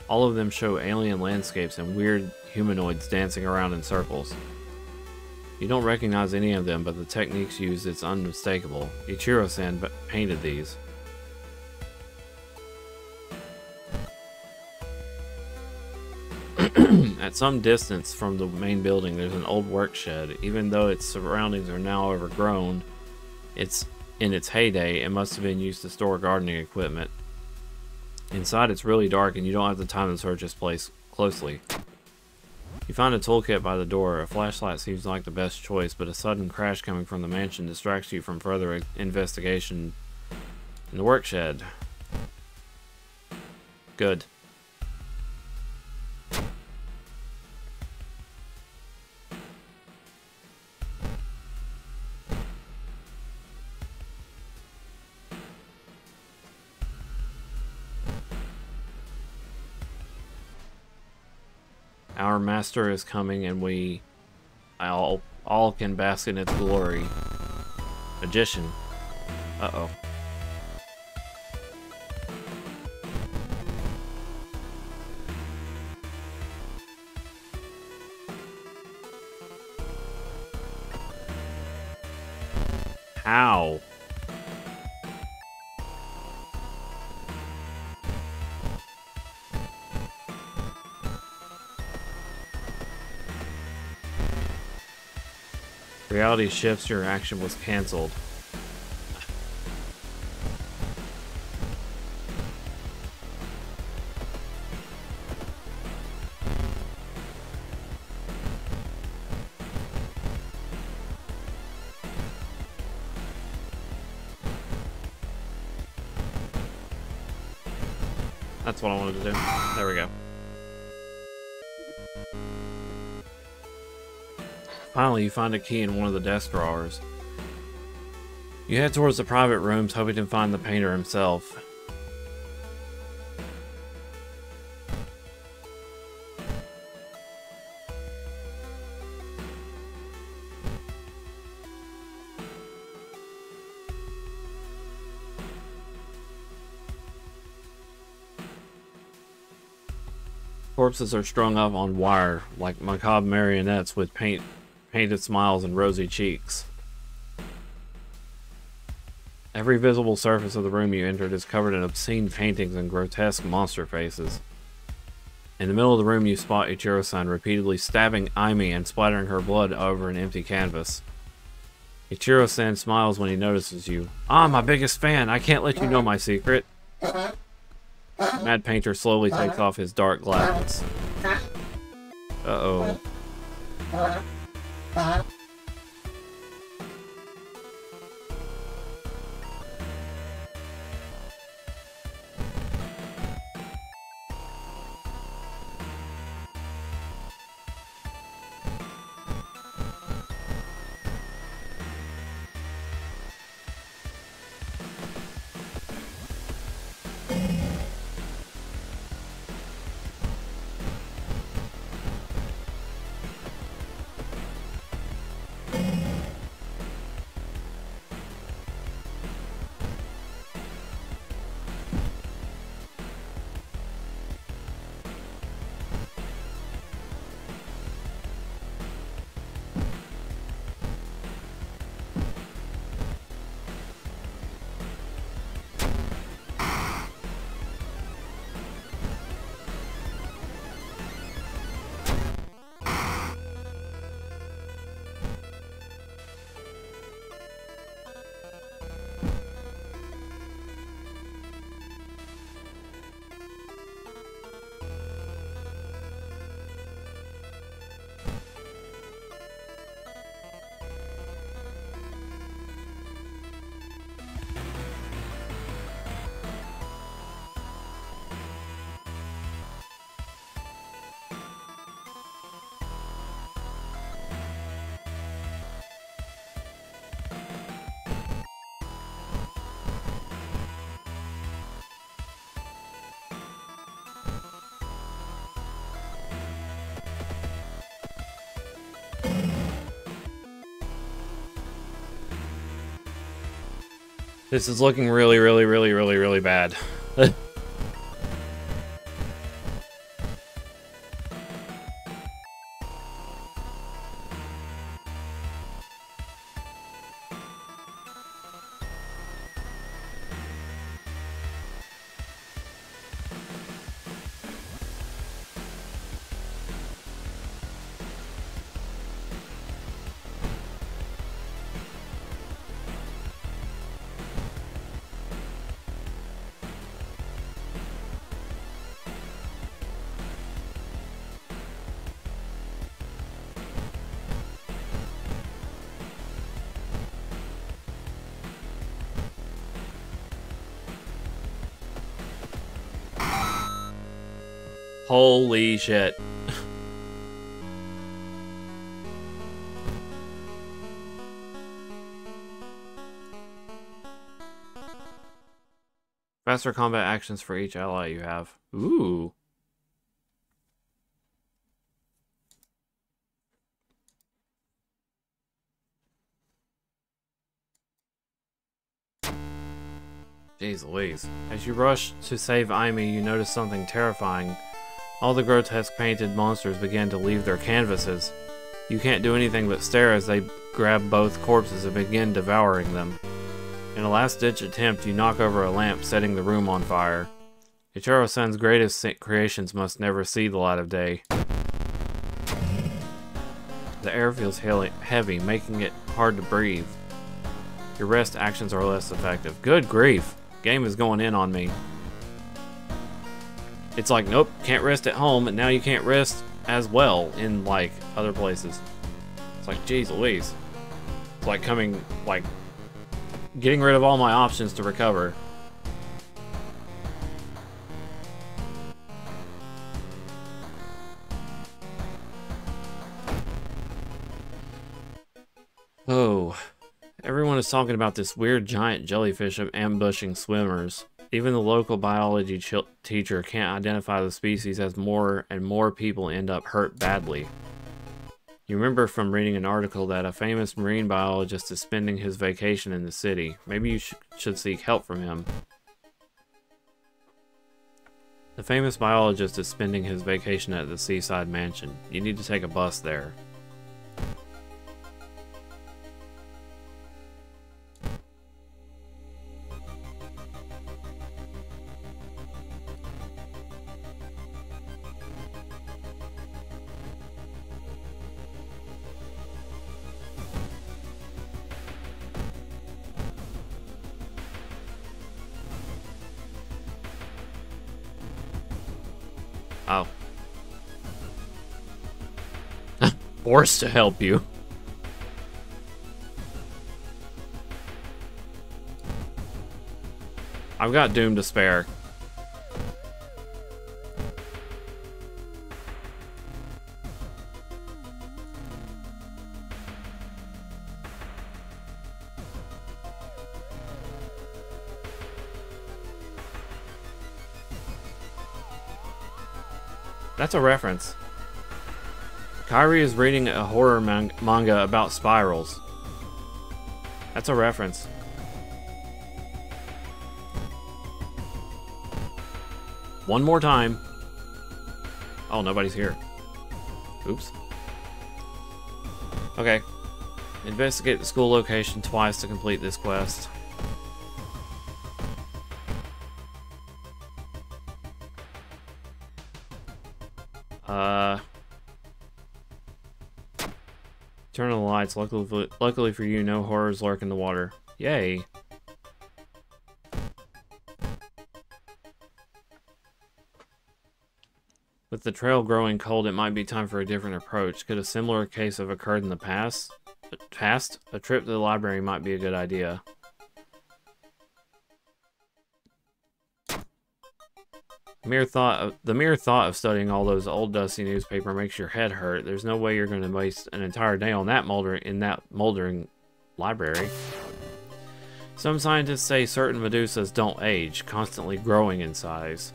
A: All of them show alien landscapes and weird humanoids dancing around in circles. You don't recognize any of them, but the techniques used is unmistakable. Ichiro-san painted these. At some distance from the main building, there's an old work shed. Even though its surroundings are now overgrown, in its heyday, it must have been used to store gardening equipment. Inside, it's really dark, and you don't have the time to search this place closely. You find a toolkit by the door. A flashlight seems like the best choice, but a sudden crash coming from the mansion distracts you from further investigation in the work shed. Good. Our master is coming, and we all can bask in its glory. Magician. Uh-oh. How? Reality shifts, your action was cancelled. That's what I wanted to do. There we go. Finally, you find a key in one of the desk drawers. You head towards the private rooms, hoping to find the painter himself. Corpses are strung up on wire, like macabre marionettes with painted smiles and rosy cheeks. Every visible surface of the room you entered is covered in obscene paintings and grotesque monster faces. In the middle of the room you spot Ichiro-san repeatedly stabbing Aimi and splattering her blood over an empty canvas. Ichiro-san smiles when he notices you. "Ah, my biggest fan! I can't let you know my secret!" Mad Painter slowly takes off his dark glasses. Uh-oh. This is looking really, really, really, really, really bad. Holy shit. Faster combat actions for each ally you have. Ooh. Jeez Louise. As you rush to save Aimi, you notice something terrifying. All the grotesque painted monsters begin to leave their canvases. You can't do anything but stare as they grab both corpses and begin devouring them. In a last-ditch attempt, you knock over a lamp, setting the room on fire. Ichiro-san's greatest creations must never see the light of day. The air feels heavy, making it hard to breathe. Your rest actions are less effective. Good grief! Game is going in on me. It's like, nope, can't rest at home, and now you can't rest as well in, like, other places. It's like, geez Louise. It's like getting rid of all my options to recover. Oh. Everyone is talking about this weird giant jellyfish ambushing swimmers. Even the local biology teacher can't identify the species as more and more people end up hurt badly. You remember from reading an article that a famous marine biologist is spending his vacation in the city. Maybe you should seek help from him. The famous biologist is spending his vacation at the seaside mansion. You need to take a bus there. Oh. Forced to help you. I've got Doom to spare. That's a reference. Kairi is reading a horror manga about spirals. That's a reference. One more time. Oh, nobody's here. Oops. Okay. Investigate the school location twice to complete this quest. Turn on the lights. Luckily for you, no horrors lurk in the water. Yay. With the trail growing cold, it might be time for a different approach. Could a similar case have occurred in the past? A trip to the library might be a good idea. The mere thought of studying all those old dusty newspaper makes your head hurt. There's no way you're going to waste an entire day on that moldering library. Some scientists say certain Medusas don't age, constantly growing in size.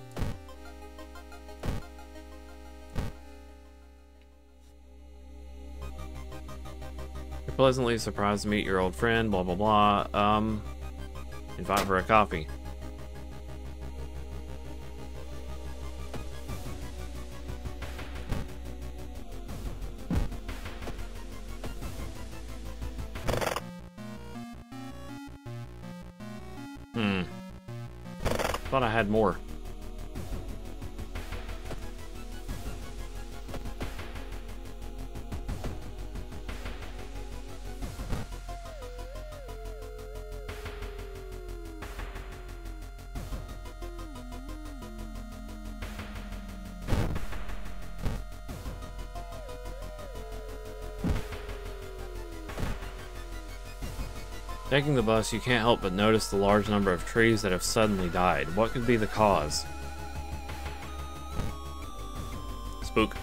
A: You're pleasantly surprised to meet your old friend, blah blah blah. Invite for a coffee. Thought I had more. Taking the bus, you can't help but notice the large number of trees that have suddenly died. What could be the cause? Spook.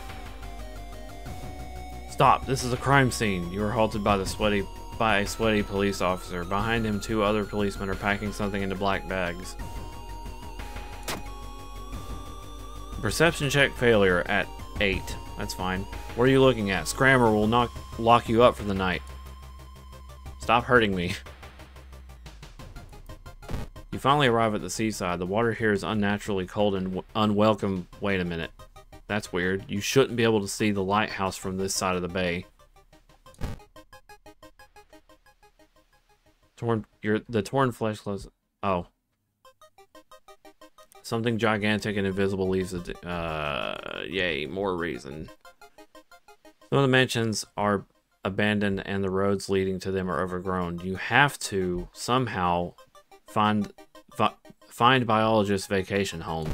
A: Stop! This is a crime scene. You are halted by a sweaty police officer. Behind him, 2 other policemen are packing something into black bags. Perception check failure at 8. That's fine. What are you looking at? Scrammer will lock you up for the night. Stop hurting me. You finally arrive at the seaside. The water here is unnaturally cold and unwelcome. Wait a minute. That's weird. You shouldn't be able to see the lighthouse from this side of the bay. The torn flesh clothes. Oh. Something gigantic and invisible leaves the... yay, more reason. Some of the mansions are abandoned and the roads leading to them are overgrown. You have to somehow find biologist's vacation home.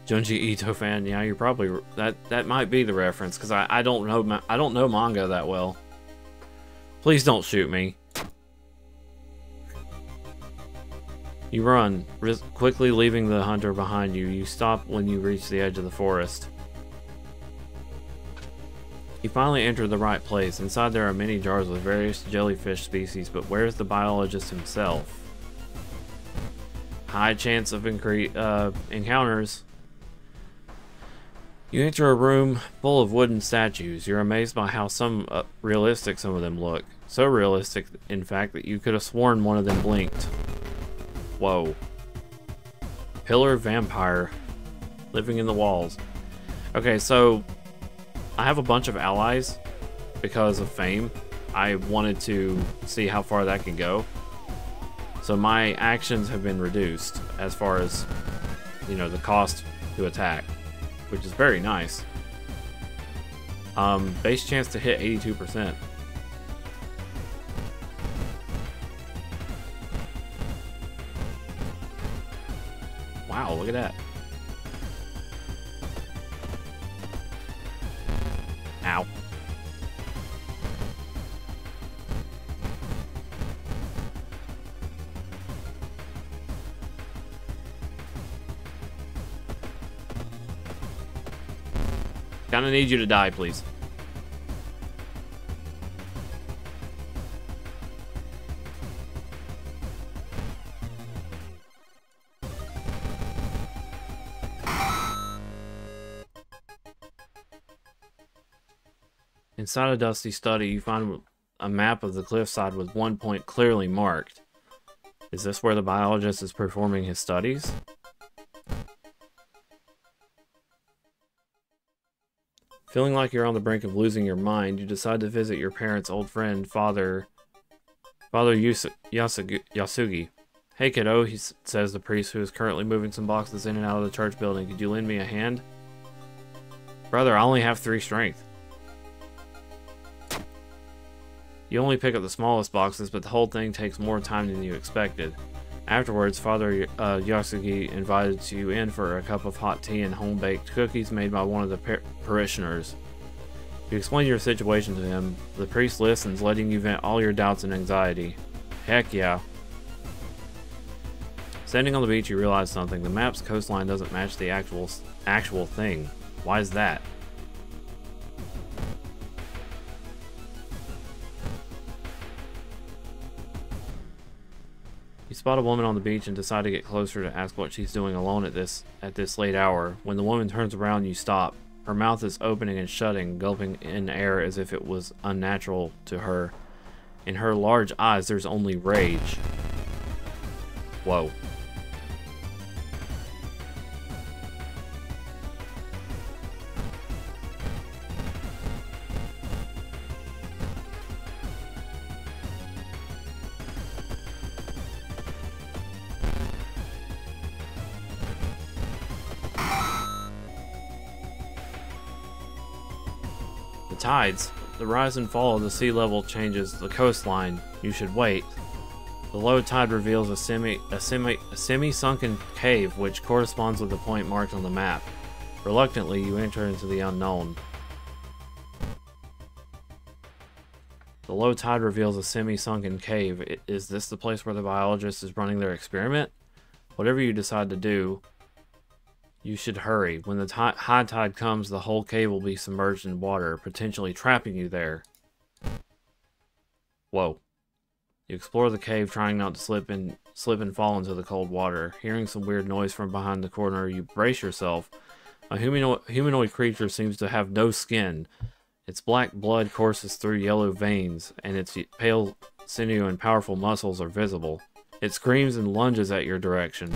A: Junji Ito fan, yeah, you're probably that might be the reference because I don't know manga that well. Please don't shoot me. You run, quickly leaving the hunter behind you. You stop when you reach the edge of the forest. You finally enter the right place. Inside there are many jars with various jellyfish species, but where's the biologist himself? High chance of encounters. You enter a room full of wooden statues. You're amazed by how realistic some of them look. So realistic, in fact, that you could have sworn one of them blinked. Whoa. Pillar vampire living in the walls. Okay, so I have a bunch of allies because of fame. I wanted to see how far that can go. So my actions have been reduced as far as, you know, the cost to attack, which is very nice. Base chance to hit 82%. Wow, look at that. Ow. Kinda need you to die, please. Inside a dusty study, you find a map of the cliffside with one point clearly marked. Is this where the biologist is performing his studies? Feeling like you're on the brink of losing your mind, you decide to visit your parents' old friend, Father Yasugi. Hey kiddo, says the priest who is currently moving some boxes in and out of the church building. Could you lend me a hand? Brother, I only have 3 strength. You only pick up the smallest boxes, but the whole thing takes more time than you expected. Afterwards, Father Yasugi invited you in for a cup of hot tea and home-baked cookies made by one of the parishioners. You explain your situation to him. The priest listens, letting you vent all your doubts and anxiety. Heck yeah. Standing on the beach, you realize something. The map's coastline doesn't match the actual thing. Why is that? You spot a woman on the beach and decide to get closer to ask what she's doing alone at this late hour. When the woman turns around, you stop. Her mouth is opening and shutting, gulping in air as if it was unnatural to her. In her large eyes, there's only rage. Whoa. Tides. The rise and fall of the sea level changes the coastline. You should wait. The low tide reveals a semi-sunken cave which corresponds with the point marked on the map. Reluctantly, you enter into the unknown. The low tide reveals a semi-sunken cave. Is this the place where the biologist is running their experiment? Whatever you decide to do, you should hurry. When the high tide comes, the whole cave will be submerged in water, potentially trapping you there. Whoa. You explore the cave, trying not to slip and fall into the cold water. Hearing some weird noise from behind the corner, you brace yourself. A humanoid creature seems to have no skin. Its black blood courses through yellow veins, and its pale sinew and powerful muscles are visible. It screams and lunges at your direction.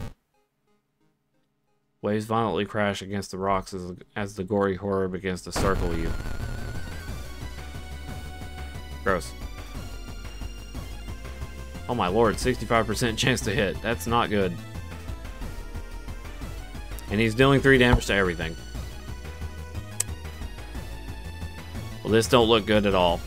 A: Waves violently crash against the rocks as the gory horror begins to circle you. Gross. Oh my lord, 65% chance to hit. That's not good. And he's dealing 3 damage to everything. Well, this don't look good at all.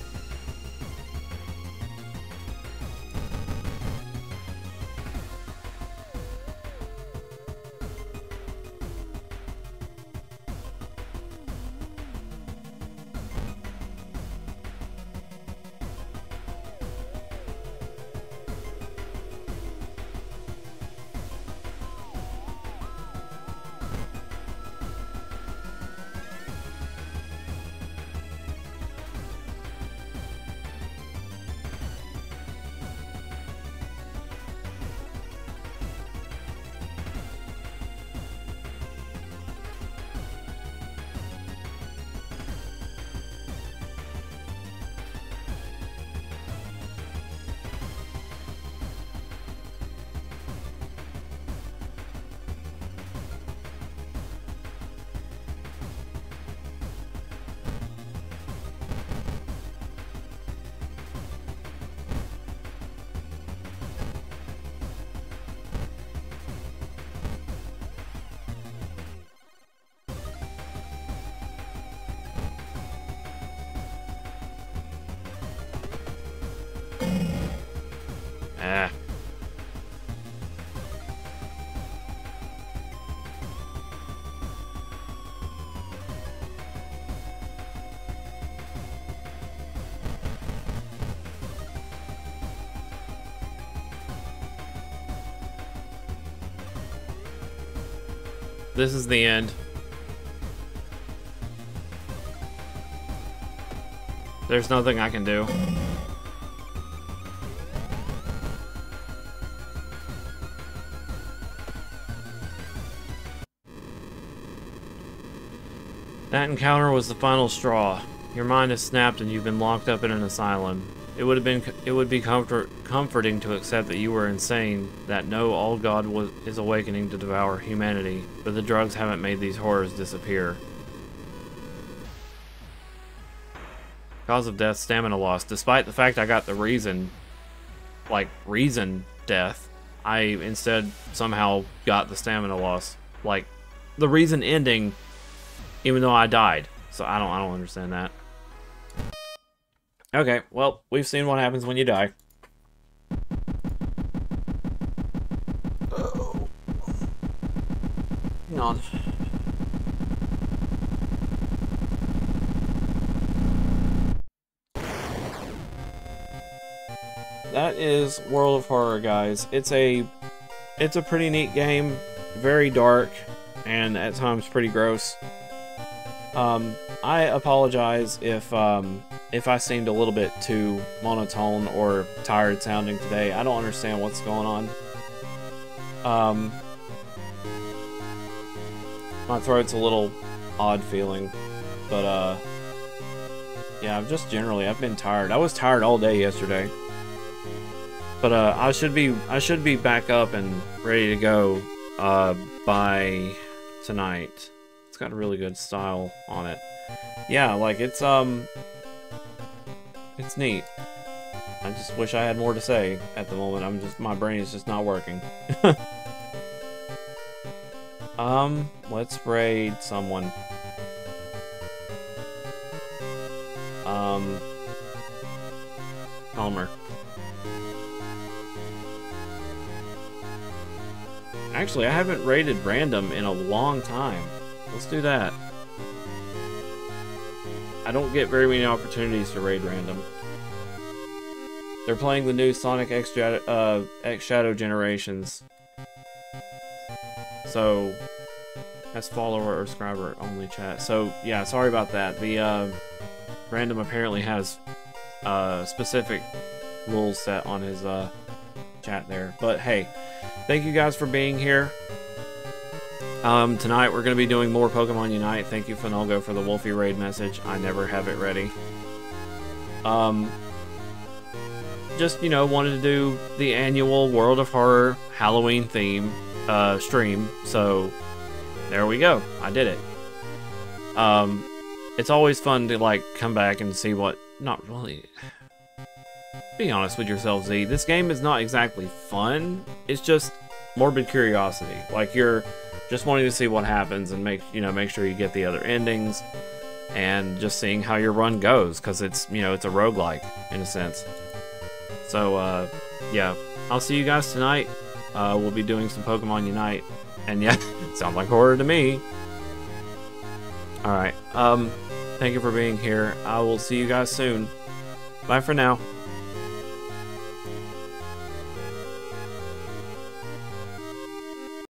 A: Ah. This is the end. There's nothing I can do. That encounter was the final straw. Your mind is snapped and you've been locked up in an asylum. It would be comforting to accept that you were insane, that no old god is awakening to devour humanity, but the drugs haven't made these horrors disappear. Cause of death, stamina loss. Despite the fact I got the reason death, I instead somehow got the stamina loss. Like, the reason ending, even though I died. So I don't understand that. Okay, well, we've seen what happens when you die. Oh. Hang on. That is World of Horror, guys. It's a pretty neat game, very dark, and at times pretty gross. I apologize if I seemed a little bit too monotone or tired sounding today. I don't understand what's going on. My throat's a little odd feeling. But, yeah, I've been tired. I was tired all day yesterday. But, I should be back up and ready to go, by tonight. It's got a really good style on it. Yeah, like, it's neat. I just wish I had more to say at the moment. My brain is just not working. Let's raid someone. Palmer. Actually, I haven't raided random in a long time. Let's do that. I don't get very many opportunities to raid random. They're playing the new Sonic X Shadow Generations. So, that's follower or subscriber only chat. So, yeah, sorry about that. The, random apparently has, specific rules set on his, chat there. But, hey, thank you guys for being here. Tonight we're going to be doing more Pokemon Unite. Thank you, Finalgo, for the Wolfie raid message. I never have it ready. Just, you know, wanted to do the annual World of Horror Halloween theme, stream. So, there we go. I did it. It's always fun to, like, come back and see what... Not really... Be honest with yourself, Z. This game is not exactly fun. It's just morbid curiosity. Like, you're just wanting to see what happens and make sure you get the other endings. And just seeing how your run goes. Because it's, you know, it's a roguelike, in a sense. So, yeah. I'll see you guys tonight. We'll be doing some Pokemon Unite. And yeah, sounds like horror to me. Alright. Thank you for being here. I will see you guys soon. Bye for now.